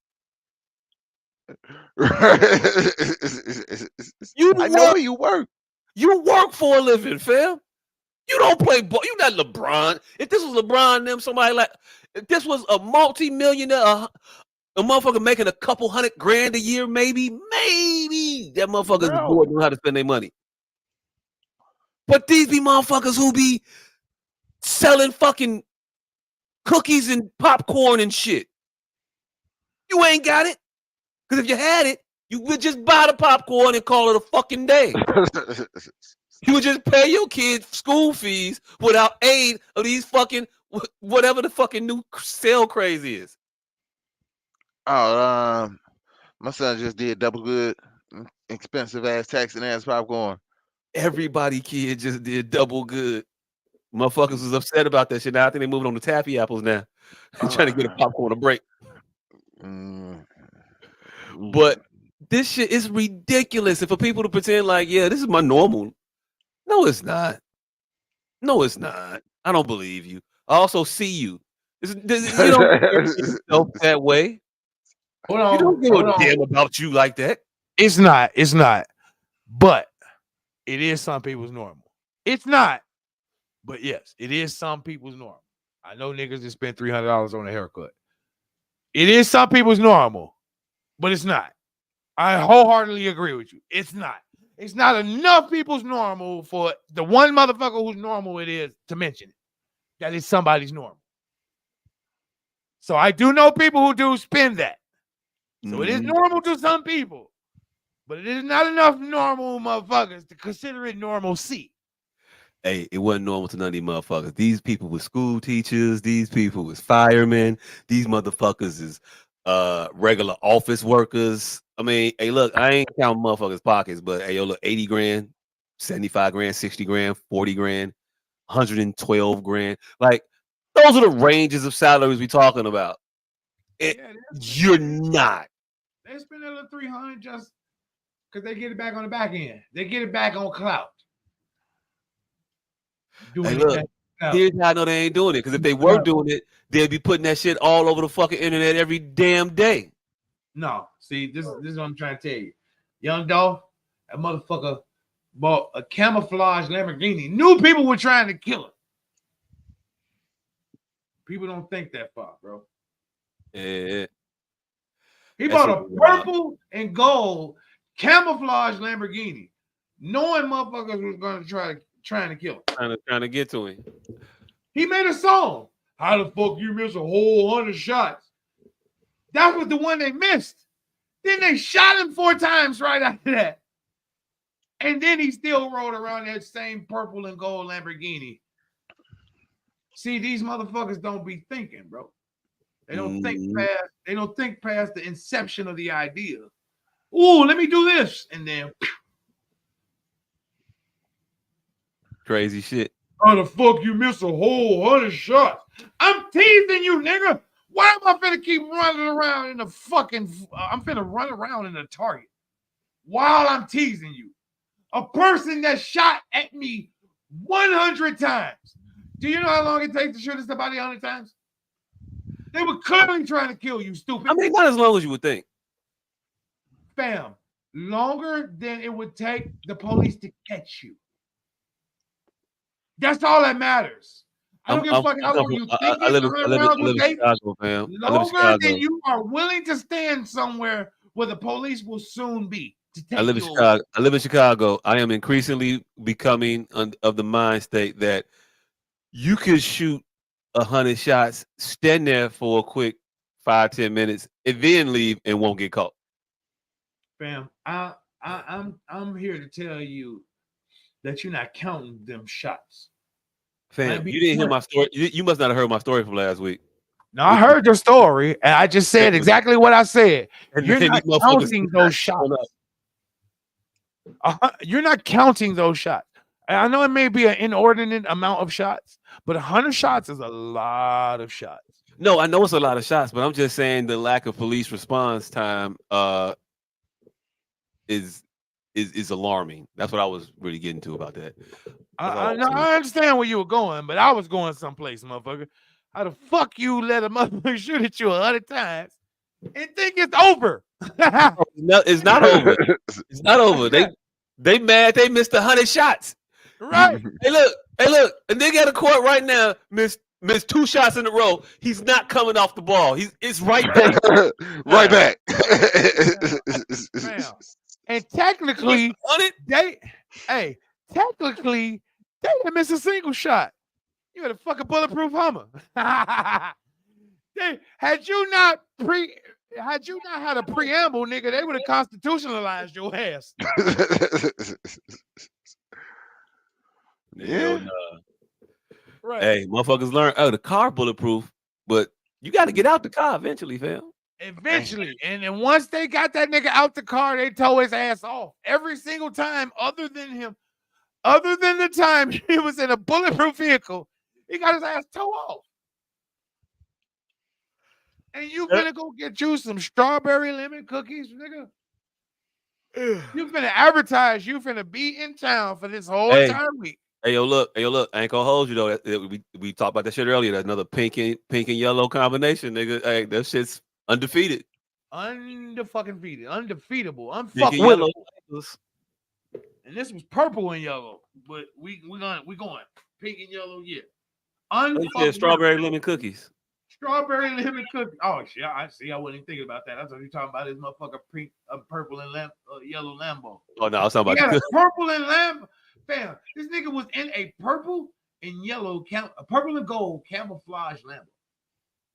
I know where you work. You work for a living, fam. You don't play ball. You not LeBron. If this was LeBron, if this was a multi-millionaire, a motherfucker making a couple $100,000 a year, maybe that motherfuckers is bored know how to spend their money. But these be motherfuckers who be selling fucking cookies and popcorn and shit. You ain't got it. Because if you had it, you would just buy the popcorn and call it a fucking day. You would just pay your kids school fees without aid of these fucking whatever the fucking new sale craze is. Oh, my son just did double good, expensive ass taxing ass popcorn. Everybody kid just did double good. Motherfuckers was upset about that shit. Now I think they moving on to taffy apples now. Trying to get a popcorn a break. But this shit is ridiculous. And for people to pretend like, yeah, this is my normal. No, it's not. No, it's not. I don't believe you. I also see you. You don't carry yourself that way. Hold on. You don't give a damn about you like that. It's not. It's not. But it is some people's normal. It's not. But yes, it is some people's normal. I know niggas that spend $300 on a haircut. It is some people's normal, but it's not. I wholeheartedly agree with you. It's not. It's not enough people's normal for the one motherfucker who's normal it is to mention it. That is somebody's normal. So I do know people who do spend that. So it is normal to some people, but it is not enough normal motherfuckers to consider it normalcy. Hey, it wasn't normal to none of these motherfuckers. These people were school teachers. These people was firemen. These motherfuckers is regular office workers. I mean, hey, look, I ain't counting motherfuckers' pockets, but hey, yo, look, 80 grand, 75 grand, 60 grand, 40 grand, 112 grand. Like, those are the ranges of salaries we talking about. You're not. They spend a little 300 just because they get it back on the back end. They get it back on clout. Hey, look, here's how I know they ain't doing it. Because if they were doing it, they'd be putting that shit all over the fucking internet every damn day. No, see, this is what I'm trying to tell you. Young Dolph, that motherfucker bought a camouflage Lamborghini. Knew people were trying to kill him. People don't think that far, bro. Yeah. He bought a purple and gold camouflage Lamborghini, knowing motherfuckers was going to trying to kill him. Trying to get to him. He made a song. How the fuck you miss a whole 100 shots? That was the one they missed. Then they shot him 4 times right after that. And then he still rode around that same purple and gold Lamborghini. See, these motherfuckers don't be thinking, bro. They don't think past. They don't think past the inception of the idea. Ooh, let me do this, and then crazy shit. How the fuck you miss a whole 100 shots? I'm teasing you, nigga. Why am I finna keep running around in the fucking? I'm finna run around in the target while I'm teasing you. A person that shot at me 100 times. Do you know how long it takes to shoot at somebody 100 times? They were clearly trying to kill you, stupid. I mean, not as long as you would think. Fam, longer than it would take the police to catch you. That's all that matters. I don't give a fuck how long you think I live in Chicago, fam. Longer than you are willing to stand somewhere where the police will soon be. I live in Chicago. I live in Chicago. I am increasingly becoming of the mind state that you could shoot 100 shots, stand there for a quick 5-10 minutes, and then leave and won't get caught. Fam, I'm here to tell you that you're not counting them shots. Fam, you didn't hear my story. You must not have heard my story from last week. No, I heard your story, and I just said exactly what I said. You're not counting those shots. You're not counting those shots. I know it may be an inordinate amount of shots, but 100 shots is a lot of shots. No, I know it's a lot of shots, but I'm just saying the lack of police response time is alarming. That's what I was really getting to about that. I understand where you were going, but I was going someplace, motherfucker. How the fuck you let a motherfucker shoot at you 100 times and think it's over? No, it's not over. It's not over. They mad they missed 100 shots. Right. Hey, look, and they got a court right now, missed 2 shots in a row. He's not coming off the ball. It's right back. Right back. And technically, they didn't miss a single shot. You had a fucking bulletproof Hummer. Had you not had a preamble, nigga, they would have constitutionalized your ass. Yeah. no. Right. Hey, motherfuckers learn. Oh, the car bulletproof, but you got to get out the car eventually, fam. Eventually. And then once they got that nigga out the car, they tow his ass off. Every single time, other than the time he was in a bulletproof vehicle, he got his ass towed off. And you finna go get you some strawberry lemon cookies, nigga. You finna advertise you finna be in town for this whole entire week. Hey, yo, look. I ain't gonna hold you though. We talked about that shit earlier. That's another pink and yellow combination, nigga. Hey, that shit's undefeated. Undefeated, undefeatable, Pink and unfuckable. yellow. And this was purple and yellow, but we going pink and yellow, yeah. You said strawberry lemon cookies. Strawberry lemon cookies. Oh shit! I see. I wasn't even thinking about that. That's what you're talking about. This motherfucker pink, purple and yellow Lambo. Oh no, I was talking He about got a purple and Lambo. Fam, this nigga was in a purple and yellow, a purple and gold camouflage Lambo.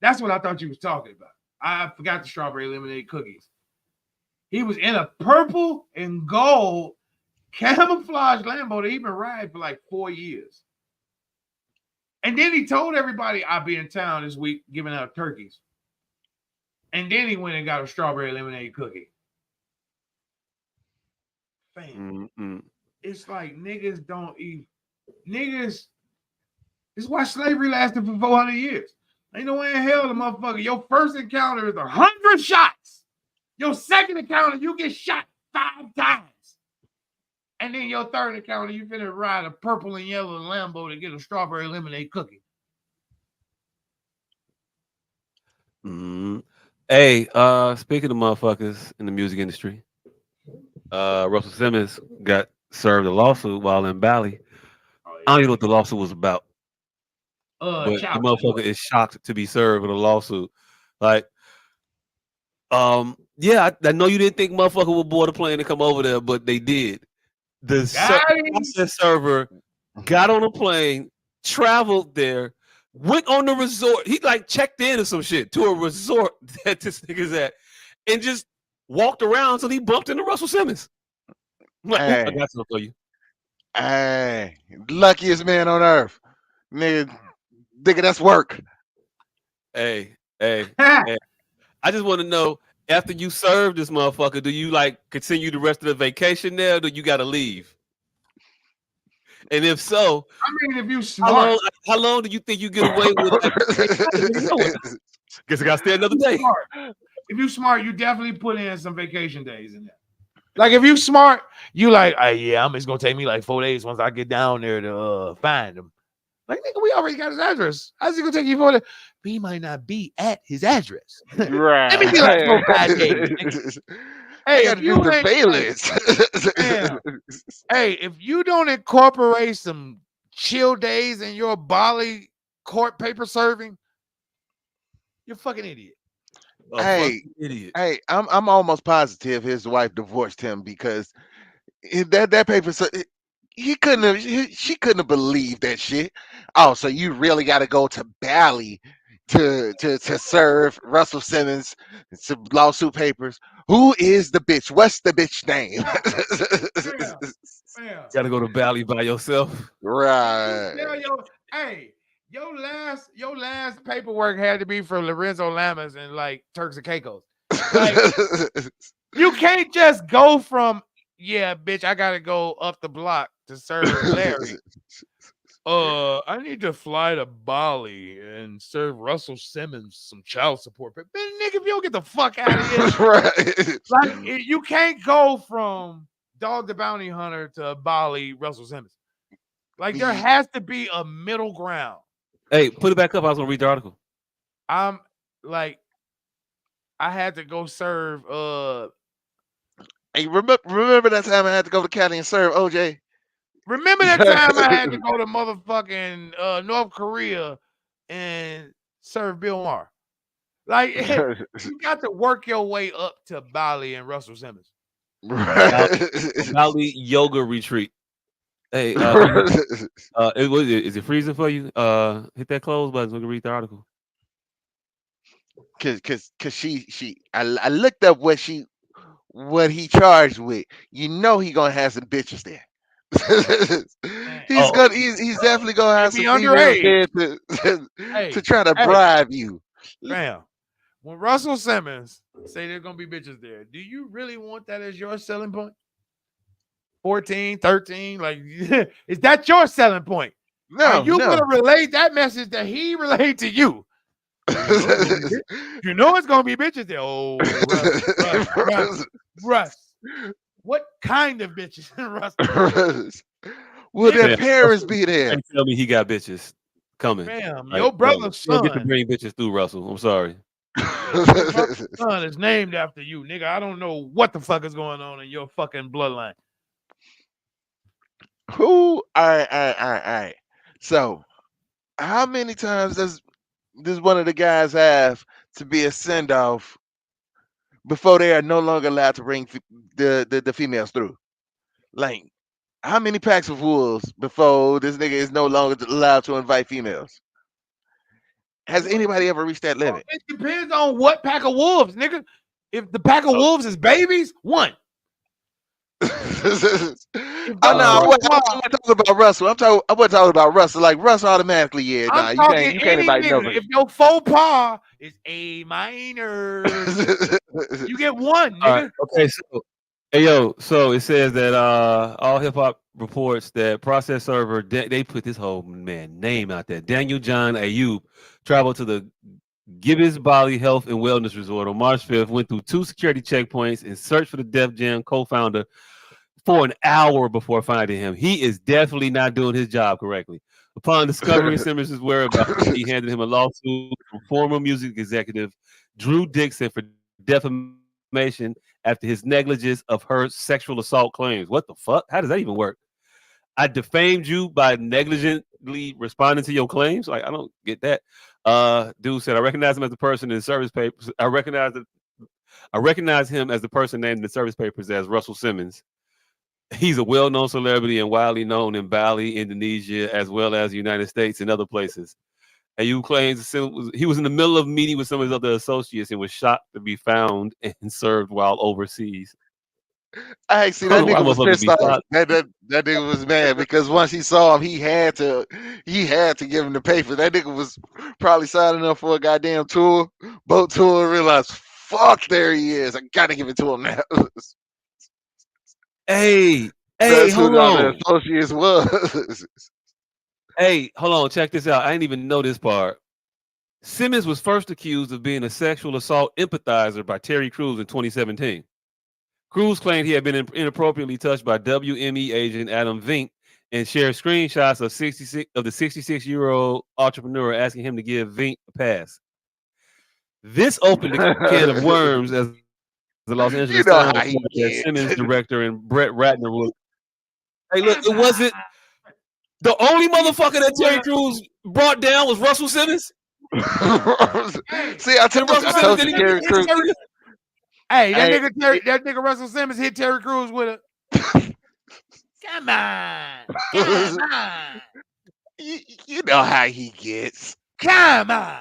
That's what I thought you was talking about. I forgot the strawberry lemonade cookies. He was in a purple and gold camouflage Lambo that he been riding for like 4 years. And then he told everybody, I'll be in town this week giving out turkeys. And then he went and got a strawberry lemonade cookie. Fam, it's like niggas don't eat. Niggas, this is why slavery lasted for 400 years. Ain't no way in hell the motherfucker, your first encounter is 100 shots. Your second encounter, you get shot 5 times. And then your third encounter, you finna ride a purple and yellow Lambo to get a strawberry lemonade cookie. Hey, speaking of motherfuckers in the music industry, Russell Simmons got served a lawsuit while in Bali. I don't even know what the lawsuit was about. But the motherfucker is shocked to be served with a lawsuit. Like, yeah, I know you didn't think motherfucker would board a plane to come over there, but they did. The server got on a plane, traveled there, went on the resort. He like checked in or some shit to a resort that this nigga's at, and just walked around until he bumped into Russell Simmons. Like, I got something for you. Hey, luckiest man on earth, nigga. That's work. Hey. I just want to know, after you serve this motherfucker, do you like continue the rest of the vacation there, or do you got to leave? And if so, I mean, if you smart, how long do you think you get away with it? Guess I got to stay another day. If you smart, you definitely put in some vacation days in there. Like if you smart, you like, yeah, it's gonna take me like 4 days once I get down there to find him. Like, nigga, we already got his address. How's it gonna take you 4 days? But he might not be at his address. Right. Let me be like 4 5 days. Hey, if you if you don't incorporate some chill days in your Bali court paper serving, you're a fucking idiot. Hey, I'm almost positive his wife divorced him because that paper. She couldn't have believed that shit. Oh, so you really got to go to Bali to serve Russell Simmons some lawsuit papers? Who is the bitch? What's the bitch name? Got to go to Bali by yourself, right? Your last paperwork had to be for Lorenzo Lamas and like Turks and Caicos. Like, you can't just go from bitch, I gotta go up the block to serve Larry. I need to fly to Bali and serve Russell Simmons some child support. But nigga, if you don't get the fuck out of here, right? Like you can't go from Dog the Bounty Hunter to Bali, Russell Simmons. Like there has to be a middle ground. Hey, put it back up. I was gonna read the article. I'm like, I had to go serve. Hey, remember that time I had to go to Cali and serve OJ? Remember that time I had to go to motherfucking North Korea and serve Bill Maher? Like, you got to work your way up to Bali and Russell Simmons. Bali yoga retreat. Hey, is it freezing for you? Hit that close button so we can read the article. Cause I looked up what he charged with. You know he gonna have some bitches there. He's Oh, he's definitely gonna have They be some females underage. there to Hey, try to hey, bribe you. fam. When Russell Simmons say there's gonna be bitches there, do you really want that as your selling point? 14, 13, like is that your selling point? Are No, you no. gonna relate that message that he relayed to you? You know it's gonna be bitches there. Oh, Russ. What kind of bitches, Russ? Will their man, parents Russell, be there? trying to tell me he got bitches coming. Fam, Like, your bro, brother's you don't get to son. bring bitches through, Russell. I'm sorry. Fam, your brother's son is named after you, nigga. I don't know what the fuck is going on in your fucking bloodline. Who? All right. So, how many times does one of the guys have to be a send off before they are no longer allowed to bring the females through? Like, how many packs of wolves before this nigga is no longer allowed to invite females? Has anybody ever reached that limit? It depends on what pack of wolves, nigga. If the pack of wolves is babies, one. Oh no, I wasn't talking about Russell. I wasn't talking about Russell. Like Russell automatically, yeah. Nah, I'm you talking can't any invite no. nigga. If your faux pas is A minor, you get one, All right. nigga. Okay. So, hey, yo. So it says that all hip hop reports that Process Server they put this whole man name out there. Daniel John Ayub traveled to the Gibbons Bali Health and Wellness Resort on March 5th. Went through 2 security checkpoints and searched for the Def Jam co-founder for an hour before finding him. He is definitely not doing his job correctly. Upon discovering Simmons' whereabouts, he handed him a lawsuit from former music executive Drew Dixon for defamation after his negligence of her sexual assault claims. What the fuck? How does that even work? I defamed you by negligently responding to your claims. Like, I don't get that. Dude said, I recognize him as the person in the service papers. I recognize him as the person named in the service papers as Russell Simmons. He's a well-known celebrity and widely known in Bali, Indonesia, as well as the United States and other places. And you claims he was in the middle of a meeting with some of his other associates and was shocked to be found and served while overseas. I see that Why nigga was motherfuckers pissed be off. shocked? That nigga was mad because once he saw him, he had to give him the paper. That nigga was probably signing up for a goddamn tour, boat tour, and realized, fuck, there he is. I gotta give it to him now. Hey, That's who hold the other on. associates was. Hey, hold on. Check this out. I didn't even know this part. Simmons was first accused of being a sexual assault empathizer by Terry Crews in 2017. Crews claimed he had been inappropriately touched by WME agent Adam Vink and shared screenshots of the 66-year-old entrepreneur asking him to give Vink a pass. This opened a can of worms as the Los Angeles You know Times how he reported that gets. Simmons director and Brett Ratner would. Hey, look, it wasn't the only motherfucker that Terry Crews brought down was Russell Simmons. See, I told you Terry Crews. Hey, that nigga Russell Simmons hit Terry Crews with a. Come on. You know how he gets. Come on.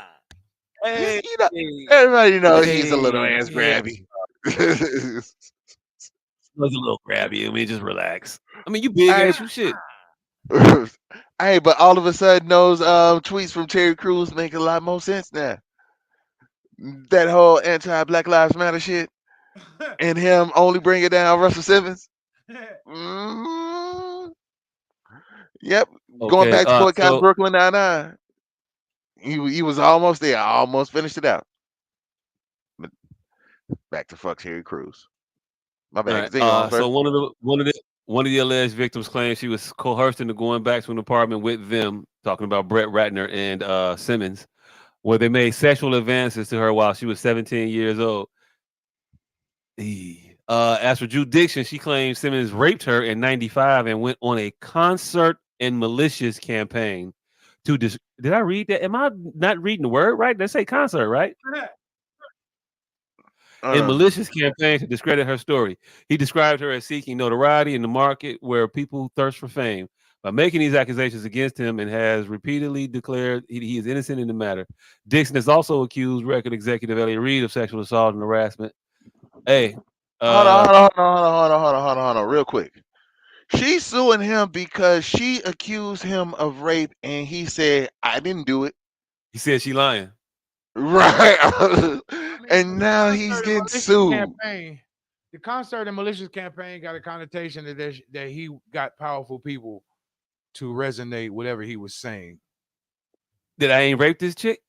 Hey, You know, everybody knows he's a little ass grabby. It was a little grabby. I mean, just relax. I mean, you big ass, you shit. Hey, but all of a sudden, those tweets from Terry Crews make a lot more sense now. That whole anti-Black Lives Matter shit, and him only bringing down Russell Simmons. Mm, yep, going back to boycott Brooklyn Nine-Nine. He was almost there. I almost finished it out. But back to fuck Terry Crews. My bad. Right. So one of the alleged victims claimed she was coerced into going back to an apartment with them, talking about Brett Ratner and Simmons, where they made sexual advances to her while she was 17 years old. As for Drew Dixon, she claims Simmons raped her in '95 and went on a concert and malicious campaign to did I read that? Am I not reading the word right? They say concert, right? In malicious campaign to discredit her story. He described her as seeking notoriety in the market where people thirst for fame. By making these accusations against him and has repeatedly declared he is innocent in the matter. Dixon has also accused record executive Elliot Reed of sexual assault and harassment. Hey, hold on, real quick. She's suing him because she accused him of rape, and he said, "I didn't do it." He said she lying. Right. I mean, And now he's getting sued. The concert and malicious campaign got a connotation that he got powerful people to resonate whatever he was saying. That I ain't raped this chick.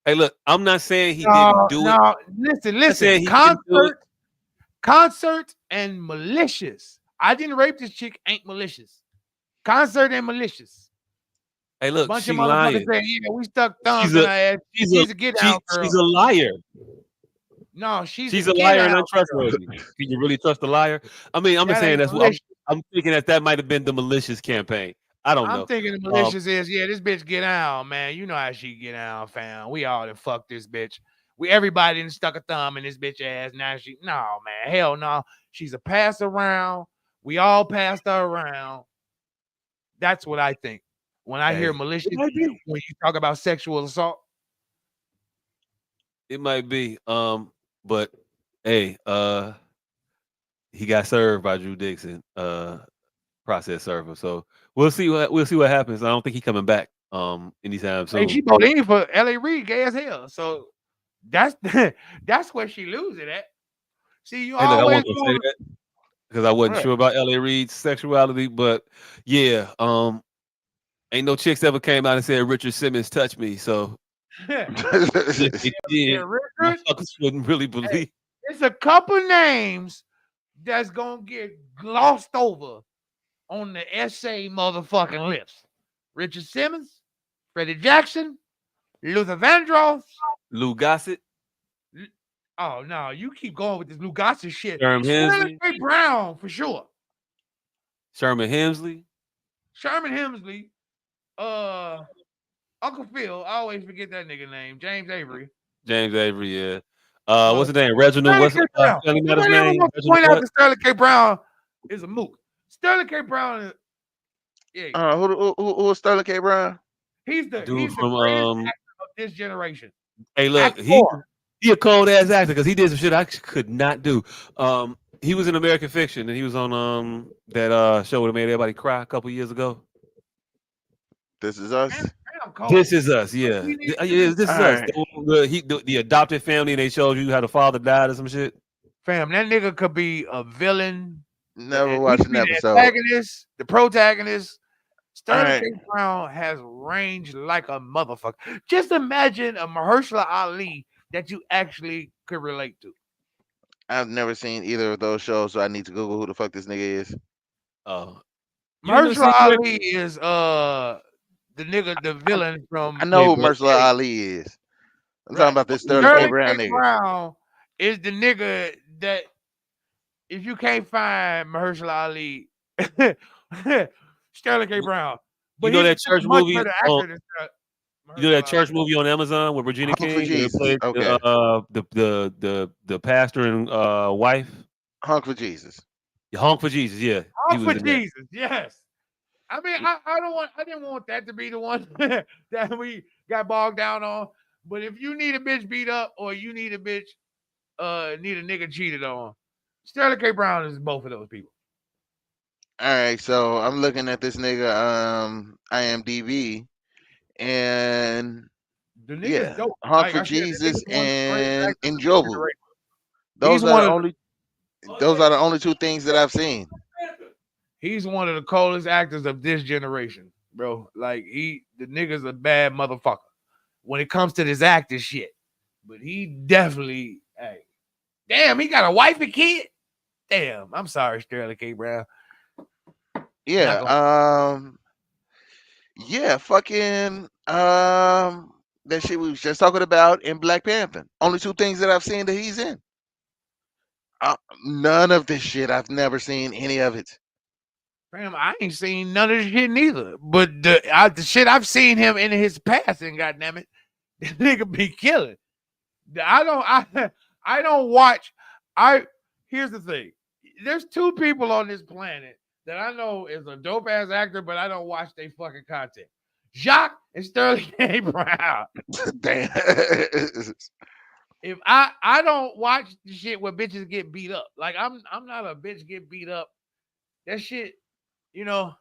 Hey, look, I'm not saying he didn't No, do it. no, I'm listen. saying he didn't do it. Concert and malicious. I didn't rape this chick ain't malicious. Concert and malicious. Hey, look, Bunch of she motherfuckers lying. saying, yeah, we stuck thumbs She's in a her ass. She's a get out girl. she's a liar. No, she's She's a a get liar and out. untrustworthy. Can you really trust a liar? I mean, I'm just That saying ain't that's what malicious. I'm thinking that might have been the malicious campaign. I don't I'm know. thinking the malicious is, yeah, this bitch get out, man. You know how she get out, fam. We all done fucked this bitch. Everybody done stuck a thumb in this bitch ass. Now no, man, hell no. She's a pass around. We all passed her around. That's what I think. When I hear malicious, It might be. when you talk about sexual assault, It might be. But hey, he got served by Drew Dixon, process server. So we'll see what happens. I don't think he's coming back anytime soon. hey, she bought in for L.A. Reid, gay as hell. So that's that's where she lose it at. See, you Hey, look, I always wasn't gonna say that because I wasn't Right. sure about L.A. Reid's sexuality, but yeah, ain't no chicks ever came out and said Richard Simmons touched me. So if they Yeah, did, Richard, motherfuckers wouldn't really hey, believe. it's a couple names that's gonna get glossed over on the essay motherfucking list. Richard Simmons, Freddie Jackson, Luther Vandross. Lou Gossett, Oh no, you keep going with this Lou Gossett shit. Sherman Sterling Hemsley, K. Brown for sure. Sherman Hemsley. Sherman Hemsley, Uncle Phil. I always forget that nigga name. James Avery. James Avery, yeah. What's Uh, his name? Reginald. Sterling What's K. Brown. tell him about his Nobody ever name? wants to Reginald point out what? that Sterling K. Brown is a mook. Sterling K. Brown is who was Sterling K. Brown? he's the Dude greatest from actor of this generation. hey, look, Actor. he a cold ass actor because he did some shit I could not do. He was in American Fiction and he was on that show that made everybody cry a couple years ago. This Is Us. Damn cold. This Is Us, yeah. This Is Us. Alright. The adopted family and they showed you how the father died or some shit. Fam, that nigga could be a villain. Never He watched could an be the episode. antagonist, the protagonist. Sterling Alright. K. Brown has range like a motherfucker. Just imagine a Mahershala Ali that you actually could relate to. I've never seen either of those shows, so I need to Google who the fuck this nigga is. Oh. You ain't never Mahershala seen Ali is the nigga, the villain from I know who Playboy. Mahershala Ali is. I'm talking about this Sterling K. Sterling Brown K. nigga. Brown is the nigga that if you can't find Mahershala Ali, Sterling K. Brown. But You know he's that a church much movie better on actor than you know that Mahershala church Ali. movie on Amazon with Regina Hunk for King where they Jesus. played Okay. the pastor and wife? Hunk for Jesus. Honk for Jesus, yeah. He All was for in there. Jesus, yes. I mean, I didn't want that to be the one that we got bogged down on. But if you need a bitch beat up or you need a bitch need a nigga cheated on, Sterling K. Brown is both of those people. Alright, so I'm looking at this nigga IMDb and The nigga's yeah, dope. Honk Like for I said, the Jesus nigga's one of the greatest and actors of this Njobu. generation. Those He's are one the of only those are the only two things that I've seen. He's one of the coldest actors of this generation, bro. Like the nigga's a bad motherfucker when it comes to this acting shit. But he definitely, hey, damn, he got a wife and kid. Damn, I'm sorry, Sterling K. Brown. Yeah, yeah, fucking that shit we was just talking about in Black Panther. Only two things that I've seen that he's in. None of this shit. I've never seen any of it. Fam, I ain't seen none of this shit neither. But the shit I've seen him in his past, and goddamn it, this nigga be killing. I don't watch. Here's the thing. There's two people on this planet that I know is a dope ass actor, but I don't watch their fucking content. Jacques and Sterling K. Brown. Damn. If I don't watch the shit where bitches get beat up. Like I'm not a bitch get beat up that shit, you know,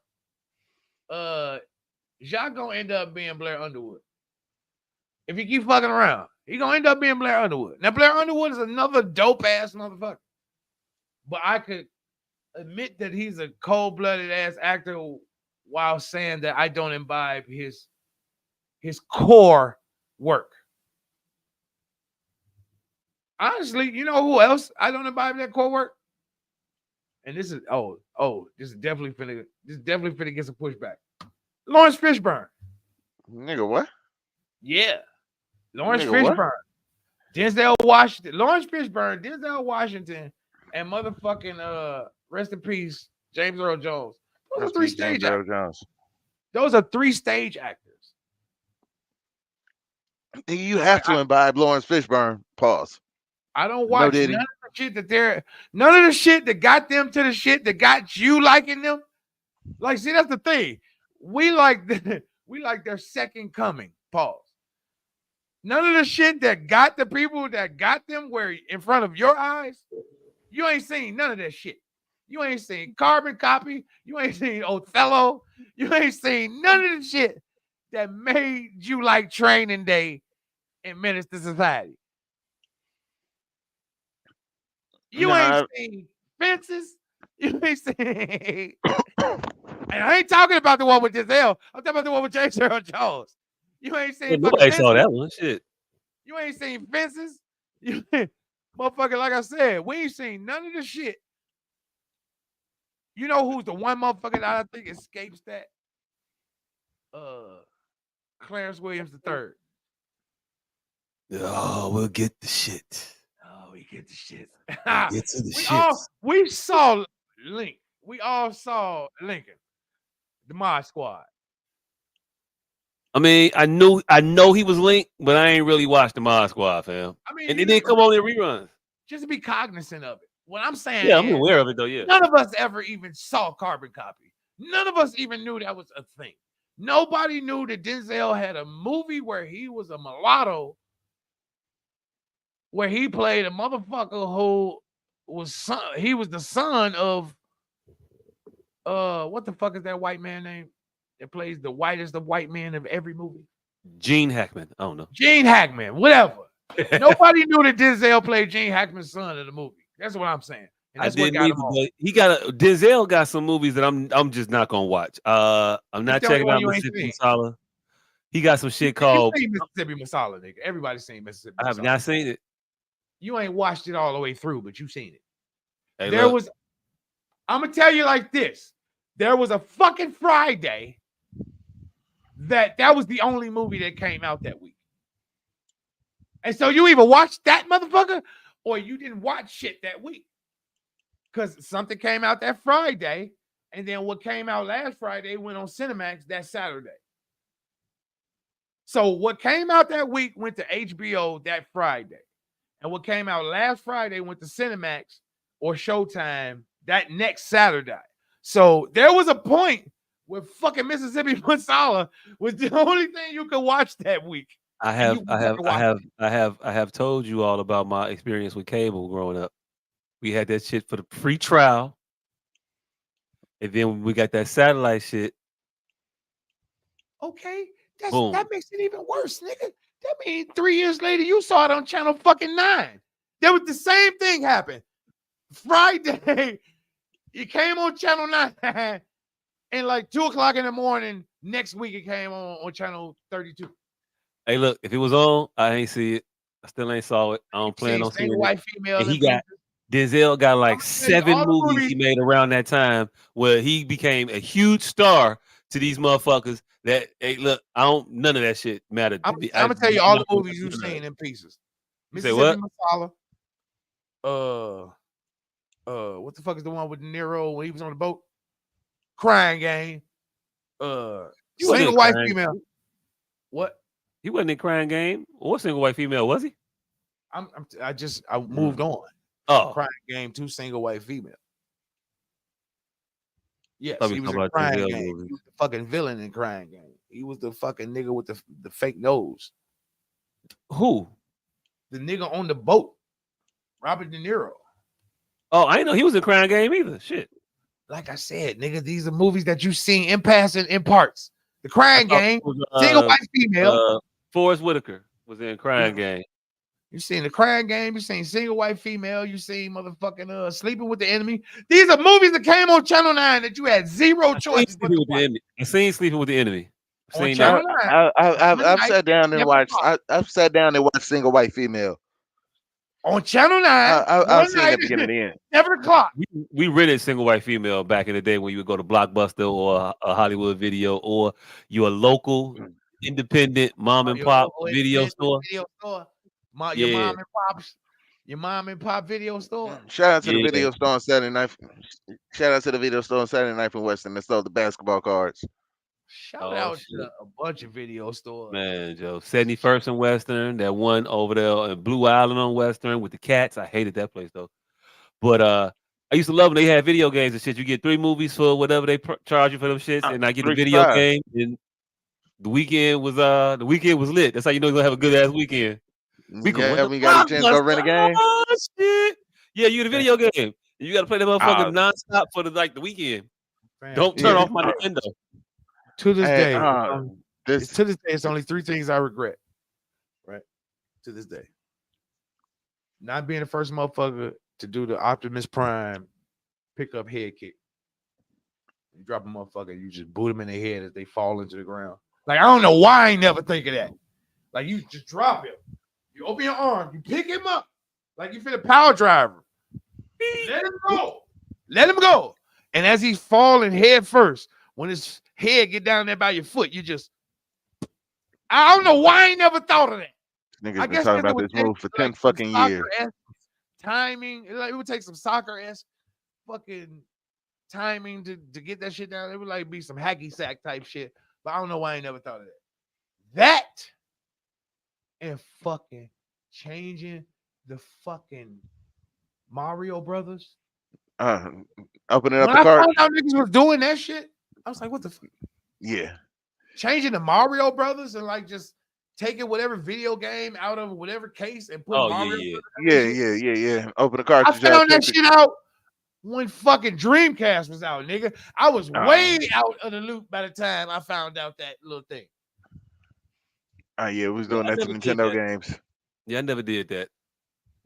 Jacques gonna end up being Blair Underwood. If you keep fucking around, he gonna end up being Blair Underwood. Now, Blair Underwood is another dope ass motherfucker. But I could admit that he's a cold-blooded ass actor while saying that I don't imbibe his core work. Honestly, you know who else I don't imbibe that core work? And this is this is definitely finna get some pushback. Lawrence Fishburne. Nigga, what? Yeah. Lawrence Nigga, what? Fishburne. Denzel Washington. Lawrence Fishburne, Denzel Washington, and motherfucking rest in peace, James Earl Jones. Those are three stage actors. Those are three stage actors. You have to imbibe Lawrence Fishburne. Pause. I don't watch none of the shit that got them to the shit that got you liking them. Like, see, that's the thing. We like their second coming. Pause. None of the shit that got the people that got them where in front of your eyes, you ain't seen none of that shit. You ain't seen Carbon Copy. You ain't seen Othello. You ain't seen none of the shit that made you like Training Day and Menace to Society. You ain't seen Fences. You ain't seen. And I ain't talking about the one with Denzel. I'm talking about the one with James Earl Jones. You ain't seen. Nobody saw that one. Shit. You ain't seen Fences. You motherfucker, like I said, we ain't seen none of the shit. You know who's the one motherfucker that I think escapes that? Clarence Williams III. Oh, we'll get the shit. Oh, we get the shit. Get to the shit. We saw Link. We all saw Lincoln. The Mod Squad. I mean, I know he was linked, but I ain't really watched the Mod Squad, fam. I mean, and it didn't come on in reruns. Just to be cognizant of it. What I'm saying, yeah, I'm aware of it though. Yeah, none of us ever even saw Carbon Copy. None of us even knew that was a thing. Nobody knew that Denzel had a movie where he was a mulatto, where he played a motherfucker who was he was the son of what the fuck is that white man name that plays the whitest of white men of every movie? Gene Hackman. I don't know. Gene Hackman, whatever. Nobody knew that Denzel played Gene Hackman's son in the movie. That's what I'm saying. And that's I didn't either, but Denzel got some movies that I'm just not gonna watch. I'm not checking out Mississippi Masala. He got some shit called Mississippi Masala, nigga. Everybody's seen Mississippi Masala. I have not seen it. You ain't watched it all the way through, but you've seen it. Hey, I'm gonna tell you like this. There was a fucking Friday that was the only movie that came out that week. And so you either watched that motherfucker or you didn't watch shit that week. Because something came out that Friday, and then what came out last Friday went on Cinemax that Saturday. So what came out that week went to HBO that Friday. And what came out last Friday went to Cinemax or Showtime that next Saturday. So there was a point where fucking Mississippi Masala was the only thing you could watch that week. I have told you all about my experience with cable growing up. We had that shit for the free trial. And then we got that satellite shit. Okay. That makes it even worse, nigga. That means 3 years later, you saw it on channel fucking 9. There was the same thing happened. Friday, it came on channel 9. And like 2 o'clock in the morning, next week it came on channel 32. Hey, look, if it was on, I ain't see it. I still ain't saw it. I don't plan on seeing it. White female. And Denzel got like 7 movies he made around that time where he became a huge star to these motherfuckers that, hey, look, none of that shit mattered. I'm gonna tell you all the movies you've seen in pieces. Mississippi Masala. What the fuck is the one with De Niro when he was on the boat? Crying Game. Single white female. What? He wasn't in Crying Game or Single White Female, was he? I moved on. Oh, Crying Game 2, Single White Female. Yes, he was in Crying Game. He was the fucking villain in Crying Game. He was the fucking nigga with the fake nose. Who? The nigga on the boat. Robert De Niro. Oh, I didn't know he was in Crying Game either. Shit. like I said, nigga, these are movies that you've seen in passing in parts. The Crying Game, Single White Female. Forrest Whitaker was in Crying Game. You seen The Crying Game, you seen Single White Female, you seen motherfucking Sleeping with the Enemy. These are movies that came on Channel 9 that you had zero choice but to watch. I seen Sleeping with the Enemy. On Channel 9. I've sat down and watched. I've sat down and watched Single White Female on Channel 9. I've seen it beginning to end. 7 o'clock. We rented Single White Female back in the day when you would go to Blockbuster or a Hollywood Video or your local independent mom and pop video store. Your mom and pop video store. Shout out to the video store on Saturday night. Shout out to the video store on Saturday night from Western that sold the basketball cards. Shout out to a bunch of video stores. Man, Joe. 71st and Western, that one over there in Blue Island on Western with the cats. I hated that place though. But I used to love when they had video games and shit. You get 3 movies for whatever they charge you for them shits, and I get a video game. And the weekend was lit. That's how you know you're gonna have a good ass weekend. We got a chance to go rent a game. Shit. Yeah, you get a video game. You gotta play that motherfucker nonstop for the weekend. Man, don't turn off my Nintendo. To this day, it's only 3 things I regret. Right? To this day. Not being the first motherfucker to do the Optimus Prime pickup head kick. You drop a motherfucker, you just boot them in the head as they fall into the ground. Like, I don't know why I ain't never think of that. Like, you just drop him. You open your arm, you pick him up like you feel a power driver. Let him go. Let him go. And as he's falling head first, when his head get down there by your foot, you just, I don't know why I ain't never thought of that. Niggas been talking about this move for 10 fucking years. Timing, it would take some soccer-esque fucking timing to get that shit down. It would like be some hacky sack type shit. But I don't know why I ain't never thought of that. That and fucking changing the fucking Mario Brothers. Opening up when the cart. I found out niggas was doing that shit, I was like, what the fuck? Yeah. Changing the Mario Brothers and like just taking whatever video game out of whatever case and putting Mario Yeah. Open the cartridge. I found that shit out when fucking Dreamcast was out, nigga. I was way out of the loop by the time I found out that little thing. We was doing that to Nintendo games. Yeah, I never did that.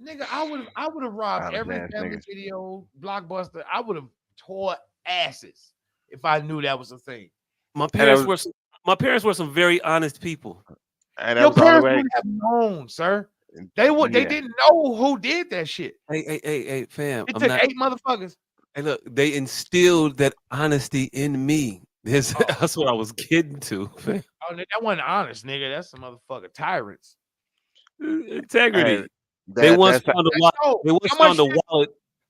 Nigga, I would have robbed every family video, Blockbuster. I would have tore asses if I knew that was a thing. My parents were some very honest people. And your parents wouldn't have known, sir. They didn't know who did that shit. Hey, fam. It took 8 motherfuckers. Hey, look, they instilled that honesty in me. That's what I was getting to, fam. Oh, that wasn't honest, nigga. That's some motherfucker tyrants. Integrity. They once found a wallet.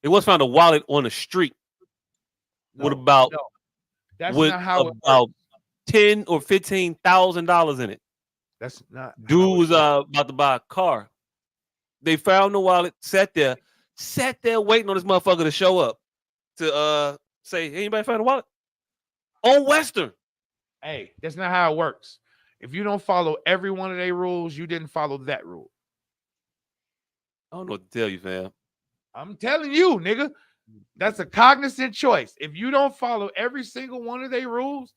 They once found a wallet on the street with about $10,000 or $15,000 in it. That's not. Dude was about to buy a car. They found the wallet, sat there waiting on this motherfucker to show up to say, hey, anybody find a wallet? On Western. Hey, that's not how it works. If you don't follow every one of their rules, you didn't follow that rule. I don't know what to tell you, fam. I'm telling you, nigga. That's a cognizant choice. If you don't follow every single one of their rules,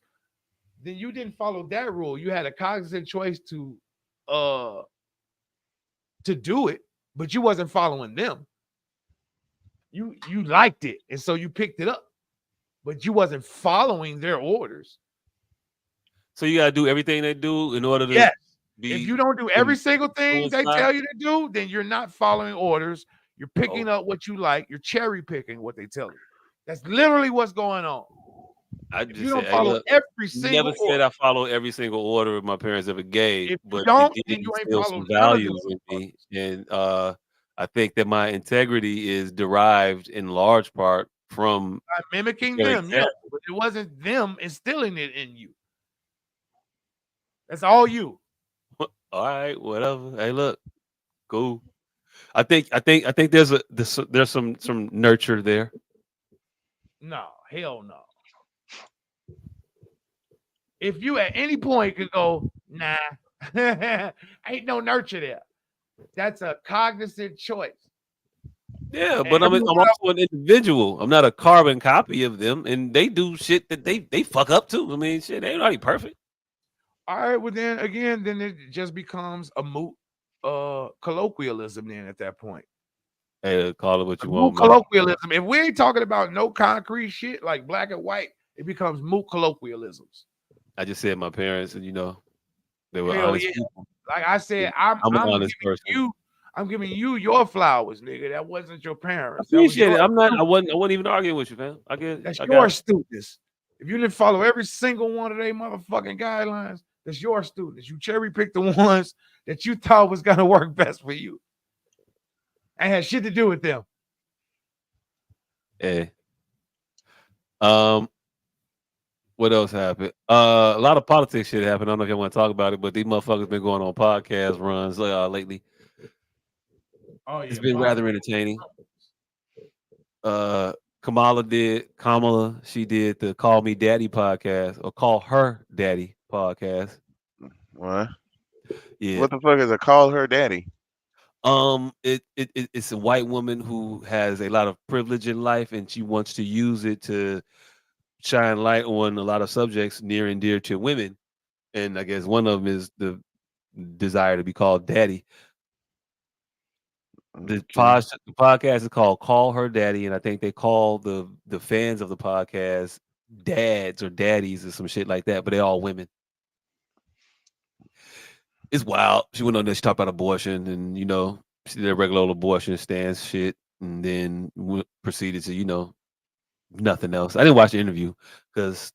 then you didn't follow that rule. You had a cognizant choice to do it, but you wasn't following them. You liked it, and so you picked it up, but you wasn't following their orders. So you gotta do everything they do in order to if you don't do every single thing they tell you to do, then you're not following orders. You're picking up what you like. You're cherry picking what they tell you. That's literally what's going on. You don't follow every single order. Said I follow every single order my parents ever gave, but don't, then you ain't some values in me. And I think that my integrity is derived in large part from mimicking them. Yeah, but it wasn't them instilling it in you. That's all you. All right, whatever. Hey, look, cool. I think there's some nurture there. No, hell no. If you at any point could go, nah, ain't no nurture there. That's a cognizant choice. Yeah, but I'm also an individual. I'm not a carbon copy of them, and they do shit that they fuck up too. I mean, shit, they ain't already perfect. All right, well then again, then it just becomes a moot colloquialism then at that point. Hey, call it what you Moot want, man. colloquialism. If we ain't talking about no concrete shit like black and white, it becomes moot colloquialisms. I just said my parents, and they were Hell honest yeah. people. Like I said, I'm an honest giving person. I'm giving you your flowers, nigga. That wasn't your parents. Appreciate it. I wasn't even arguing with you, man. That's your students. If you didn't follow every single one of their motherfucking guidelines, that's your students. You cherry picked the ones that you thought was gonna work best for you. And had shit to do with them. Hey. What else happened? A lot of politics shit happened. I don't know if you want to talk about it, but these motherfuckers been going on podcast runs lately. Oh yeah, it's been rather entertaining. Kamala, she did the Call Me Daddy podcast or Call Her Daddy podcast. What? Yeah. What the fuck is a Call Her Daddy? It's a white woman who has a lot of privilege in life, and she wants to use it to shine light on a lot of subjects near and dear to women. And I guess one of them is the desire to be called daddy. The podcast is called Call Her Daddy, and I think they call the fans of the podcast dads or daddies or some shit like that, but they're all women. It's wild. She went on there, she talked about abortion, and she did a regular old abortion stance shit, and then proceeded to nothing else. I didn't watch the interview because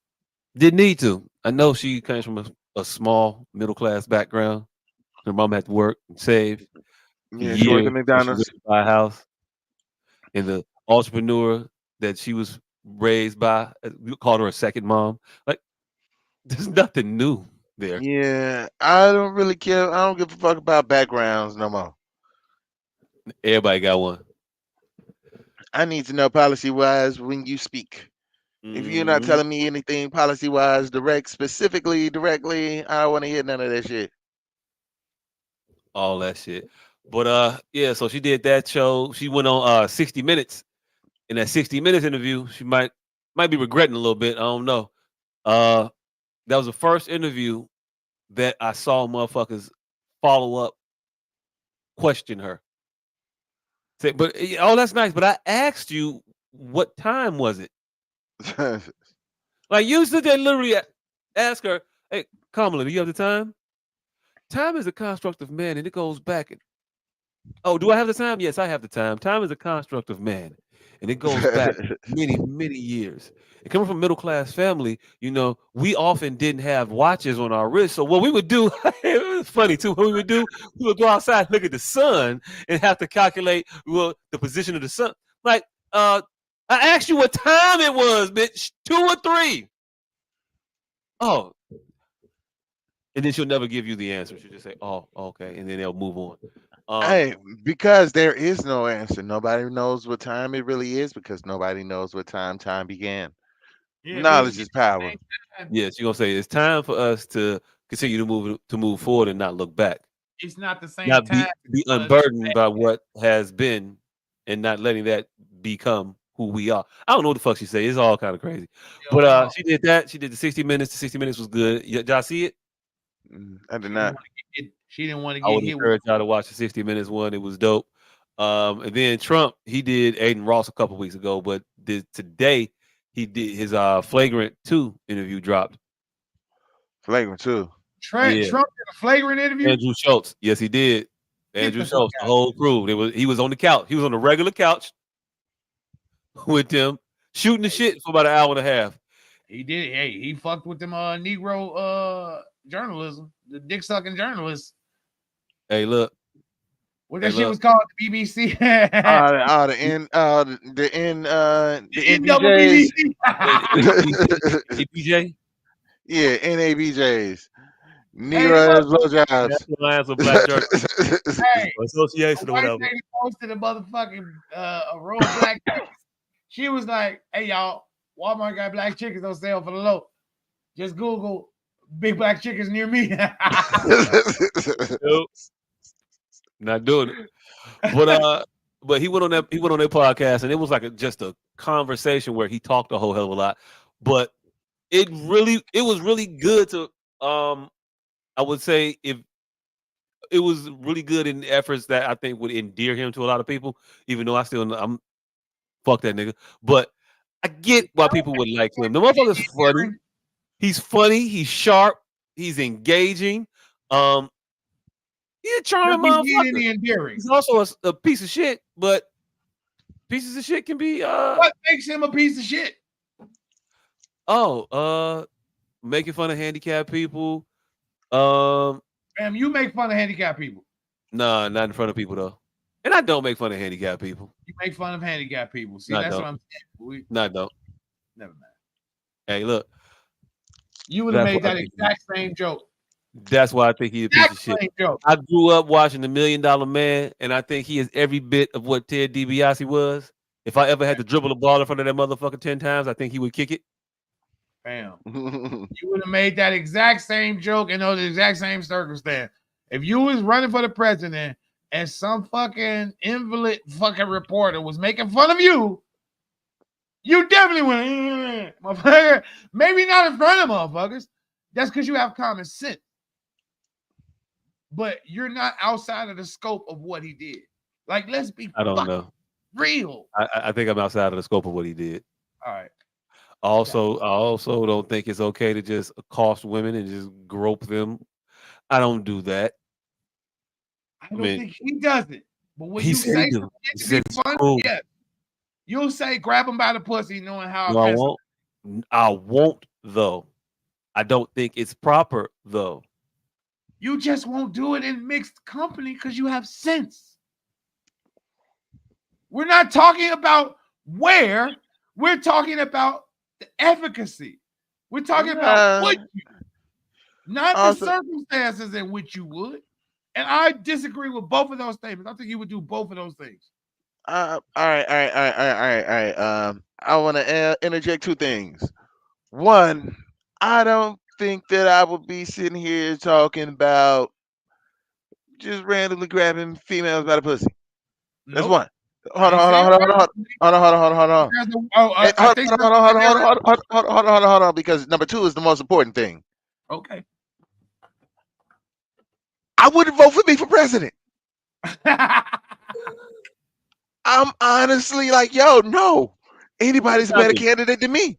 didn't need to. I know she comes from a small middle class background. Her mom had to work and save. Yeah, she worked at McDonald's. She buy a house. And the entrepreneur that she was raised by, we called her a second mom. Like, there's nothing new there. Yeah, I don't really care. I don't give a fuck about backgrounds no more. Everybody got one. I need to know policy wise when you speak. If you're not telling me anything policy wise, directly, I don't want to hear none of that shit. All that shit. But yeah, so she did that show. She went on 60 Minutes. In that 60 Minutes interview, she might be regretting a little bit. I don't know. That was the first interview that I saw motherfuckers follow up, question her. Say, but that's nice. But I asked you, what time was it? Like usually they literally ask her, "Hey, Kamala, do you have the time?" Time is a construct of man, and it goes back. Oh, do I have the time? Yes, I have the time. Time is a construct of man, and it goes back many, many years. And coming from a middle class family, we often didn't have watches on our wrists. So what we would do, it was funny too. What we would do, we would go outside, look at the sun, and have to calculate the position of the sun. Like, I asked you what time it was, bitch. 2 or 3. Oh. And then she'll never give you the answer. She'll just say, "Oh, okay," and then they'll move on. Hey, because there is no answer. Nobody knows what time it really is because nobody knows what time began. Yeah, knowledge is power. Yes, you're gonna say it's time for us to continue to move forward and not look back. It's not the same not time. Be unburdened by what has been and not letting that become who we are. I don't know what the fuck she say. It's all kind of crazy. But she did that. She did the 60 Minutes. The 60 Minutes was good. Y'all see it? I did not. She didn't want to get I would hit. encourage y'all to watch the 60 Minutes one. It was dope. And then Trump, he did Aiden Ross a couple weeks ago, but today he did his Flagrant 2 interview dropped. Flagrant 2. Trump did a Flagrant interview? Andrew Schultz. Yes, he did. Andrew Schultz, the whole crew. He was on the couch. He was on the regular couch with them, shooting the shit for about an hour and a half. He did. Hey, he fucked with them Negro journalism, the dick sucking journalists. Hey, look. What that shit was called? The BBC. The NBJs. NBJ? Yeah, NABJs. Negro as blowjobs. That's the Alliance of Black Churches. Hey, Association or whatever. Lady posted a motherfucking a roll of black chickens. She was like, "Hey y'all, Walmart got black chickens on sale for the low. Just Google big black chickens near me." Nope. Not doing it. But he went on that podcast, and it was like just a conversation where he talked a whole hell of a lot. But it was really good to I would say if it was really good in efforts that I think would endear him to a lot of people, even though I'm fuck that nigga. But I get why people would like him. The motherfucker's funny. He's funny. He's sharp. He's engaging. He's a charming motherfucker. He's also a piece of shit, but pieces of shit can be What makes him a piece of shit? Making fun of handicapped people. You make fun of handicapped people. Nah, not in front of people though. And I don't make fun of handicapped people. You make fun of handicapped people. See, that's what I'm saying. No, I don't. Never mind. Hey, look. You would have made that exact same joke. That's why I think he's a piece of shit. I grew up watching The $1 Million Man, and I think he is every bit of what Ted DiBiase was. If I ever had to dribble the ball in front of that motherfucker 10 times, I think he would kick it. Bam. You would have made that exact same joke in those exact same circumstance. If you was running for the president and some fucking invalid fucking reporter was making fun of you, you definitely went, motherfucker. Maybe not in front of motherfuckers. That's because you have common sense. But you're not outside of the scope of what he did. Like, let's be I don't know. Real. I think I'm outside of the scope of what he did. All right. I also don't think it's okay to just accost women and just grope them. I don't do that. I don't think he does it. But when you say something to be fun, cool. Yeah. You'll say grab him by the pussy knowing how no, I won't though. I don't think it's proper though. You just won't do it in mixed company because you have sense. We're not talking about where. We're talking about the efficacy. We're talking about what you, not the circumstances in which you would. And I disagree with both of those statements. I think you would do both of those things. All right. I want to interject two things. One, I don't think that I would be sitting here talking about just randomly grabbing females by the pussy. That's one. Hold on, because number two is the most important thing. Okay. I wouldn't vote for me for president. I'm honestly like, yo, no. Anybody's a better candidate than me.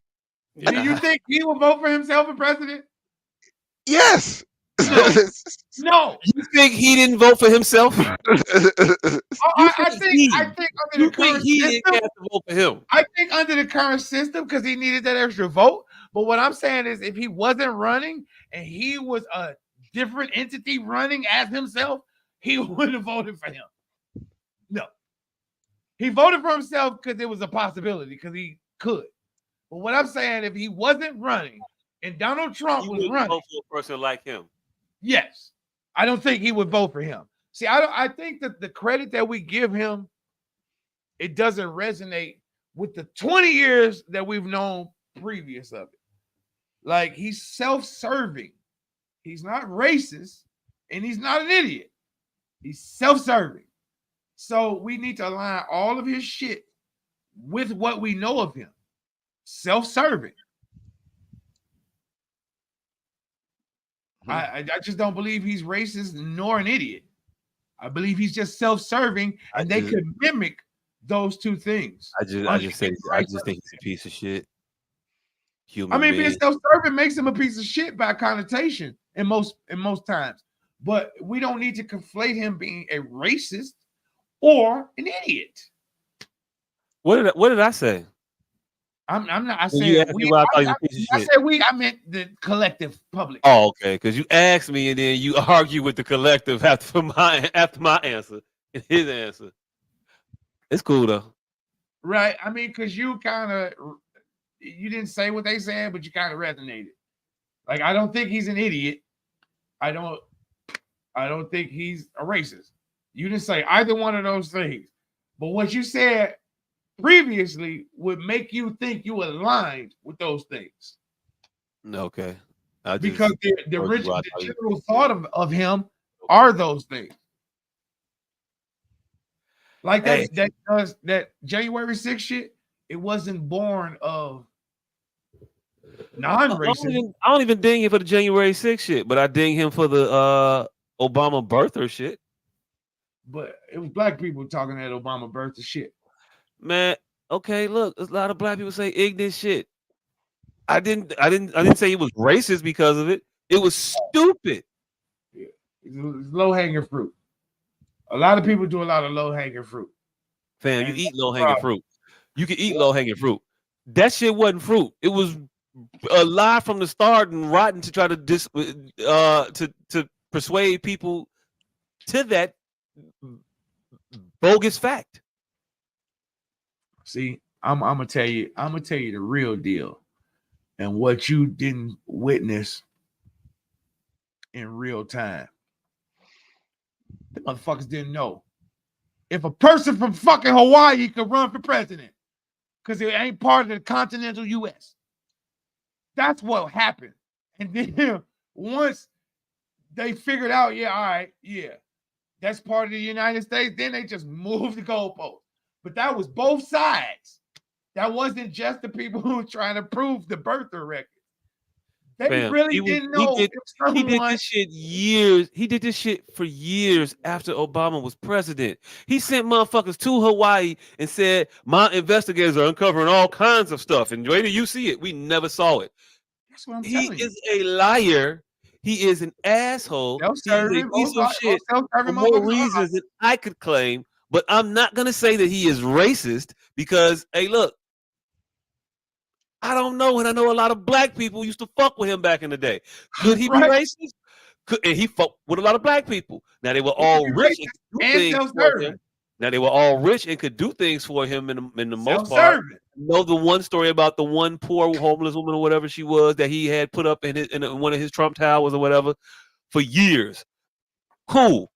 Do you think he will vote for himself for president? Yes. No. You think he didn't vote for himself? I think under the current system, vote for him. I think under the current system, because he needed that extra vote. But what I'm saying is, if he wasn't running and he was a different entity running as himself, he wouldn't have voted for him. No. He voted for himself because it was a possibility, because he could. But what I'm saying, if he wasn't running and Donald Trump was running, vote for a person like him. Yes, I don't think he would vote for him. See, I think that the credit that we give him, it doesn't resonate with the 20 years that we've known previous of it. Like, he's self-serving. He's not racist, and he's not an idiot. He's self-serving. So we need to align all of his shit with what we know of him. Self-serving. I just don't believe he's racist nor an idiot. I believe he's just self-serving, and they could mimic those two things. I just think he's a piece of shit. Being self-serving makes him a piece of shit by connotation in most times. But we don't need to conflate him being a racist or an idiot. What did I say? I'm not. I said we. I said we. I meant the collective public. Oh, okay. Because you asked me, and then you argue with the collective after my answer and his answer. It's cool though, right? I mean, because you didn't say what they said, but you kind of resonated. Like, I don't think he's an idiot. I don't think he's a racist. You didn't say either one of those things, but what you said previously would make you think you aligned with those things. Okay. Because the general thought of him are those things. Like Hey. that January 6th shit, it wasn't born of non-racism. I don't even ding him for the January 6th shit, but I ding him for the Obama birther shit. But it was black people talking that Obama birther shit. Man, okay, look, a lot of black people say ignorant shit. I didn't say it was racist because of it. It was stupid. Yeah. It's low-hanging fruit. A lot of people do a lot of low-hanging fruit. Fam, And you eat that's the low-hanging problem. fruit. You can eat low-hanging fruit. That shit wasn't fruit. It was a lie from the start and rotten to try to to persuade people to that bogus fact. See, I'm gonna tell you the real deal and what you didn't witness in real time. The motherfuckers didn't know. If a person from fucking Hawaii could run for president because it ain't part of the continental US. That's what happened. And then once they figured out, yeah, all right, yeah, that's part of the United States, then they just moved the goalpost. But that was both sides. That wasn't just the people who were trying to prove the birther record. They Fam, really didn't know if he did someone. this shit years. He did this shit for years after Obama was president. He sent motherfuckers to Hawaii and said, "My investigators are uncovering all kinds of stuff." And wait till you see it. We never saw it. That's what I'm He telling you. is a liar. He is an asshole. He is a Self-serving, piece of shit for self-serving more motherfuckers. reasons than I could claim. But I'm not gonna say that he is racist because, hey, look, I don't know, and I know a lot of black people used to fuck with him back in the day. Could he be Right. racist? And he fucked with a lot of black people. Now they were all rich and could do and things for self-serving. him. Now they were all rich and could do things for him in the most part. Self-serving. Know the one story about the one poor homeless woman or whatever she was that he had put up in one of his Trump towers or whatever for years. Cool.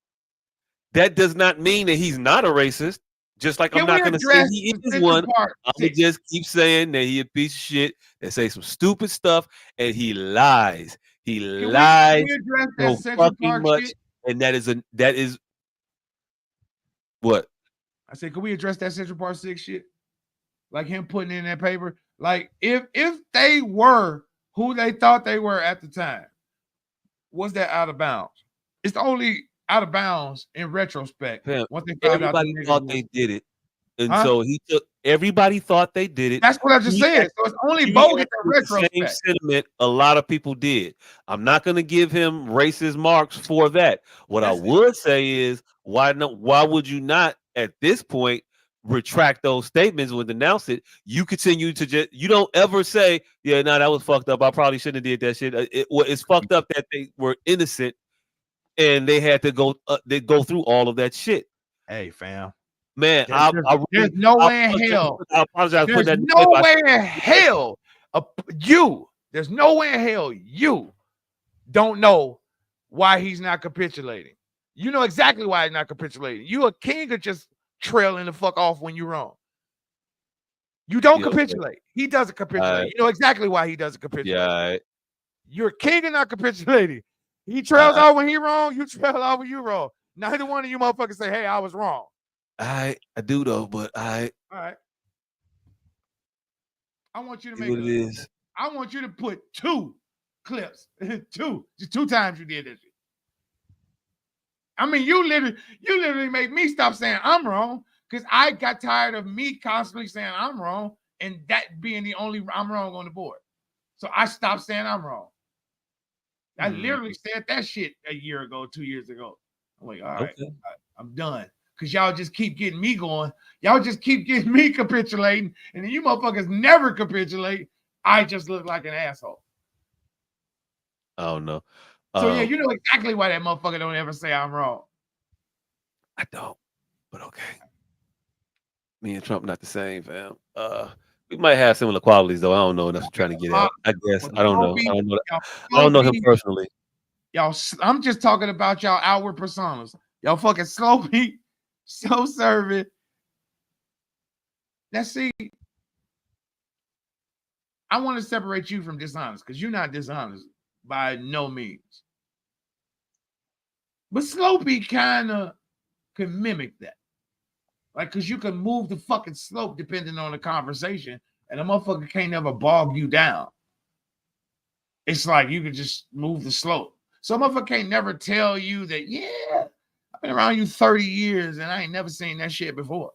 That does not mean that he's not a racist. Just like I'm not going to say he is one. I'm going to just keep saying that he a piece of shit that say some stupid stuff and he lies. He lies so fucking much. Shit? And that is what? I said, can we address that Central Park 6 shit? Like him putting in that paper? Like if they were who they thought they were at the time, was that out of bounds? It's only out of bounds in retrospect. Fam, once they found everybody out thought they did it. And so he took everybody thought they did it. That's what I just said. So it's only bogus in retrospect. The same sentiment a lot of people did. I'm not going to give him racist marks for that. What I would say is why would you not at this point retract those statements when announce it? You continue to you don't ever say, yeah, no, that was fucked up. I probably shouldn't have did that shit. It's fucked up that they were innocent and they had to go through all of that shit. Hey, fam. Man, there's no way in hell. I apologize. There's no way in hell. There's no way in hell you don't know why he's not capitulating. You know exactly why he's not capitulating. You a king of just trailing the fuck off when you're wrong. You don't capitulate. He doesn't capitulate. You know exactly why he doesn't capitulate. Yeah. You're a king and not capitulating. He trails off when he wrong. You trail off when you wrong. Neither one of you motherfuckers say, hey, I was wrong. I do though, but all right. I want you to make I want you to put 2 clips. Just 2 times you did this. I mean, you literally made me stop saying I'm wrong because I got tired of me constantly saying I'm wrong and that being the only I'm wrong on the board. So I stopped saying I'm wrong. I literally said that shit a year ago, 2 years ago. I'm like, all right, I'm done. Because y'all just keep getting me going. Y'all just keep getting me capitulating. And then you motherfuckers never capitulate. I just look like an asshole. Oh, no. So, yeah, you know exactly why that motherfucker don't ever say I'm wrong. I don't. But okay. Me and Trump not the same, fam. We might have similar qualities, though. I don't know. That's what I'm trying to get at. I guess. I don't know. I don't know him personally. Y'all, I'm just talking about y'all outward personas. Y'all fucking slow beat. So serving. Let's see. I want to separate you from dishonest because you're not dishonest by no means. But Slopey kind of can mimic that. Like, cause you can move the fucking slope depending on the conversation, and a motherfucker can't never bog you down. It's like you can just move the slope. So a motherfucker can't never tell you that, yeah, I've been around you 30 years and I ain't never seen that shit before.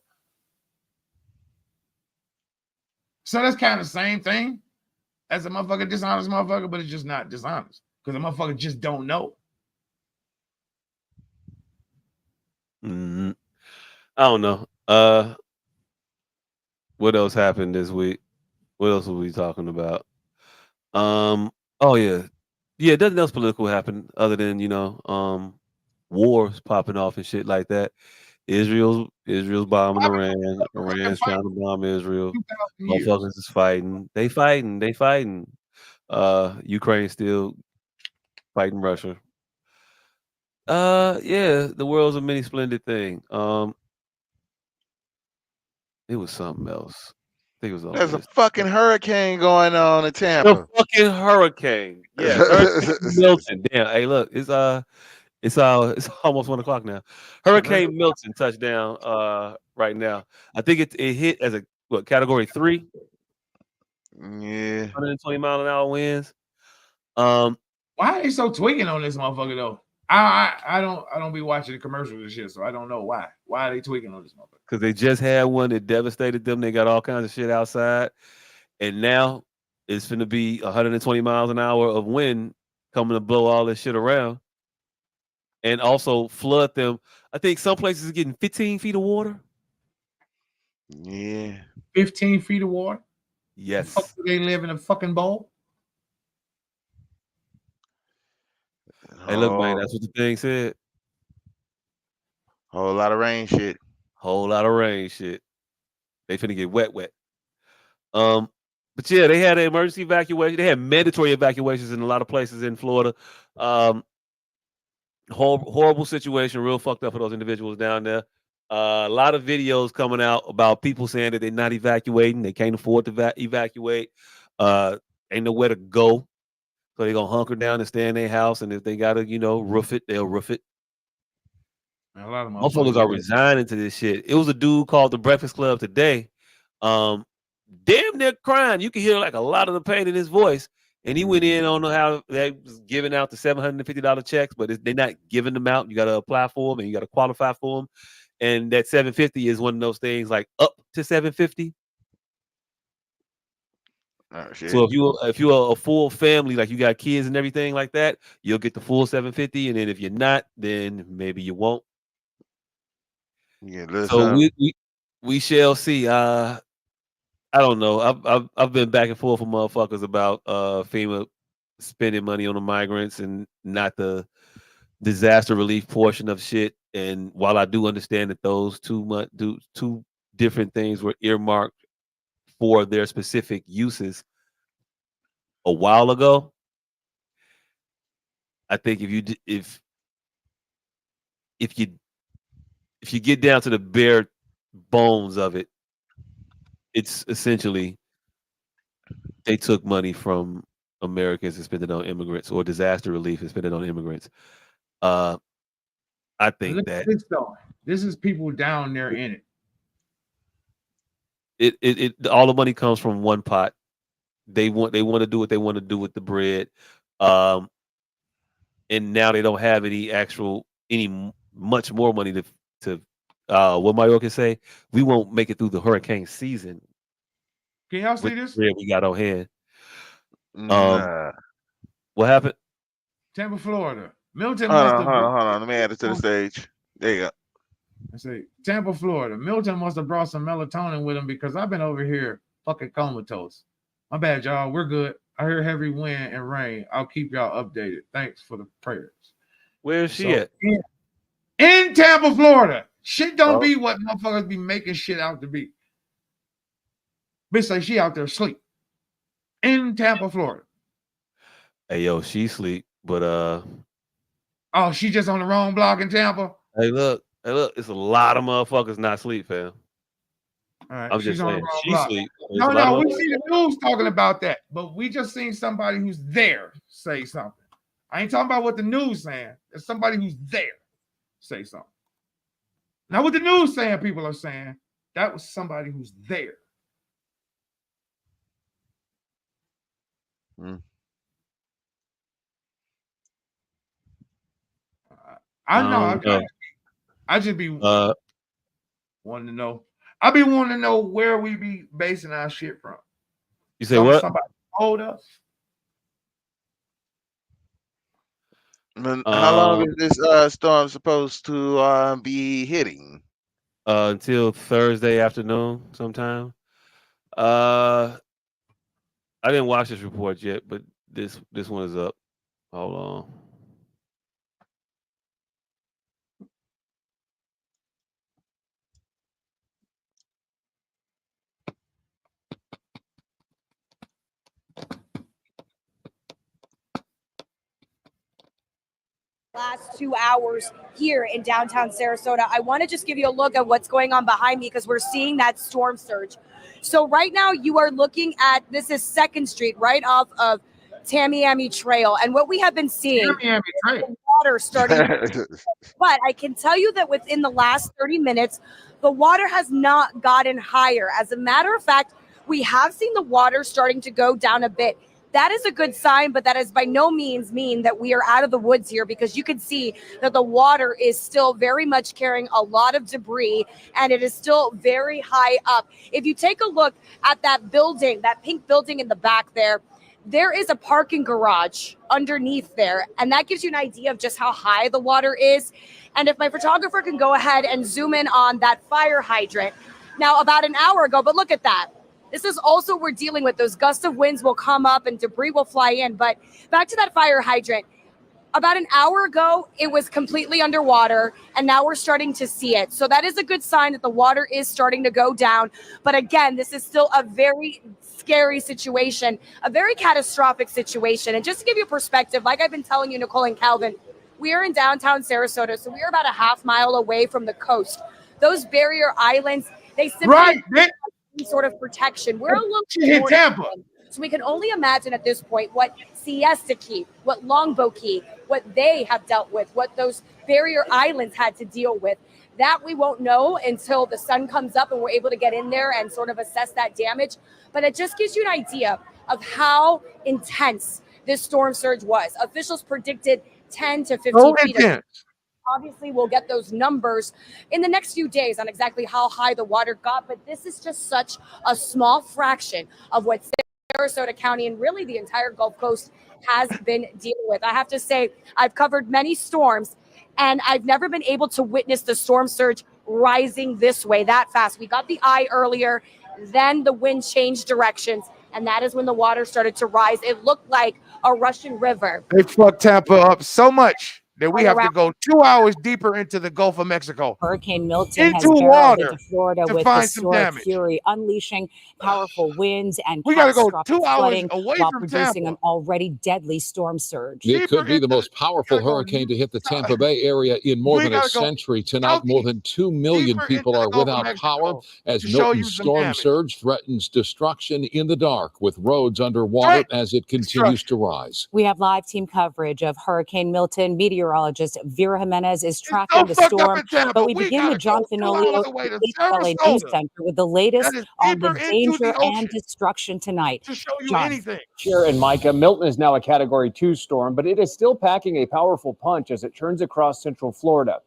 So that's kind of the same thing as a motherfucker dishonest motherfucker, but it's just not dishonest because a motherfucker just don't know. Mm-hmm. I don't know. What else happened this week? What else were we talking about? Oh yeah, nothing else political happened other than wars popping off and shit like that. Israel's bombing Iran. Iran's trying to bomb Israel. 2,000 years. Motherfuckers is fighting. They fighting. Ukraine still fighting Russia. Yeah, the world's a mini splendid thing. It was something else. I think it was on There's a this. fucking hurricane going on in The Tampa. fucking hurricane. Yeah, Hurricane Milton. Damn. Hey, look, it's almost 1 o'clock now. Hurricane Milton touchdown right now. I think it hit as a category 3, Yeah. 120-mile-an-hour winds. Why are they so tweaking on this motherfucker though? I don't be watching the commercials and shit, so I don't know why. Why are they tweaking on this motherfucker? Because they just had one that devastated them. They got all kinds of shit outside. And now it's going to be 120 miles an hour of wind coming to blow all this shit around. And also flood them. I think some places are getting 15 feet of water. Yeah. 15 feet of water? Yes. The fuck do they live in a fucking bowl? Hey, look, man, that's what the thing said. Whole lot of rain shit. Whole lot of rain shit. They finna get wet. But yeah, they had an emergency evacuation. They had mandatory evacuations in a lot of places in Florida. Horrible situation, real fucked up for those individuals down there. A lot of videos coming out about people saying that they're not evacuating. They can't afford to evacuate. Ain't nowhere to go. So they're going to hunker down and stay in their house. And if they got to, roof it, they'll roof it. Man, a lot of motherfuckers are resigning to this shit. It was a dude called the Breakfast Club today. Damn near crying. You can hear like a lot of the pain in his voice. And he went in on how they was giving out the $750 checks, but they're not giving them out. You got to apply for them and you got to qualify for them. And that $750 is one of those things like up to $750. Oh, shit. So if you're a full family, like you got kids and everything like that, you'll get the full $750. And then if you're not, then maybe you won't. Yeah, so we shall see. I don't know. I've been back and forth with motherfuckers about FEMA spending money on the migrants and not the disaster relief portion of shit. And while I do understand that those two different things were earmarked for their specific uses a while ago, I think if you get down to the bare bones of it, it's essentially they took money from Americans and spent it on immigrants, or disaster relief and spent it on immigrants. I think that this is people down there in it. It all the money comes from one pot. They want to do what they want to do with the bread, and now they don't have any much more money to what Mario say. We won't make it through the hurricane season. Can y'all see this? Bread we got on hand. Nah. What happened? Tampa, Florida. Milton Hold must on, have. hold on. Let me add it to the stage. There you go. I say Tampa, Florida. Milton must have brought some melatonin with him because I've been over here fucking comatose. My bad, y'all. We're good. I hear heavy wind and rain. I'll keep y'all updated. Thanks for the prayers. Where is she at? In Tampa, Florida. Shit don't be what motherfuckers be making shit out to be. Bitch say she out there asleep. In Tampa, Florida. Hey yo, she sleep, but oh, she just on the wrong block in Tampa. Hey look, it's a lot of motherfuckers not sleep, fam. All right, I'm just saying, she sleep. No, we see the news talking about that, but we just seen somebody who's there say something. I ain't talking about what the news saying. There's somebody who's there say something. Now, what the news saying, people are saying, that was somebody who's there. I know. I just be wanting to know. I be wanting to know where we be basing our shit from. You say what? Somebody told us. How long is this storm supposed to be hitting? Until Thursday afternoon sometime. I didn't watch this report yet, but this one is up. Hold on. Last 2 hours here in downtown Sarasota. I want to just give you a look at what's going on behind me because we're seeing that storm surge. So right now you are looking at, this is 2nd Street, right off of Tamiami Trail. And what we have been seeing is the water starting to but I can tell you that within the last 30 minutes, the water has not gotten higher. As a matter of fact, we have seen the water starting to go down a bit. That is a good sign, but that is by no means mean that we are out of the woods here because you can see that the water is still very much carrying a lot of debris and it is still very high up. If you take a look at that building, that pink building in the back there is a parking garage underneath there, and that gives you an idea of just how high the water is. And if my photographer can go ahead and zoom in on that fire hydrant. Now, about an hour ago, but look at that. This is also we're dealing with. Those gusts of winds will come up and debris will fly in. But back to that fire hydrant. About an hour ago, it was completely underwater, and now we're starting to see it. So that is a good sign that the water is starting to go down. But again, this is still a very scary situation, a very catastrophic situation. And just to give you perspective, like I've been telling you, Nicole and Calvin, we are in downtown Sarasota, so we are about a half mile away from the coast. Those barrier islands, they simply sort of protection. We're a little more Tampa. So we can only imagine at this point what Siesta Key, what Longboat Key, what they have dealt with, what those barrier islands had to deal with. That we won't know until the sun comes up and we're able to get in there and sort of assess that damage. But it just gives you an idea of how intense this storm surge was. Officials predicted 10 to 15 feet. Obviously, we'll get those numbers in the next few days on exactly how high the water got. But this is just such a small fraction of what Sarasota County and really the entire Gulf Coast has been dealing with. I have to say, I've covered many storms, and I've never been able to witness the storm surge rising this way, that fast. We got the eye earlier, then the wind changed directions, and that is when the water started to rise. It looked like a rushing river. They fucked Tampa up so much that we have to go 2 hours deeper into the Gulf of Mexico. Hurricane Milton has barreled into Florida with historic fury, unleashing powerful winds and catastrophic flooding while producing an already deadly storm surge. It could be the most powerful hurricane to hit the Tampa Bay area in more than a century. Tonight, more than 2 million people are without power as Milton's storm surge threatens destruction in the dark with roads underwater as it continues to rise. We have live team coverage of Hurricane Milton. Meteorologist Vera Jimenez is tracking the storm, but we begin with John Finolio at the LA News Center with the latest on the danger and destruction tonight. John. Sure, and Micah, Milton is now a Category 2 storm, but it is still packing a powerful punch as it turns across central Florida.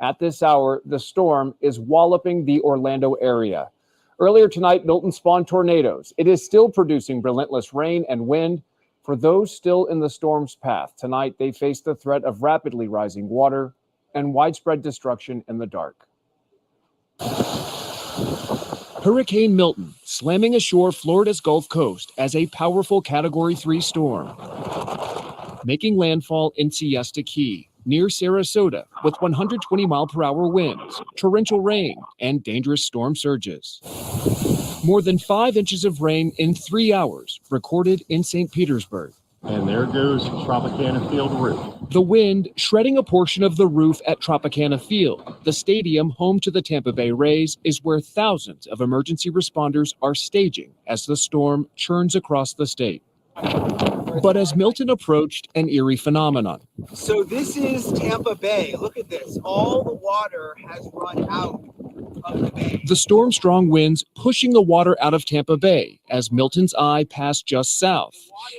At this hour, the storm is walloping the Orlando area. Earlier tonight, Milton spawned tornadoes. It is still producing relentless rain and wind. For those still in the storm's path, tonight they face the threat of rapidly rising water and widespread destruction in the dark. Hurricane Milton slamming ashore Florida's Gulf Coast as a powerful Category 3 storm, making landfall in Siesta Key near Sarasota with 120-mile-per-hour winds, torrential rain, and dangerous storm surges. More than 5 inches of rain in 3 hours recorded in St. Petersburg. And there goes Tropicana Field roof. The wind shredding a portion of the roof at Tropicana Field. The stadium home to the Tampa Bay Rays is where thousands of emergency responders are staging as the storm churns across the state. But as Milton approached an eerie phenomenon, So this is Tampa Bay. Look at this. All the water has run out of the bay. the storm's strong winds pushing the water out of Tampa Bay as Milton's eye passed just south,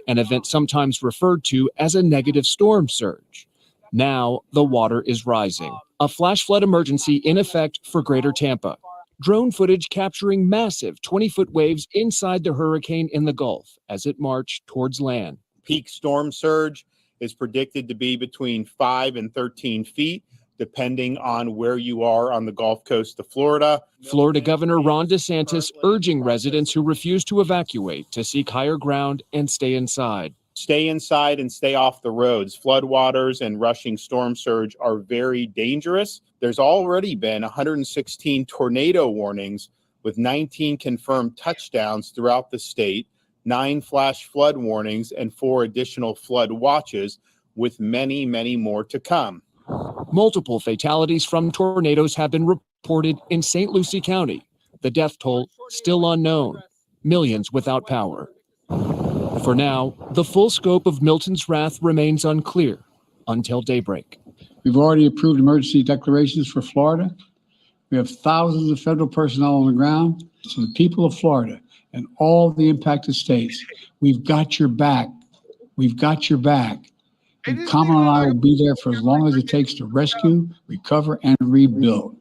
an event sometimes referred to as a negative storm surge. Now the water is rising, a flash flood emergency in effect for Greater Tampa. Drone footage capturing massive 20-foot waves inside the hurricane in the Gulf as it marched towards land. Peak storm surge is predicted to be between 5 and 13 feet, depending on where you are on the Gulf Coast of Florida. Florida Governor Ron DeSantis urging residents who refuse to evacuate to seek higher ground and stay inside. Stay inside and stay off the roads. Floodwaters and rushing storm surge are very dangerous. There's already been 116 tornado warnings with 19 confirmed touchdowns throughout the state, 9 flash flood warnings, and 4 additional flood watches, with many, many more to come. Multiple fatalities from tornadoes have been reported in St. Lucie County. The death toll still unknown. Millions without power. For now, the full scope of Milton's wrath remains unclear until daybreak. We've already approved emergency declarations for Florida. We have thousands of federal personnel on the ground. To the people of Florida and all the impacted states, we've got your back. We've got your back. And Kamala and I will be there for as long as it takes to rescue, recover, and rebuild.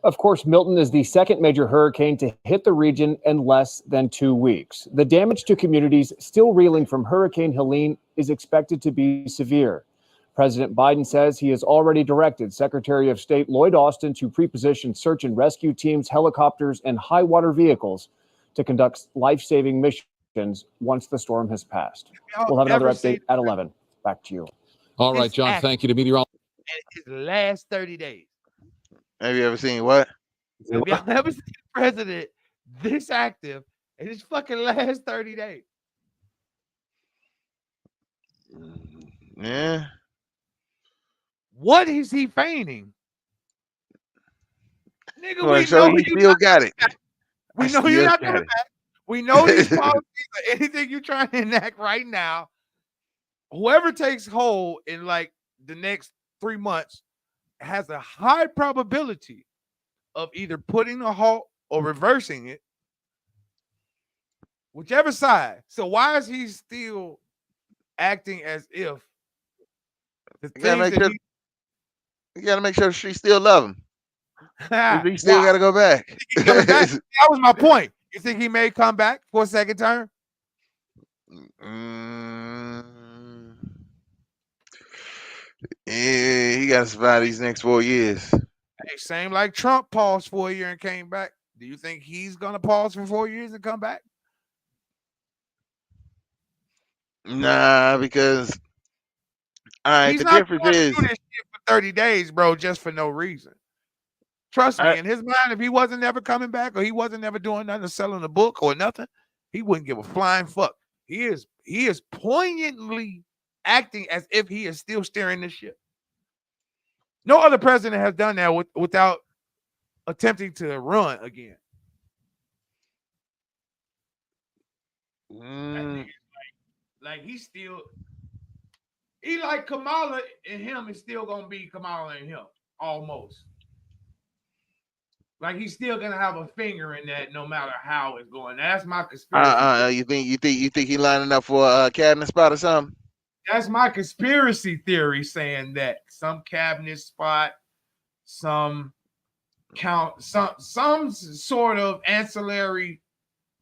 Of course, Milton is the second major hurricane to hit the region in less than 2 weeks. The damage to communities still reeling from Hurricane Helene is expected to be severe. President Biden says he has already directed Secretary of State Lloyd Austin to pre-position search and rescue teams, helicopters, and high water vehicles to conduct life-saving missions once the storm has passed. We'll have another update at 11. Back to you. All right, John, thank you to meteorologist. His last 30 days. Have you ever seen what? Have y'all ever seen the president this active in his fucking last 30 days? Yeah. What is he feigning? Nigga, Well, we so know he still got it. We know you're not coming back. We know these policies or anything you're trying to enact right now. Whoever takes hold in like the next 3 months has a high probability of either putting a halt or reversing it, whichever side. So why is he still acting as if the You gotta, things that you gotta make sure she still love him. He still Why? gotta go back. Coming back? That was my point. You think he may come back for a second term? Yeah, he gotta survive these next 4 years. Hey, same like Trump paused for a year and came back. Do you think he's gonna pause for 4 years and come back? Nah, because all right, He's the not difference going to is do this shit for 30 days, bro, just for no reason. Trust me, in his mind, if he wasn't ever coming back or he wasn't ever doing nothing, selling a book or nothing, he wouldn't give a flying fuck. He is poignantly acting as if he is still steering this ship. No other president has done that without attempting to run again. Like he's still, he like Kamala and him is still gonna be Kamala and him almost. Like he's still gonna have a finger in that, no matter how it's going. That's my conspiracy. You think he lining up for a cabinet spot or something? That's my conspiracy theory saying that some cabinet spot, some sort of ancillary.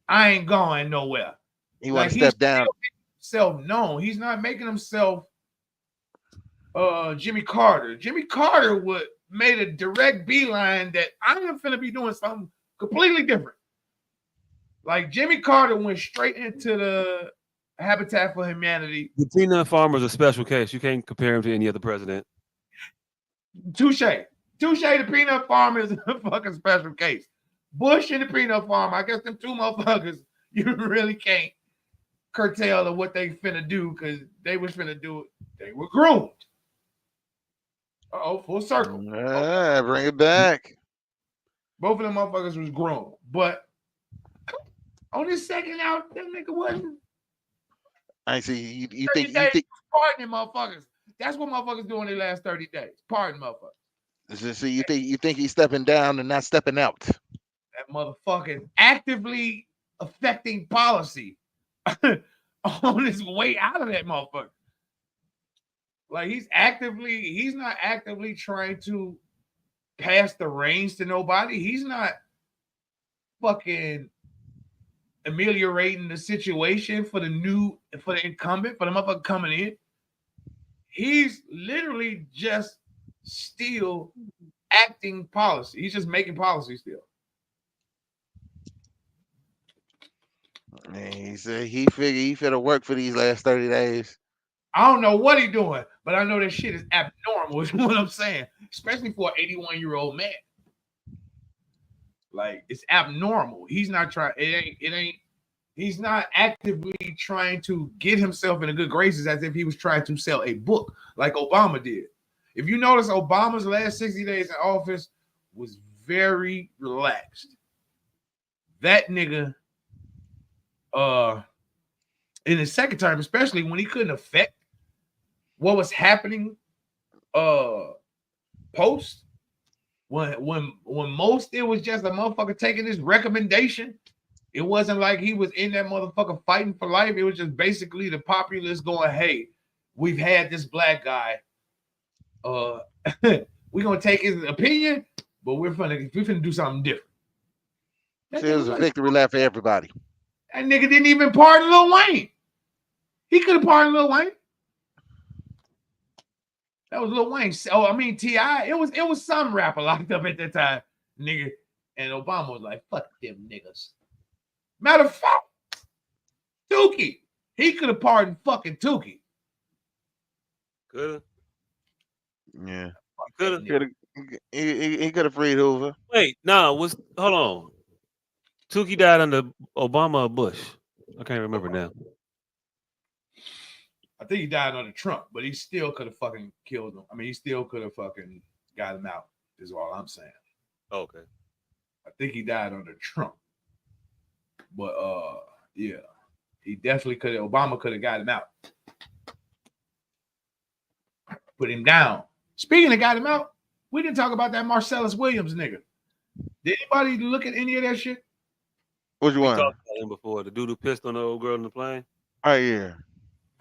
I ain't going nowhere. He want to step down. Self-known. He's not making himself Jimmy Carter. Jimmy Carter would made a direct beeline that I'm finna be doing something completely different. Like Jimmy Carter went straight into the Habitat for Humanity. The peanut farmer is a special case. You can't compare him to any other president. Touche. The peanut farmer is a fucking special case. Bush and the peanut farmer, I guess them two motherfuckers, you really can't curtail of what they finna do because they was finna do it. They were groomed. Full circle. Bring it back. Both of them motherfuckers was groomed. But on this second out, that nigga wasn't I see. You 30 think days, pardoning motherfuckers. That's what motherfuckers do in their last 30 days. Pardon motherfuckers. so you think he's stepping down and not stepping out? That motherfucker actively affecting policy on his way out of that motherfucker. Like he's not actively trying to pass the reins to nobody. He's not fucking ameliorating the situation for the incumbent, for the motherfucker coming in. He's literally just still acting policy. He's just making policy still. Man, he said he figured he finna work for these last 30 days. I don't know what he's doing, but I know that shit is abnormal, is what I'm saying. Especially for an 81-year-old man. Like, it's abnormal. He's not trying, he's not actively trying to get himself in a good graces as if he was trying to sell a book like Obama did. If you notice, Obama's last 60 days in office was very relaxed. That nigga, in his second term, especially when he couldn't affect what was happening post, when most it was just a motherfucker taking his recommendation. It wasn't like he was in that motherfucker fighting for life. It was just basically the populace going, hey, we've had this black guy. We're gonna take his opinion, but we're finna do something different. So it was a victory lap for everybody. That nigga didn't even pardon Lil Wayne. He could have pardoned Lil Wayne. That was Lil Wayne. Oh, I mean T.I. It was some rapper locked up at that time, nigga. And Obama was like, fuck them niggas. Matter of fact, Tukey. He could have pardoned fucking Tukey. Could have. Yeah. Could have. He could have freed Hoover. Wait, no, hold on. Tukey died under Obama or Bush? I can't remember now. I think he died under Trump, but he still could have fucking killed him. I mean, he still could have fucking got him out, is all I'm saying. Okay. I think he died under Trump. But yeah, he definitely could have. Obama could have got him out. Put him down. Speaking of got him out, we didn't talk about that Marcellus Williams nigga. Did anybody look at any of that shit? Which one? We talked about him before. The dude who pissed on the old girl in the plane. Oh yeah.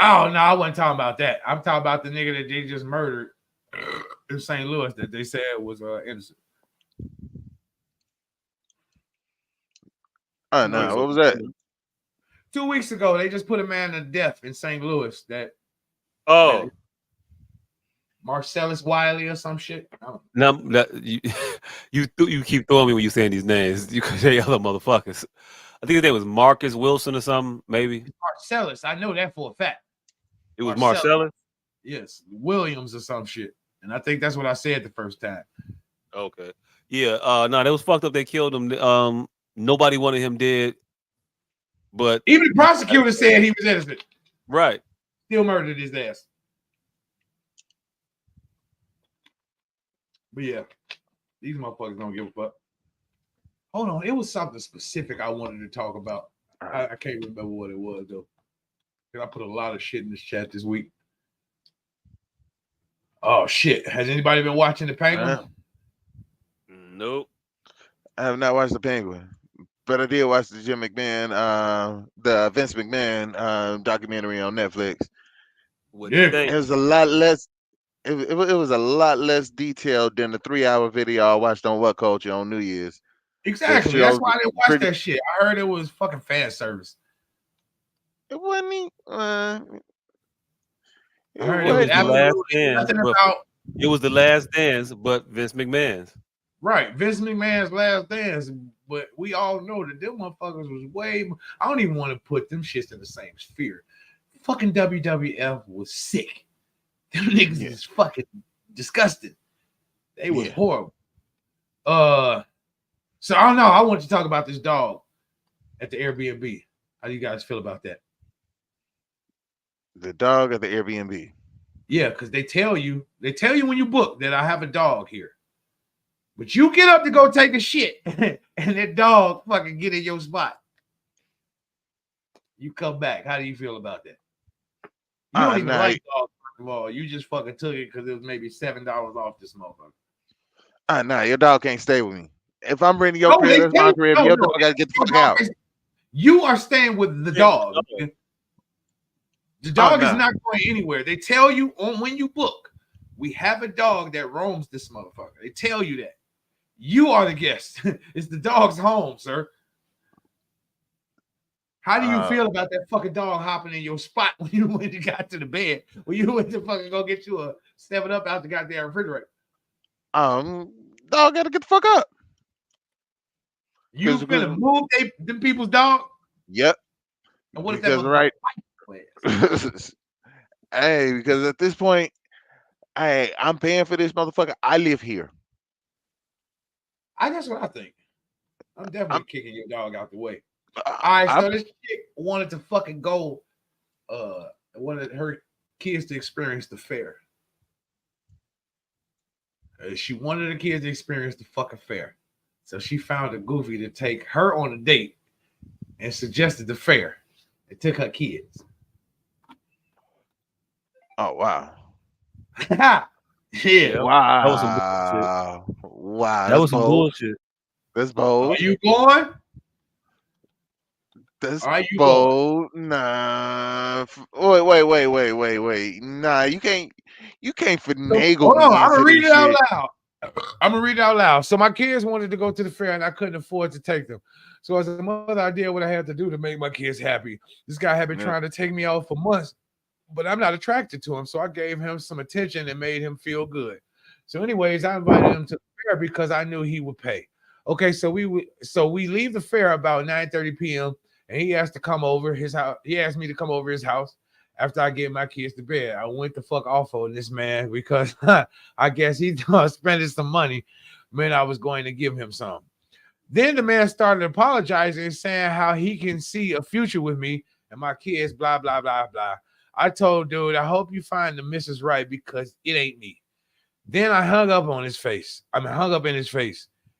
Oh no, I wasn't talking about that. I'm talking about the nigga that they just murdered in St. Louis that they said was innocent. Oh no, what was that? 2 weeks ago, they just put a man to death in St. Louis. That Marcellus Wiley or some shit. No, you keep throwing me when you saying these names. You could say other motherfuckers. I think his name was Marcus Wilson or something, maybe. Marcellus, I know that for a fact. It was Marcellus? Yes, Williams or some shit. And I think that's what I said the first time. Okay. Yeah, no, that was fucked up. They killed him. Nobody wanted him dead. But even the prosecutor said he was innocent. Right. Still murdered his ass. But yeah, these motherfuckers don't give a fuck. Hold on, it was something specific I wanted to talk about. I can't remember what it was though. I put a lot of shit in this chat this week. Oh shit! Has anybody been watching The Penguin? Nope. I have not watched The Penguin, but I did watch the Jim McMahon, the Vince McMahon documentary on Netflix. It was a lot less. It was a lot less detailed than the 3-hour video I watched on What Culture on New Year's. Exactly. That's why I didn't watch that shit. I heard it was fucking fan service. It wasn't. It was the last dance. It was the last dance, but Vince McMahon's. Right, Vince McMahon's last dance. But we all know that them motherfuckers was way more. I don't even want to put them shits in the same sphere. Fucking WWF was sick. Them niggas is fucking disgusting. They was horrible. So I don't know. I want you to talk about this dog at the Airbnb. How do you guys feel about that? The dog at the Airbnb. Yeah, because they tell you when you book that I have a dog here. But you get up to go take a shit and that dog fucking get in your spot. You come back. How do you feel about that? You don't even nah, like dogs, first of all. You just fucking took it because it was maybe $7 off this motherfucker. nah, your dog can't stay with me. If I'm bringing your No, crib, they that's tell my you, crib. no, Your no, dog got to get the your fuck dog out. you are staying with the dog. The dog is nah. not going anywhere. They tell you on when you book, we have a dog that roams this motherfucker. They tell you that. You are the guest. It's the dog's home, sir. How do you feel about that fucking dog hopping in your spot when you got to the bed? When you went to fucking go get you a 7-Up out the goddamn refrigerator? Dog got to get the fuck up. You finna move them people's dog? Yep. And what if Because that hey, because at this point, hey, I'm paying for this motherfucker. I live here. That's what I think. I'm definitely kicking your dog out the way. All right, so this chick wanted to fucking go, wanted her kids to experience the fair. She wanted the kids to experience the fucking fair. So she found a goofy to take her on a date and suggested the fair. It took her kids. Oh, wow. Yeah. Wow. That was some bullshit. Wow. That was some bullshit. That's bold. Are you going? That's Are you bold. Nah. Wait. Nah, you can't finagle Hold on, me I'm gonna into read this it out shit. loud. I'm gonna read it out loud. So my kids wanted to go to the fair and I couldn't afford to take them. So as a mother, I did what I had to do to make my kids happy. This guy had been trying to take me out for months, but I'm not attracted to him. So I gave him some attention and made him feel good. So, anyways, I invited him to the fair because I knew he would pay. Okay, so we leave the fair about 9:30 p.m. and he asked to come over his house. He asked me to come over his house after I get my kids to bed. I went the fuck off on this man because I guess he thought spending some money meant I was going to give him some. Then the man started apologizing and saying how he can see a future with me and my kids, blah, blah, blah, blah. I told dude, I hope you find the missus right because it ain't me. Then I hung up in his face.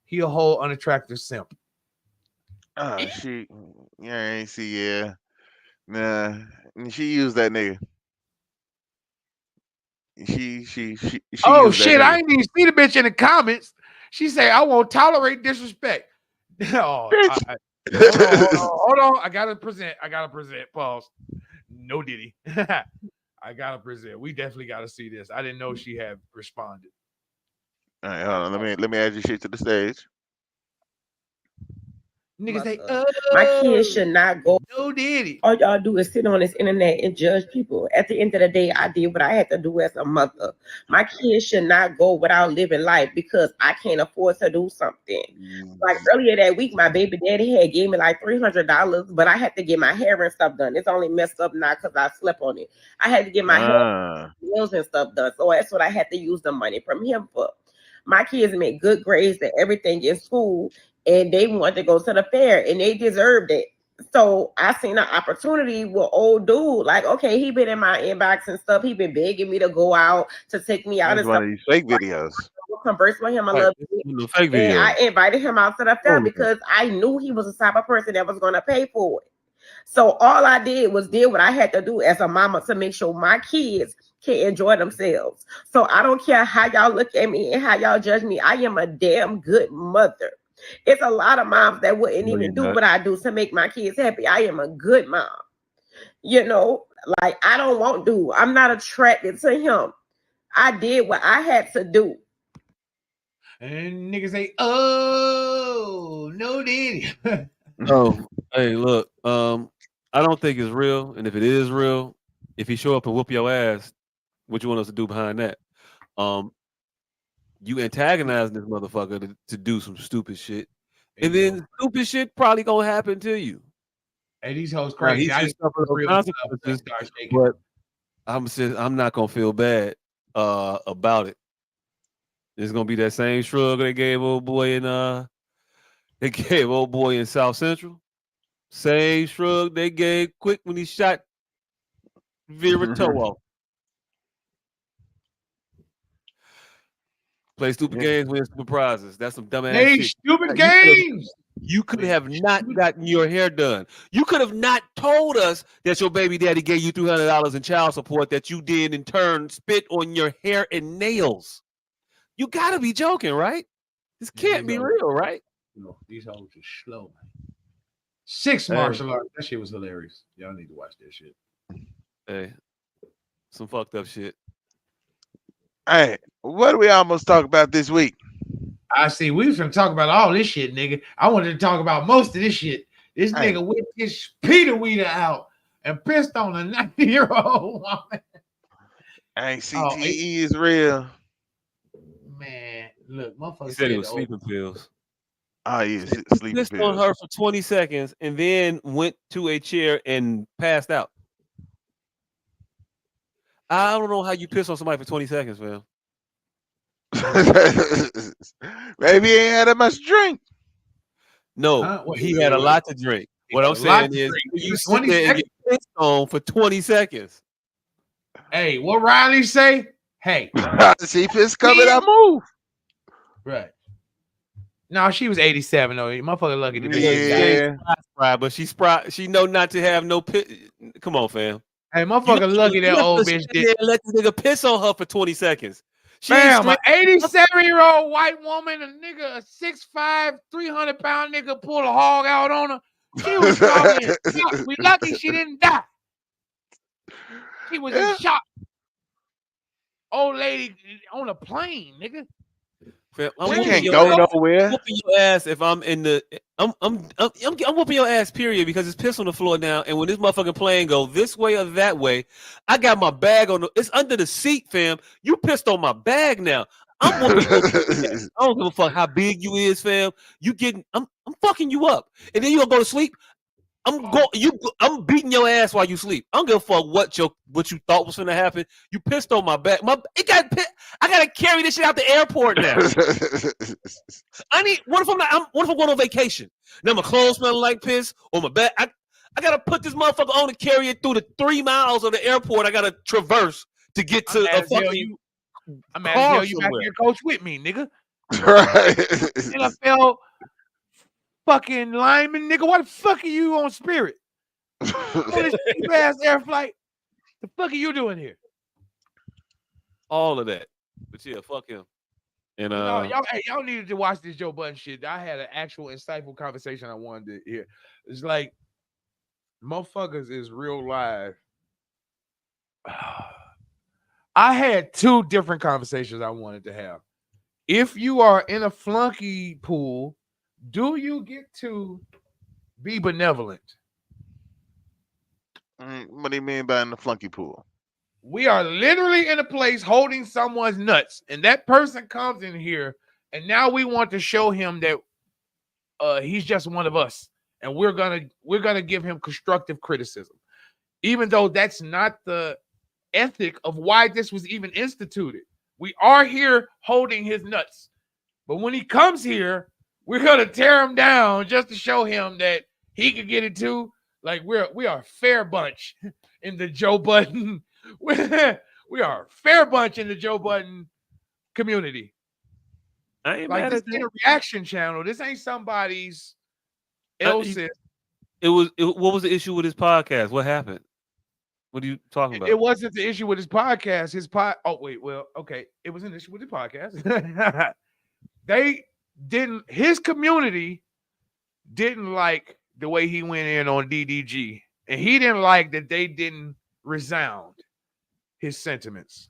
He a whole unattractive simp. Oh, she, yeah, nah, she used that nigga. She Oh used that shit! I nigga. didn't even see the bitch in the comments. She said, "I won't tolerate disrespect." Hold on. I gotta present. Pause. No Diddy. I gotta present. We definitely gotta see this. I didn't know she had responded. All right, hold on. Let me add your shit to the stage. Niggas say, my kids should not go. No Diddy. All y'all do is sit on this internet and judge people. At the end of the day, I did what I had to do as a mother. My kids should not go without living life because I can't afford to do something. Like earlier that week, my baby daddy had gave me like $300, but I had to get my hair and stuff done. It's only messed up now because I slept on it. I had to get my hair, nails and stuff done. So that's what I had to use the money from him for. My kids made good grades and everything in school, and they wanted to go to the fair, and they deserved it. So I seen an opportunity with old dude. Like, okay, he been in my inbox and stuff. He been begging me to go out, to take me out That's and one stuff. of these fake videos. We'll converse with him a little bit. Fake And video. I invited him out to the fair because I knew he was the type of person that was going to pay for it. So all I did was did what I had to do as a mama to make sure my kids can enjoy themselves. So I don't care how y'all look at me and how y'all judge me. I am a damn good mother. It's a lot of moms that wouldn't even do what I do to make my kids happy. I am a good mom. You know, like I don't want to. I'm not attracted to him. I did what I had to do. And niggas say, "Oh, no Diddy." Oh, hey, look. I don't think it's real, and if it is real, if he show up and whoop your ass, what you want us to do behind that? You antagonizing this motherfucker to do some stupid shit, and then stupid shit probably gonna happen to you. Hey, these hoes Now, crazy. he should suffer those consequences, but I'm not gonna feel bad about it. It's gonna be that same shrug they gave old boy in South Central. Same shrug they gave Quick when he shot Vera toe off. Play stupid games, win stupid prizes. That's some dumbass shit. Stupid games. You could have not gotten your hair done. You could have not told us that your baby daddy gave you $300 in child support that you did in turn spit on your hair and nails. You gotta be joking, right? This can't be real, right? No, these hoes are slow, man. 6 martial arts. That shit was hilarious. Y'all need to watch that shit. Hey, some fucked up shit. Hey, what do we almost talk about this week? I see. We was gonna talk about all this shit, nigga. I wanted to talk about most of this shit. This nigga whipped his Peter Weeder out and pissed on a 90-year-old woman. Hey, CTE is real. Man, look, motherfucker He said it was sleeping pills. Oh, yeah, sleeping Pissed pills. on her for 20 seconds and then went to a chair and passed out. I don't know how you piss on somebody for 20 seconds, man. Maybe he ain't had that much drink. No, he had a lot to drink. What I'm saying is, you sit there and get pissed on for 20 seconds. Hey, what Riley say? Hey, see fist coming up, move. Right. No, she was 87 though. Motherfucker lucky to be. Yeah, but she's spry. She know not to have no piss. Come on, fam. Hey, motherfucker lucky that old bitch did. Let this nigga piss on her for 20 seconds. She Bam, an 87-year-old white woman, a nigga, a 6'5", 300-pound nigga pulled a hog out on her. She was probably in shock. We lucky she didn't die. She was in shock. Old lady on a plane, nigga. She can't go nowhere. I'm whooping your ass if I'm in the. I'm whooping your ass. Period. Because it's piss on the floor now, and when this motherfucking plane go this way or that way, I got my bag on. It's under the seat, fam. You pissed on my bag now. I'm whooping your ass. I don't give a fuck how big you is, fam. You getting? I'm fucking you up, and then you gonna go to sleep. I'm beating your ass while you sleep. I don't give a fuck what you thought was gonna happen. You pissed on my back. I gotta carry this shit out the airport now. What if I'm going on vacation? Now my clothes smelling like piss on my back. I gotta put this motherfucker on and carry it through the 3 miles of the airport I gotta traverse to get to a fucking I'm asking you back here, coach, with me, nigga. Right. NFL fucking lineman, nigga. Why the fuck are you on Spirit? On this cheap ass air flight. The fuck are you doing here? All of that. But yeah, fuck him. And y'all needed to watch this Joe Budden shit. I had an actual insightful conversation I wanted to hear. It's like motherfuckers is real live. I had 2 different conversations I wanted to have. If you are in a flunky pool, do you get to be benevolent? What do you mean by in the flunky pool? We are literally in a place holding someone's nuts, and that person comes in here, and now we want to show him that he's just one of us, and we're gonna give him constructive criticism, even though that's not the ethic of why this was even instituted. We are here holding his nuts, but when he comes here, we're gonna tear him down just to show him that he can get it too. Like we are a fair bunch in the Joe Budden. We are a fair bunch in the Joe Budden community. I ain't like mad this at ain't that. a reaction channel. This ain't somebody's else's. What was the issue with his podcast? What happened? What are you talking about? It wasn't the issue with his podcast. It was an issue with his podcast. His community didn't like the way he went in on DDG, and he didn't like that they didn't resound his sentiments.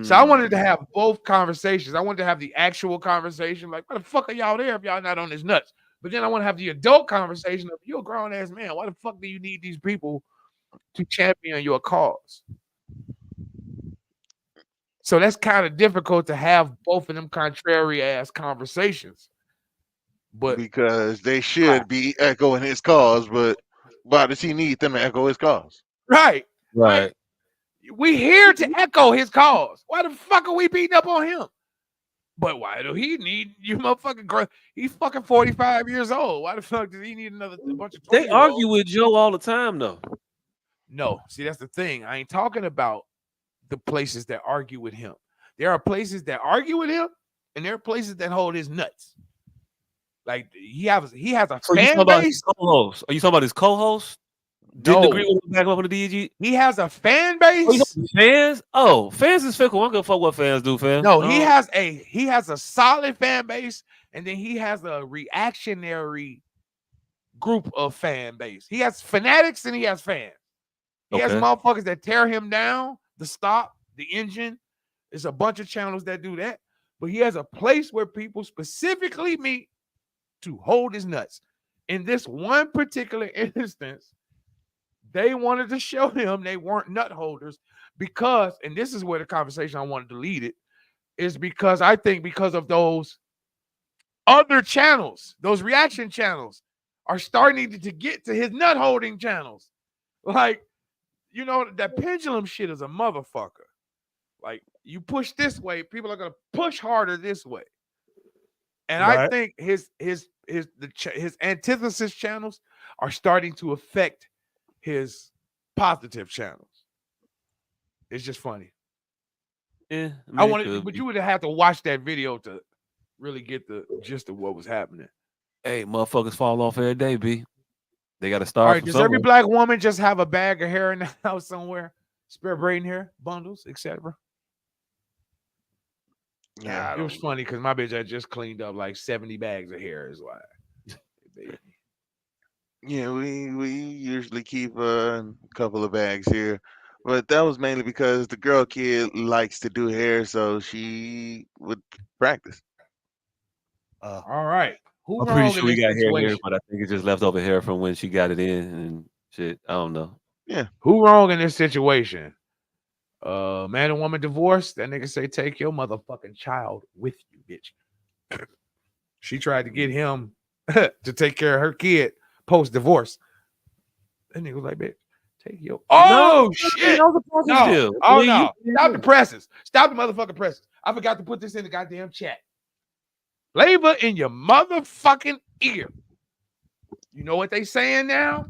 So I wanted to have both conversations. I wanted to have the actual conversation, like, why the fuck are y'all there if y'all not on his nuts? But then I want to have the adult conversation of, you're a grown ass man. Why the fuck do you need these people to champion your cause? So that's kind of difficult to have both of them contrary ass conversations. But because they should be echoing his cause, but why does he need them to echo his cause? Right. Right. We here to echo his cause. Why the fuck are we beating up on him? But why do he need you motherfucking girl? He's fucking 45 years old. Why the fuck does he need a bunch of 20-year-olds? They argue with Joe all the time, though. No, see, that's the thing. I ain't talking about the places that argue with him. There are places that argue with him, and there are places that hold his nuts. Like he has a So you talking fan about base. his co-host? Are you talking about his co-host? Didn't No, agree with him back up on the DG? he has a fan Oh, you base. talking fans? Oh, fans is fickle. I don't give a fuck what fans do, fam. No, he has a solid fan base, and then he has a reactionary group of fan base. He has fanatics and he has fans. He has motherfuckers that tear him down, the stop, the engine. There's a bunch of channels that do that. But he has a place where people specifically meet to hold his nuts. In this one particular instance, they wanted to show him they weren't nut holders because, and this is where the conversation I wanted to lead it, is because I think because of those other channels, those reaction channels are starting to get to his nut holding channels. Like, you know, that pendulum shit is a motherfucker. Like, you push this way, people are gonna push harder this way. And I think his antithesis channels are starting to affect his positive channels. It's just funny. Yeah, I wanted, but you would have to watch that video to really get the gist of what was happening. Hey, motherfuckers fall off every day, B. They got to start. All right, does every black woman just have a bag of hair in the house somewhere? Spare braiding hair, bundles, etc. Yeah, it was funny because my bitch had just cleaned up like 70 bags of hair. Is why. Yeah, we usually keep a couple of bags here, but that was mainly because the girl kid likes to do hair, so she would practice. All right, who I'm wrong pretty in sure we this got hair situation? here, but I think it's just leftover hair from when she got it in and shit. I don't know. Yeah, who wrong in this situation? Man and woman divorced. That nigga say take your motherfucking child with you, bitch. She tried to get him to take care of her kid post divorce. That nigga was like, bitch, take your. Oh shit! No, oh no! Stop the presses! Stop the motherfucking presses! I forgot to put this in the goddamn chat. Labor in your motherfucking ear. You know what they saying now?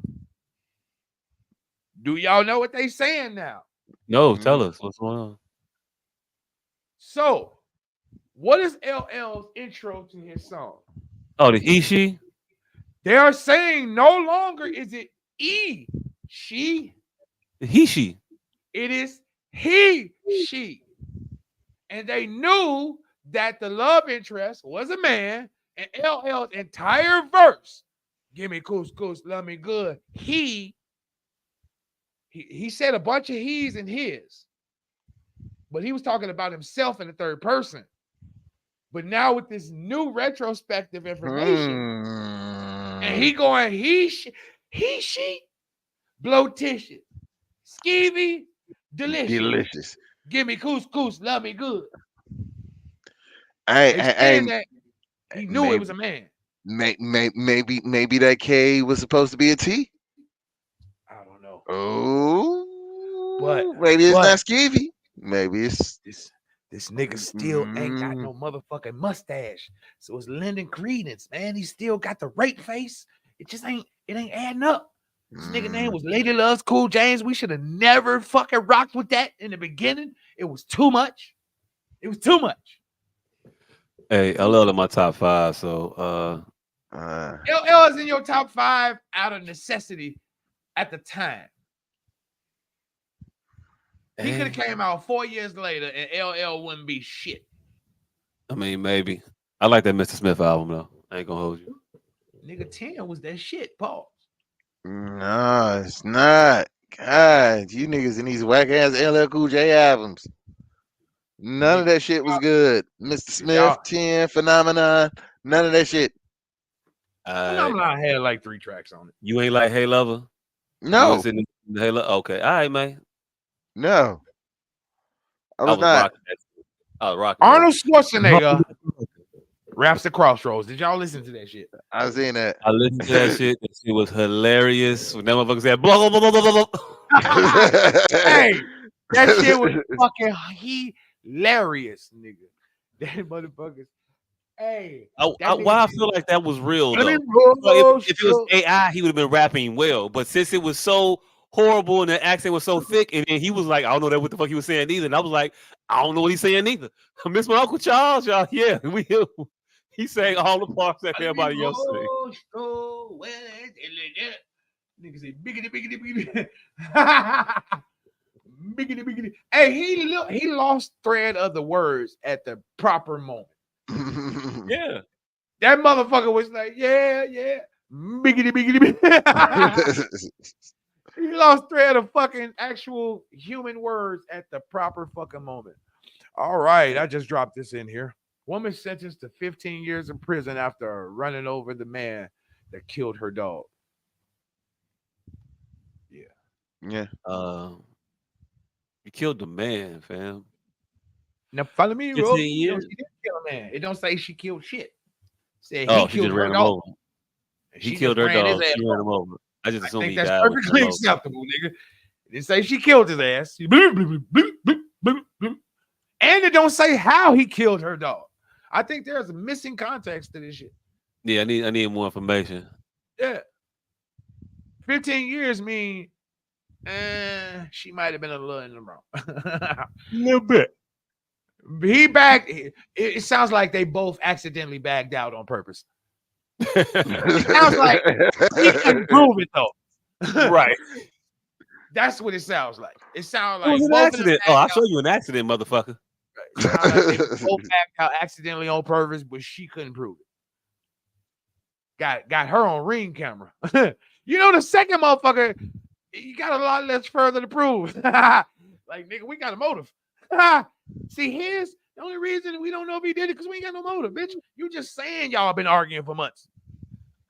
Do y'all know what they saying now? No, tell us what's going on. So, what is LL's intro to his song? Oh, the he she. They are saying no longer is it she. The he she. It is he she. And they knew that the love interest was a man, and LL's entire verse, give me couscous, love me good. He said a bunch of he's and his, but he was talking about himself in the third person. But now with this new retrospective information, and he going he she, blotitious, skeevy, delicious. Give me couscous, love me good. That he knew it was a man. Maybe that K was supposed to be a T. I don't know. Oh, but maybe it's not skeevy. Maybe it's this nigga still ain't got no motherfucking mustache, so it's lending credence, man. He still got the rape face. It just ain't adding up. This nigga name was Lady Loves Cool James. We should have never fucking rocked with that in the beginning. It was too much. It was too much. Hey, I love my top 5. So LL is in your top 5 out of necessity at the time. He could have came out 4 years later and LL wouldn't be shit. I mean, maybe. I like that Mr. Smith album though. I ain't gonna hold you. Nigga 10 was that shit, Paul. No, it's not. God, you niggas in these whack ass LL Cool J albums. None of that shit was good. Mr. Smith, 10, Phenomenon, none of that shit. Phenomenon had like 3 tracks on it. You ain't like Hey Lover? No. Hey Lover? Okay. All right, man. No. I was not. I was rocking. Arnold Schwarzenegger raps the Crossroads. Did y'all listen to that shit? I was in that. I listened to that shit. That shit was hilarious. When that motherfucker said blah blah blah blah blah blah. Hey, that shit was fucking hilarious, nigga. That motherfuckers. Hey, why I feel like that was real though. If it was AI, he would have been rapping well. But since it was so horrible and the accent was so thick, and then he was like, I don't know what the fuck he was saying either. And I was like, I don't know what he's saying either. I miss my Uncle Charles, y'all. Yeah, He sang all the parts that everybody else sang. Nigga say biggity biggity biggity. Biggity biggity. Hey, he lost thread of the words at the proper moment. Yeah. That motherfucker was like, yeah. Biggity biggity biggity. He lost thread of fucking actual human words at the proper fucking moment. All right, I just dropped this in here. Woman sentenced to 15 years in prison after running over the man that killed her dog. Yeah. You killed the man, fam. Now follow me, 15 bro. years? She didn't kill a man. It don't say she killed shit. Said Oh, he she killed just her ran him dog. over. He She killed just her ran his dog. ass She ran him over. over. I just I assumed think he that's died when she perfectly ran over. acceptable, nigga. It didn't say she killed his ass. Bloop, bloop, bloop, bloop, bloop, bloop. And it don't say how he killed her dog. I think there's a missing context to this shit. Yeah, I need more information. Yeah. 15 years mean she might have been a little in the wrong. A little bit. He bagged. It sounds like they both accidentally bagged out on purpose. It sounds like he couldn't prove it though. Right. That's what it sounds like. It sounds It like was an both accident. of them Oh, I'll bagged show out. you an accident, motherfucker. It sounds like they both bagged out accidentally on purpose, but she couldn't prove it. Got her on ring camera. You know, the second motherfucker, you got a lot less further to prove. Like, nigga, we got a motive. See, here's the only reason we don't know if he did it because we ain't got no motive, bitch. You just saying y'all been arguing for months.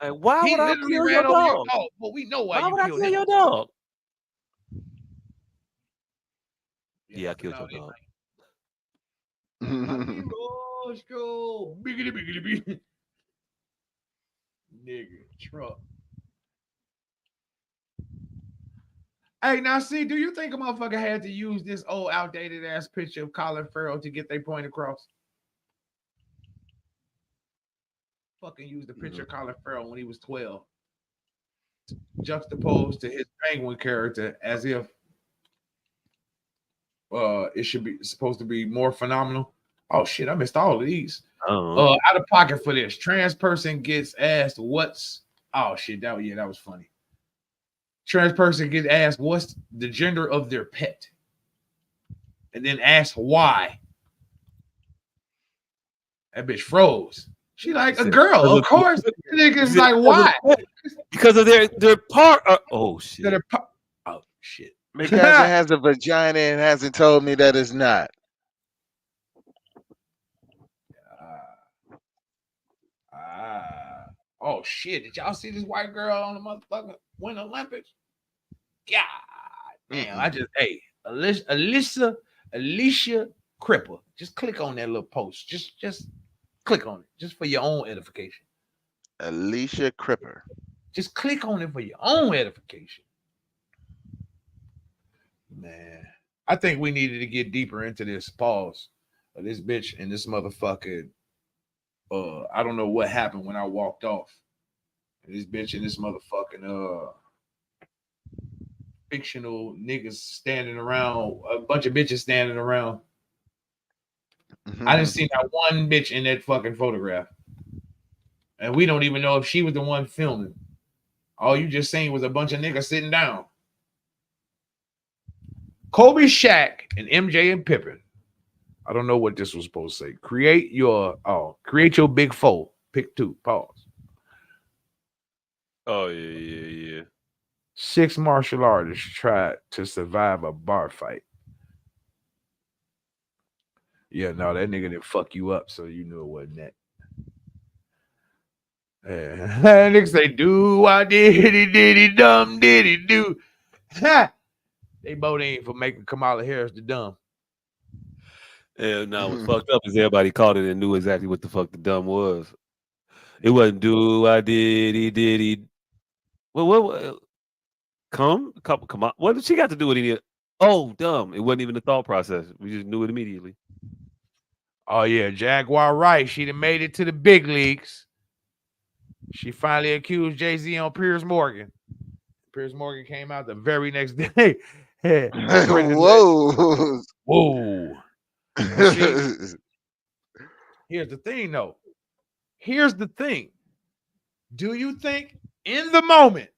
Hey, why He would I literally kill ran your over your dog? dog, but we know why Why you would I killed kill him. your dog? Yeah, I killed your dog. Biggity, biggity, biggity. Nigga, truck. Hey, now see, do you think a motherfucker had to use this old outdated ass picture of Colin Farrell to get their point across? Fucking use the picture of Colin Farrell when he was 12. Juxtaposed to his penguin character as if it should be supposed to be more phenomenal. Oh shit, I missed all of these. Out of pocket for this. Trans person gets asked what's that was funny. Trans person gets asked what's the gender of their pet. And then asked why. That bitch froze. She like a girl, of course. Niggas like why? Because of their part. Oh shit. Oh shit. Because it has a vagina and hasn't told me that it's not. Oh shit! Did y'all see this white girl on the motherfucker Winter Olympics? God damn! I just Alicia Cripper. Just click on that little post. Just click on it, just for your own edification. Alicia Cripper. Just click on it for your own edification. Man, I think we needed to get deeper into this pause of this bitch and this motherfucker. I don't know what happened when I walked off. And this bitch and this motherfucking fictional niggas standing around, a bunch of bitches standing around. I didn't see that one bitch in that fucking photograph. And we don't even know if she was the one filming. All you just seen was a bunch of niggas sitting down. Kobe, Shaq, and MJ and Pippen. I don't know what this was supposed to say. Create your big four. Pick two. Pause. Oh yeah. 6 martial artists tried to survive a bar fight. Yeah, no, that nigga didn't fuck you up, so you knew it wasn't that. Yeah. Niggas say, do I diddy dumb diddy do. They both ain't for making Kamala Harris the dumb. Yeah, no, what's fucked up is everybody caught it and knew exactly what the fuck the dumb was. It wasn't do I diddy. What come on. What did she got to do with any? Oh, dumb. It wasn't even the thought process. We just knew it immediately. Oh yeah, Jaguar Wright. She done made it to the big leagues. She finally accused Jay-Z on Piers Morgan. Piers Morgan came out the very next day. Whoa. Whoa. See, here's the thing, though. here's the thing. Do you think in the moment,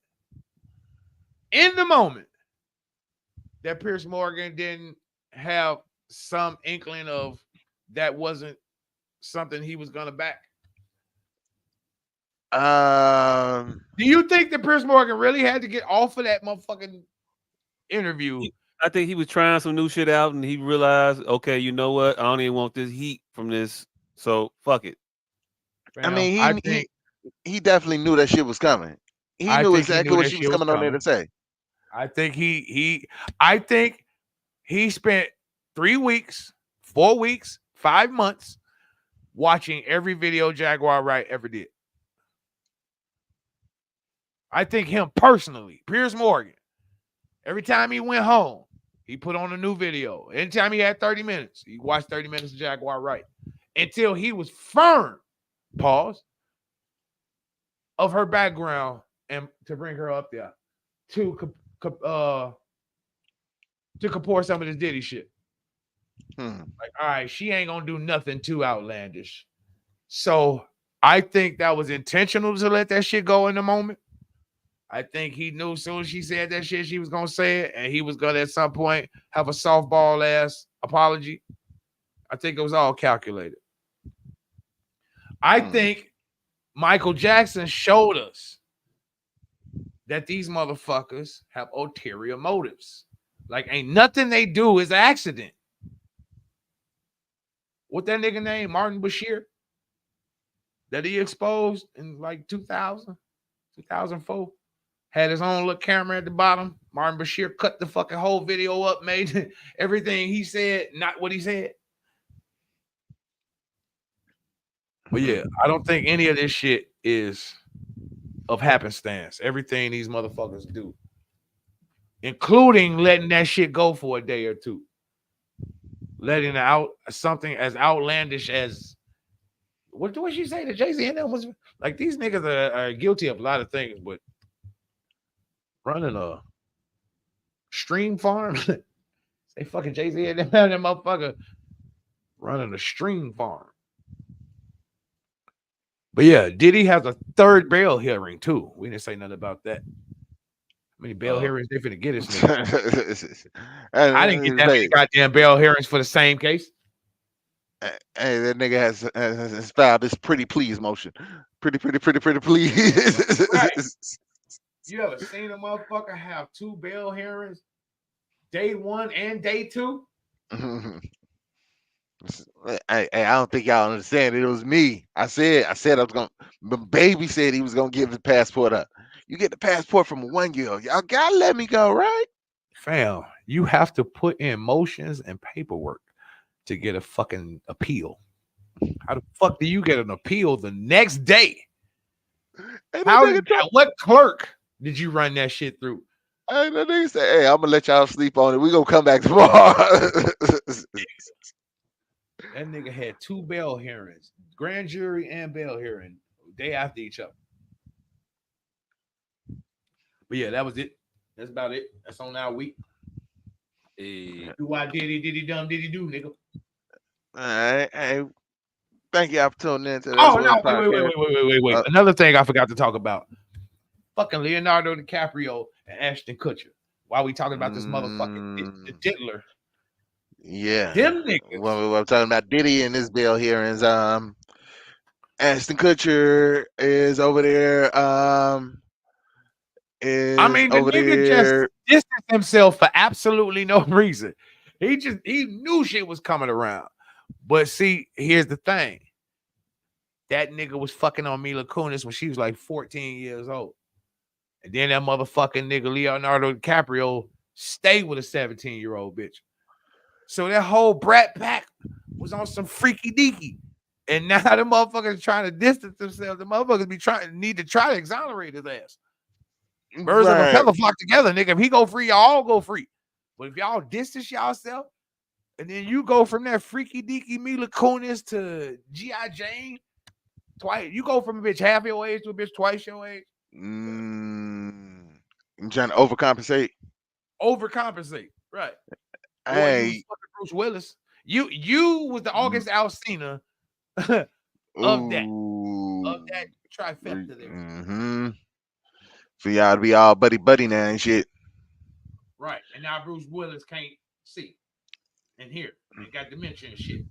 that Pierce Morgan didn't have some inkling of that wasn't something he was gonna back? Do you think that Pierce Morgan really had to get off of that motherfucking interview? I think he was trying some new shit out, and he realized, okay, you know what? I don't even want this heat from this, so fuck it. I mean, he definitely knew that shit was coming. He knew exactly what she was coming on there to say. I think I think he spent 3 weeks, 4 weeks, 5 months watching every video Jaguar Wright ever did. I think him personally, Pierce Morgan, every time he went home, he put on a new video. Anytime he had 30 minutes, he watched 30 minutes of Jaguar Wright until he was firm, pause, of her background and to bring her up there to compare some of this Diddy shit. Like, all right, she ain't gonna do nothing too outlandish. So I think that was intentional to let that shit go in the moment. I think he knew as soon as she said that shit, she was gonna say it, and he was gonna at some point have a softball ass apology. I think it was all calculated. I think Michael Jackson showed us that these motherfuckers have ulterior motives. Like, ain't nothing they do is an accident. What that nigga name, Martin Bashir, that he exposed in like 2000, 2004, had his own little camera at the bottom. Martin Bashir cut the fucking whole video up, made everything he said not what he said. But yeah, I don't think any of this shit is of happenstance. Everything these motherfuckers do, including letting that shit go for a day or two. Letting out something as outlandish as what did she say? That Jay-Z and them was like, these niggas are guilty of a lot of things, but running a stream farm, they fucking Jay-Z and them motherfucker running a stream farm. But yeah, Diddy has a third bail hearing too. We didn't say nothing about that. How many bail hearings they finna get this nigga? I didn't get that many goddamn bail hearings for the same case. Hey, that nigga has filed this pretty please motion. Pretty please. Right. You ever seen a motherfucker have 2 bail hearings, day 1 and day 2? I don't think y'all understand. It was me. I said I was gonna. But baby said he was gonna give his passport up. You get the passport from a 1-year-old. Y'all gotta let me go, right? Fam, you have to put in motions and paperwork to get a fucking appeal. How the fuck do you get an appeal the next day? What clerk did you run that shit through? And the nigga said, "Hey, I'm gonna let y'all sleep on it. We gonna come back tomorrow." That nigga had 2 bail hearings, grand jury and bail hearing, day after each other. But yeah, that was it. That's about it. That's on our week. Hey. Do I diddy dumb diddy do, nigga? All right. Hey, thank y'all for tuning in to this. Oh no! Wait. Another thing I forgot to talk about. Fucking Leonardo DiCaprio and Ashton Kutcher. While we talking about this motherfucking the diddler. Yeah. Them niggas. Well, we're talking about Diddy and his bail hearings. Ashton Kutcher is over there. The nigga just distanced himself for absolutely no reason. He knew shit was coming around. But see, here's the thing. That nigga was fucking on Mila Kunis when she was like 14 years old. And then that motherfucking nigga Leonardo DiCaprio stayed with a 17-year-old bitch. So that whole brat pack was on some freaky deaky. And now the motherfuckers trying to distance themselves. The motherfuckers need to try to exonerate his ass. Birds of a feather flock together, nigga. If he go free, y'all all go free. But if y'all distance yourself, and then you go from that freaky deaky Mila Kunis to G.I. Jane, twice. You go from a bitch half your age to a bitch twice your age. I'm trying to overcompensate. Right. Hey, you was fucking Bruce Willis. You was the August Alsina of that. that trifecta there. Mm-hmm. For y'all to be all buddy now and shit. Right. And now Bruce Willis can't see and hear and got dementia and shit.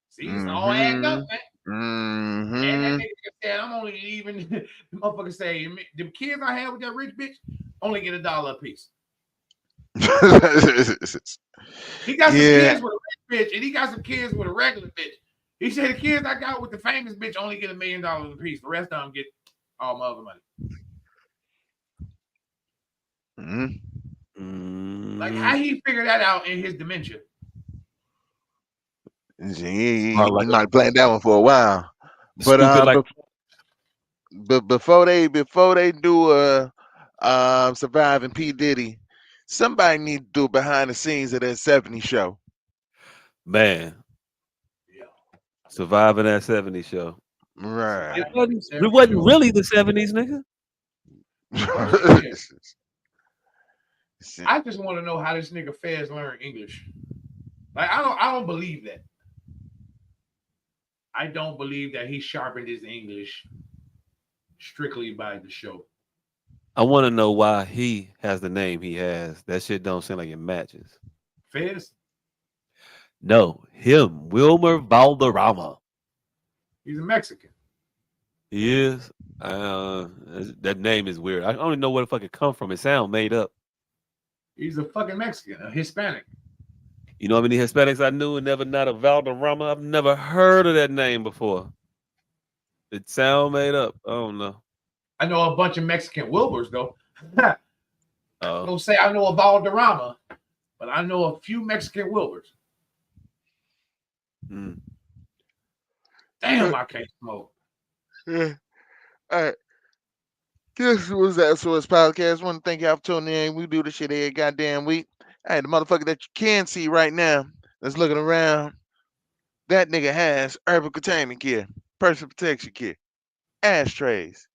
See, it's all adding up, man. And that nigga said, I'm only leaving. The motherfucker say, the kids I had with that rich bitch only get $1 a piece. He got some kids with a rich bitch, and he got some kids with a regular bitch. He said the kids I got with the famous bitch only get $1 million a piece. The rest of them get all my other money. Like how he figured that out in his dementia. He might plan that one for a while. But but before they do surviving P. Diddy, somebody need to do behind the scenes of that 70s show. Man. Yeah. Surviving that 70s show. Right. It wasn't really the 70s, nigga. I just want to know how this nigga Fez learned English. Like I don't believe that. I don't believe that he sharpened his English strictly by the show. I want to know why he has the name he has. That shit don't seem like it matches. Fez? No, him, Wilmer Valderrama. He's a Mexican. He is. That name is weird. I don't even know where the fuck it come from. It sounds made up. He's a fucking Mexican, a Hispanic. You know how many Hispanics I knew and never not a Valderrama? I've never heard of that name before. It sound made up. I don't know. I know a bunch of Mexican Wilburs though. I don't say I know a Valderrama, but I know a few Mexican Wilburs. Damn, I can't smoke. Yeah. All right. This was the S.O.S podcast. I want to thank y'all for tuning in. We do this shit every goddamn week. Hey, the motherfucker that you can see right now that's looking around, that nigga has urban containment gear, personal protection gear, ashtrays,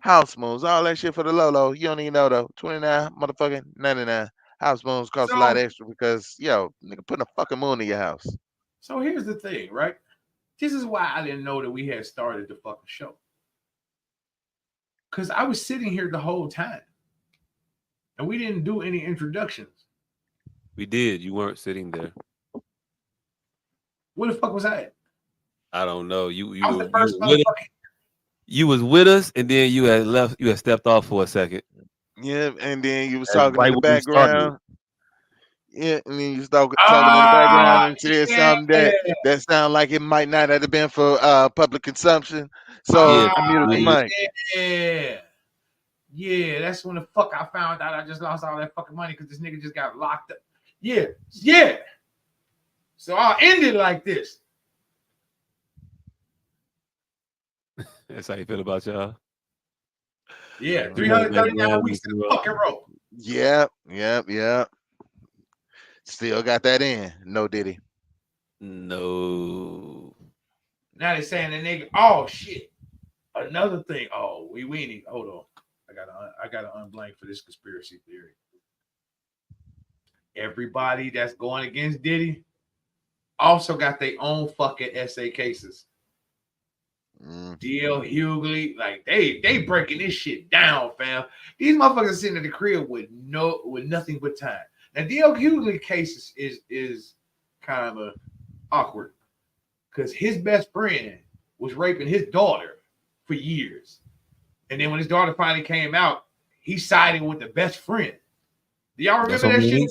house moves, all that shit for the low. You don't even know though. 29 motherfucking 99. House moves cost a lot extra because nigga putting a fucking moon in your house. So here's the thing, right? This is why I didn't know that we had started the fucking show. Because I was sitting here the whole time. And we didn't do any introductions. We did. You weren't sitting there. Where the fuck was I at? I don't know. You was the first motherfucker. You was with us, and then you had left. You had stepped off for a second. Yeah, and then you was talking in the background. Yeah, and then you was talking in the background and said something that sounded like it might not have been for public consumption. So I muted the mic. Yeah, that's when the fuck I found out I just lost all that fucking money because this nigga just got locked up. Yeah. So I'll end it like this. That's how you feel about y'all? Yeah, 339 weeks in the fucking row. Yep. Still got that in. No Diddy. No. Now they're saying the nigga, oh shit. Another thing. Oh, we need, hold on. I gotta unblank for this conspiracy theory. Everybody that's going against Diddy also got their own fucking SA cases. D.L. Hughley, like they breaking this shit down, fam. These motherfuckers sitting at the crib with nothing but time. Now D.L. Hughley case is kind of awkward because his best friend was raping his daughter for years, and then when his daughter finally came out, he sided with the best friend. Do y'all remember that shit?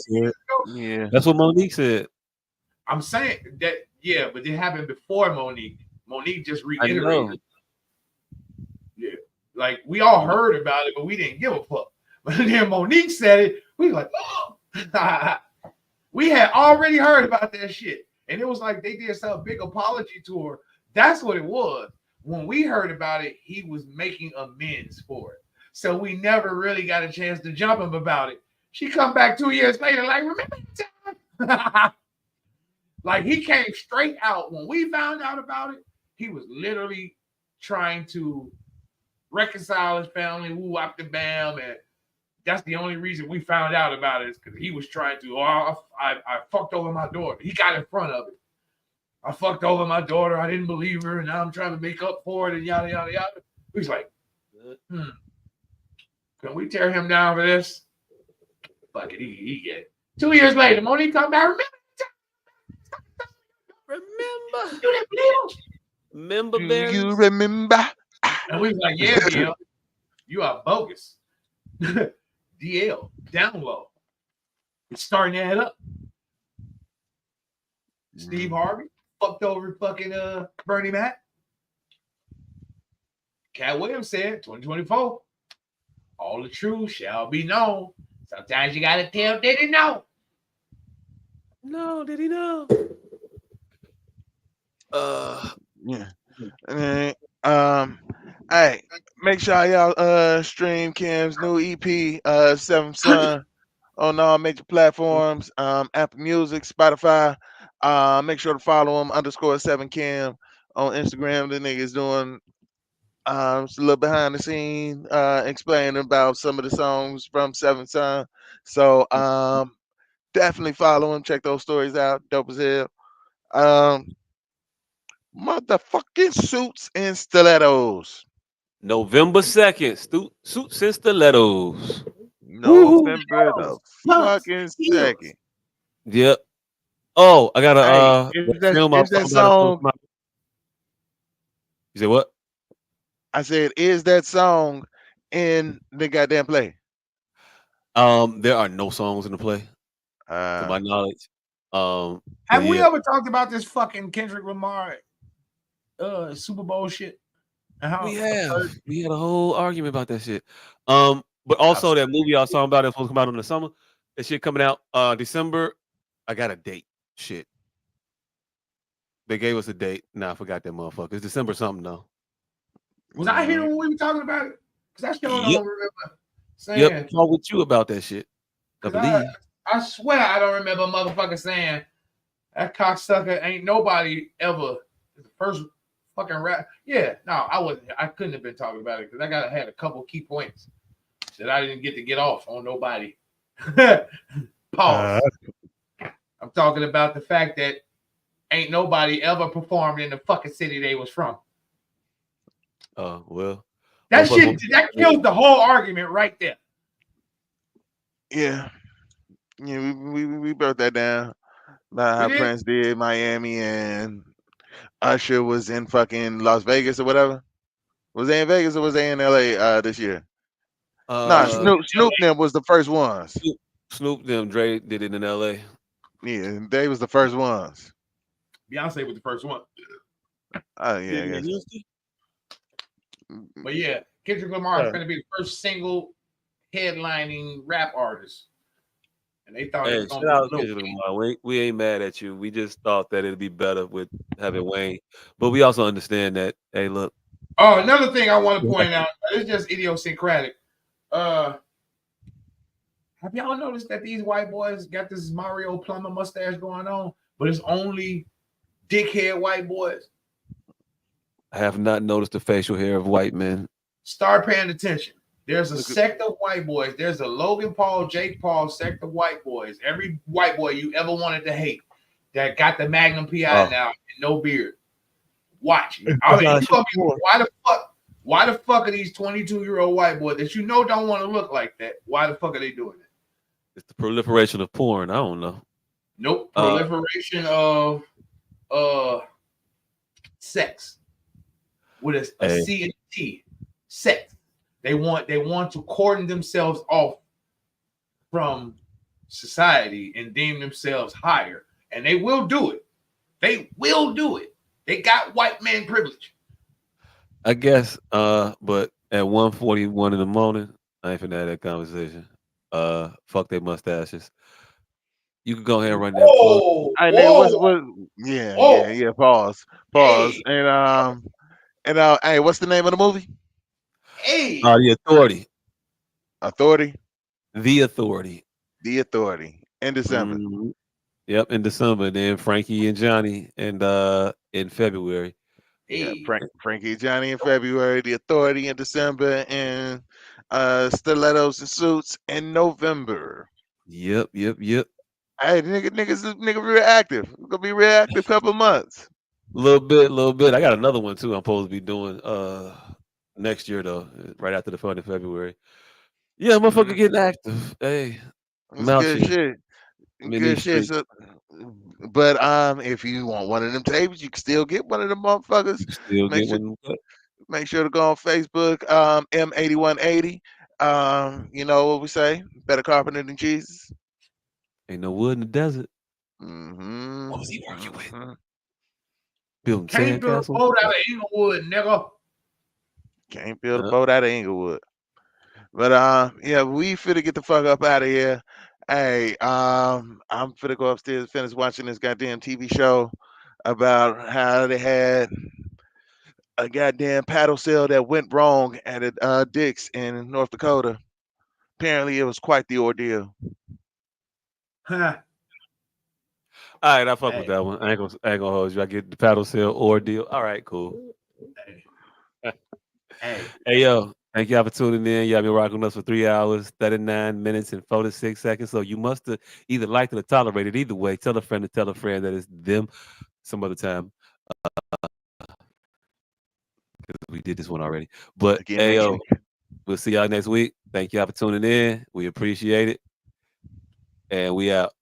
Yeah, that's what Monique said. I'm saying that, yeah, but it happened before Monique. Monique just reiterated. Yeah, like we all heard about it, but we didn't give a fuck. But then Monique said it. We were like, oh. We had already heard about that shit, and it was like they did some big apology tour. That's what it was. When we heard about it, he was making amends for it. So we never really got a chance to jump him about it. She come back 2 years later, like, remember the time? Like he came straight out when we found out about it. He was literally trying to reconcile his family, woo up the bam, and that's the only reason we found out about it is because he was trying to. I fucked over my daughter. He got in front of it. I fucked over my daughter. I didn't believe her, and now I'm trying to make up for it, and yada yada yada. He's like, can we tear him down for this? Fuck it, he get it. 2 years later, Monique come back. Remember, Do Barry? you remember? And we was like, yeah, DL, you are bogus. DL, down low. It's starting to add up. Steve Harvey fucked over fucking Bernie Mac. Cat Williams said 2024, all the truth shall be known. Sometimes you gotta tell, did he know? No, did he know? Yeah. Hey, make sure y'all stream Kim's new EP, Seventh Son, on all major platforms, Apple Music, Spotify. Make sure to follow him _7Kim on Instagram. The nigga's doing just a little behind the scene, explaining about some of the songs from Seventh Son. So definitely follow him. Check those stories out. Dope as hell. Motherfucking Suits and Stilettos. November 2nd, Suits and Stilettos. November the fucking 2nd. Yep. Oh, I got a film I was Is that talking about. song? You said what? I said, is that song in the goddamn play? There are no songs in the play, to my knowledge. Have we ever talked about this fucking Kendrick Lamar Super Bowl shit? We had a whole argument about that shit. But also that movie I was talking about that's supposed to come out in the summer. That shit coming out December. I got a date. Shit. They gave us a date. Nah, I forgot that motherfucker. It's December something though. Was I here when we were talking about it? Because I still don't remember saying. Yep, talk with you about that shit. I believe. I swear I don't remember a motherfucker saying that cocksucker ain't nobody ever the first fucking rap. Yeah, no, I couldn't have been talking about it because I had a couple key points that I didn't get off on nobody. Pause. I'm talking about the fact that ain't nobody ever performed in the fucking city they was from. Well. That shit that kills the whole argument right there. Yeah. Yeah, we broke that down about how Prince did Miami and Usher was in fucking Las Vegas or whatever. Was they in Vegas or was they in LA this year? Nah, Snoop them was the first ones. Snoop them, Dre did it in LA. Yeah, they was the first ones. Beyonce was the first one. Oh yeah, I guess. But yeah, Kendrick Lamar is going to be the first single headlining rap artist. And they thought it was going to be Kendrick Lamar. We ain't mad at you. We just thought that it'd be better with having Wayne. But we also understand that, hey, look. Oh, another thing I want to point out, it's just idiosyncratic. Have y'all noticed that these white boys got this Mario Plummer mustache going on, but it's only dickhead white boys? I have not noticed the facial hair of white men. Start paying attention. There's a sect of white boys. There's a Logan Paul, Jake Paul sect of white boys. Every white boy you ever wanted to hate that got the Magnum PI now and no beard. Watch. Why the fuck are these 22-year-old white boys that you know don't want to look like that? Why the fuck are they doing it? It's the proliferation of porn. I don't know. Nope. Proliferation of sex with a C and T. Sex. They want to cordon themselves off from society and deem themselves higher, and they will do it. They will do it. They got white man privilege. I guess, but at 1:41 in the morning, I ain't finna have that conversation. Fuck their mustaches. You can go ahead and run that plug. Yeah. Pause. Hey. And hey, what's the name of the movie? Hey. The Authority. Authority. The Authority. The Authority. In December. Mm-hmm. Yep, in December. Then Frankie and Johnny, and in February. Yeah, Frankie, Johnny in February, The Authority in December, and Stilettos and Suits in November. Yep. Hey, nigga real active. It's gonna be real active couple of months. little bit. I got another one too. I'm supposed to be doing next year though, right after the fun in February. Yeah, motherfucker getting active. Hey, It's I'm out good here. shit. I'm in Good these shit. streets. So, but if you want one of them tables, you can still get one of them motherfuckers. You can still Make get sure one. make sure to go on Facebook, M8180. You know what we say? Better carpenter than Jesus. Ain't no wood in the desert. Mm-hmm. What was he working with? Mm-hmm. Building Can't build a sandcastles. boat out of Inglewood, nigga. Can't build a boat out of Inglewood. But yeah, we finna get the fuck up out of here. Hey, I'm finna go upstairs and finish watching this goddamn TV show about how they had a goddamn paddle sale that went wrong at a Dick's in North Dakota. Apparently, it was quite the ordeal. Huh. All right, I fuck with that one. I ain't gonna hold you. I get the paddle sale ordeal. All right, cool. Hey. Hey yo, thank y'all for tuning in. Y'all been rocking us for 3 hours, 39 minutes, and 46 seconds. So you must have either liked it or tolerated. Either way, tell a friend to tell a friend that it's them some other time. We did this one already. But Again, hey next yo, week. we'll see y'all next week. Thank y'all for tuning in. We appreciate it. And we out.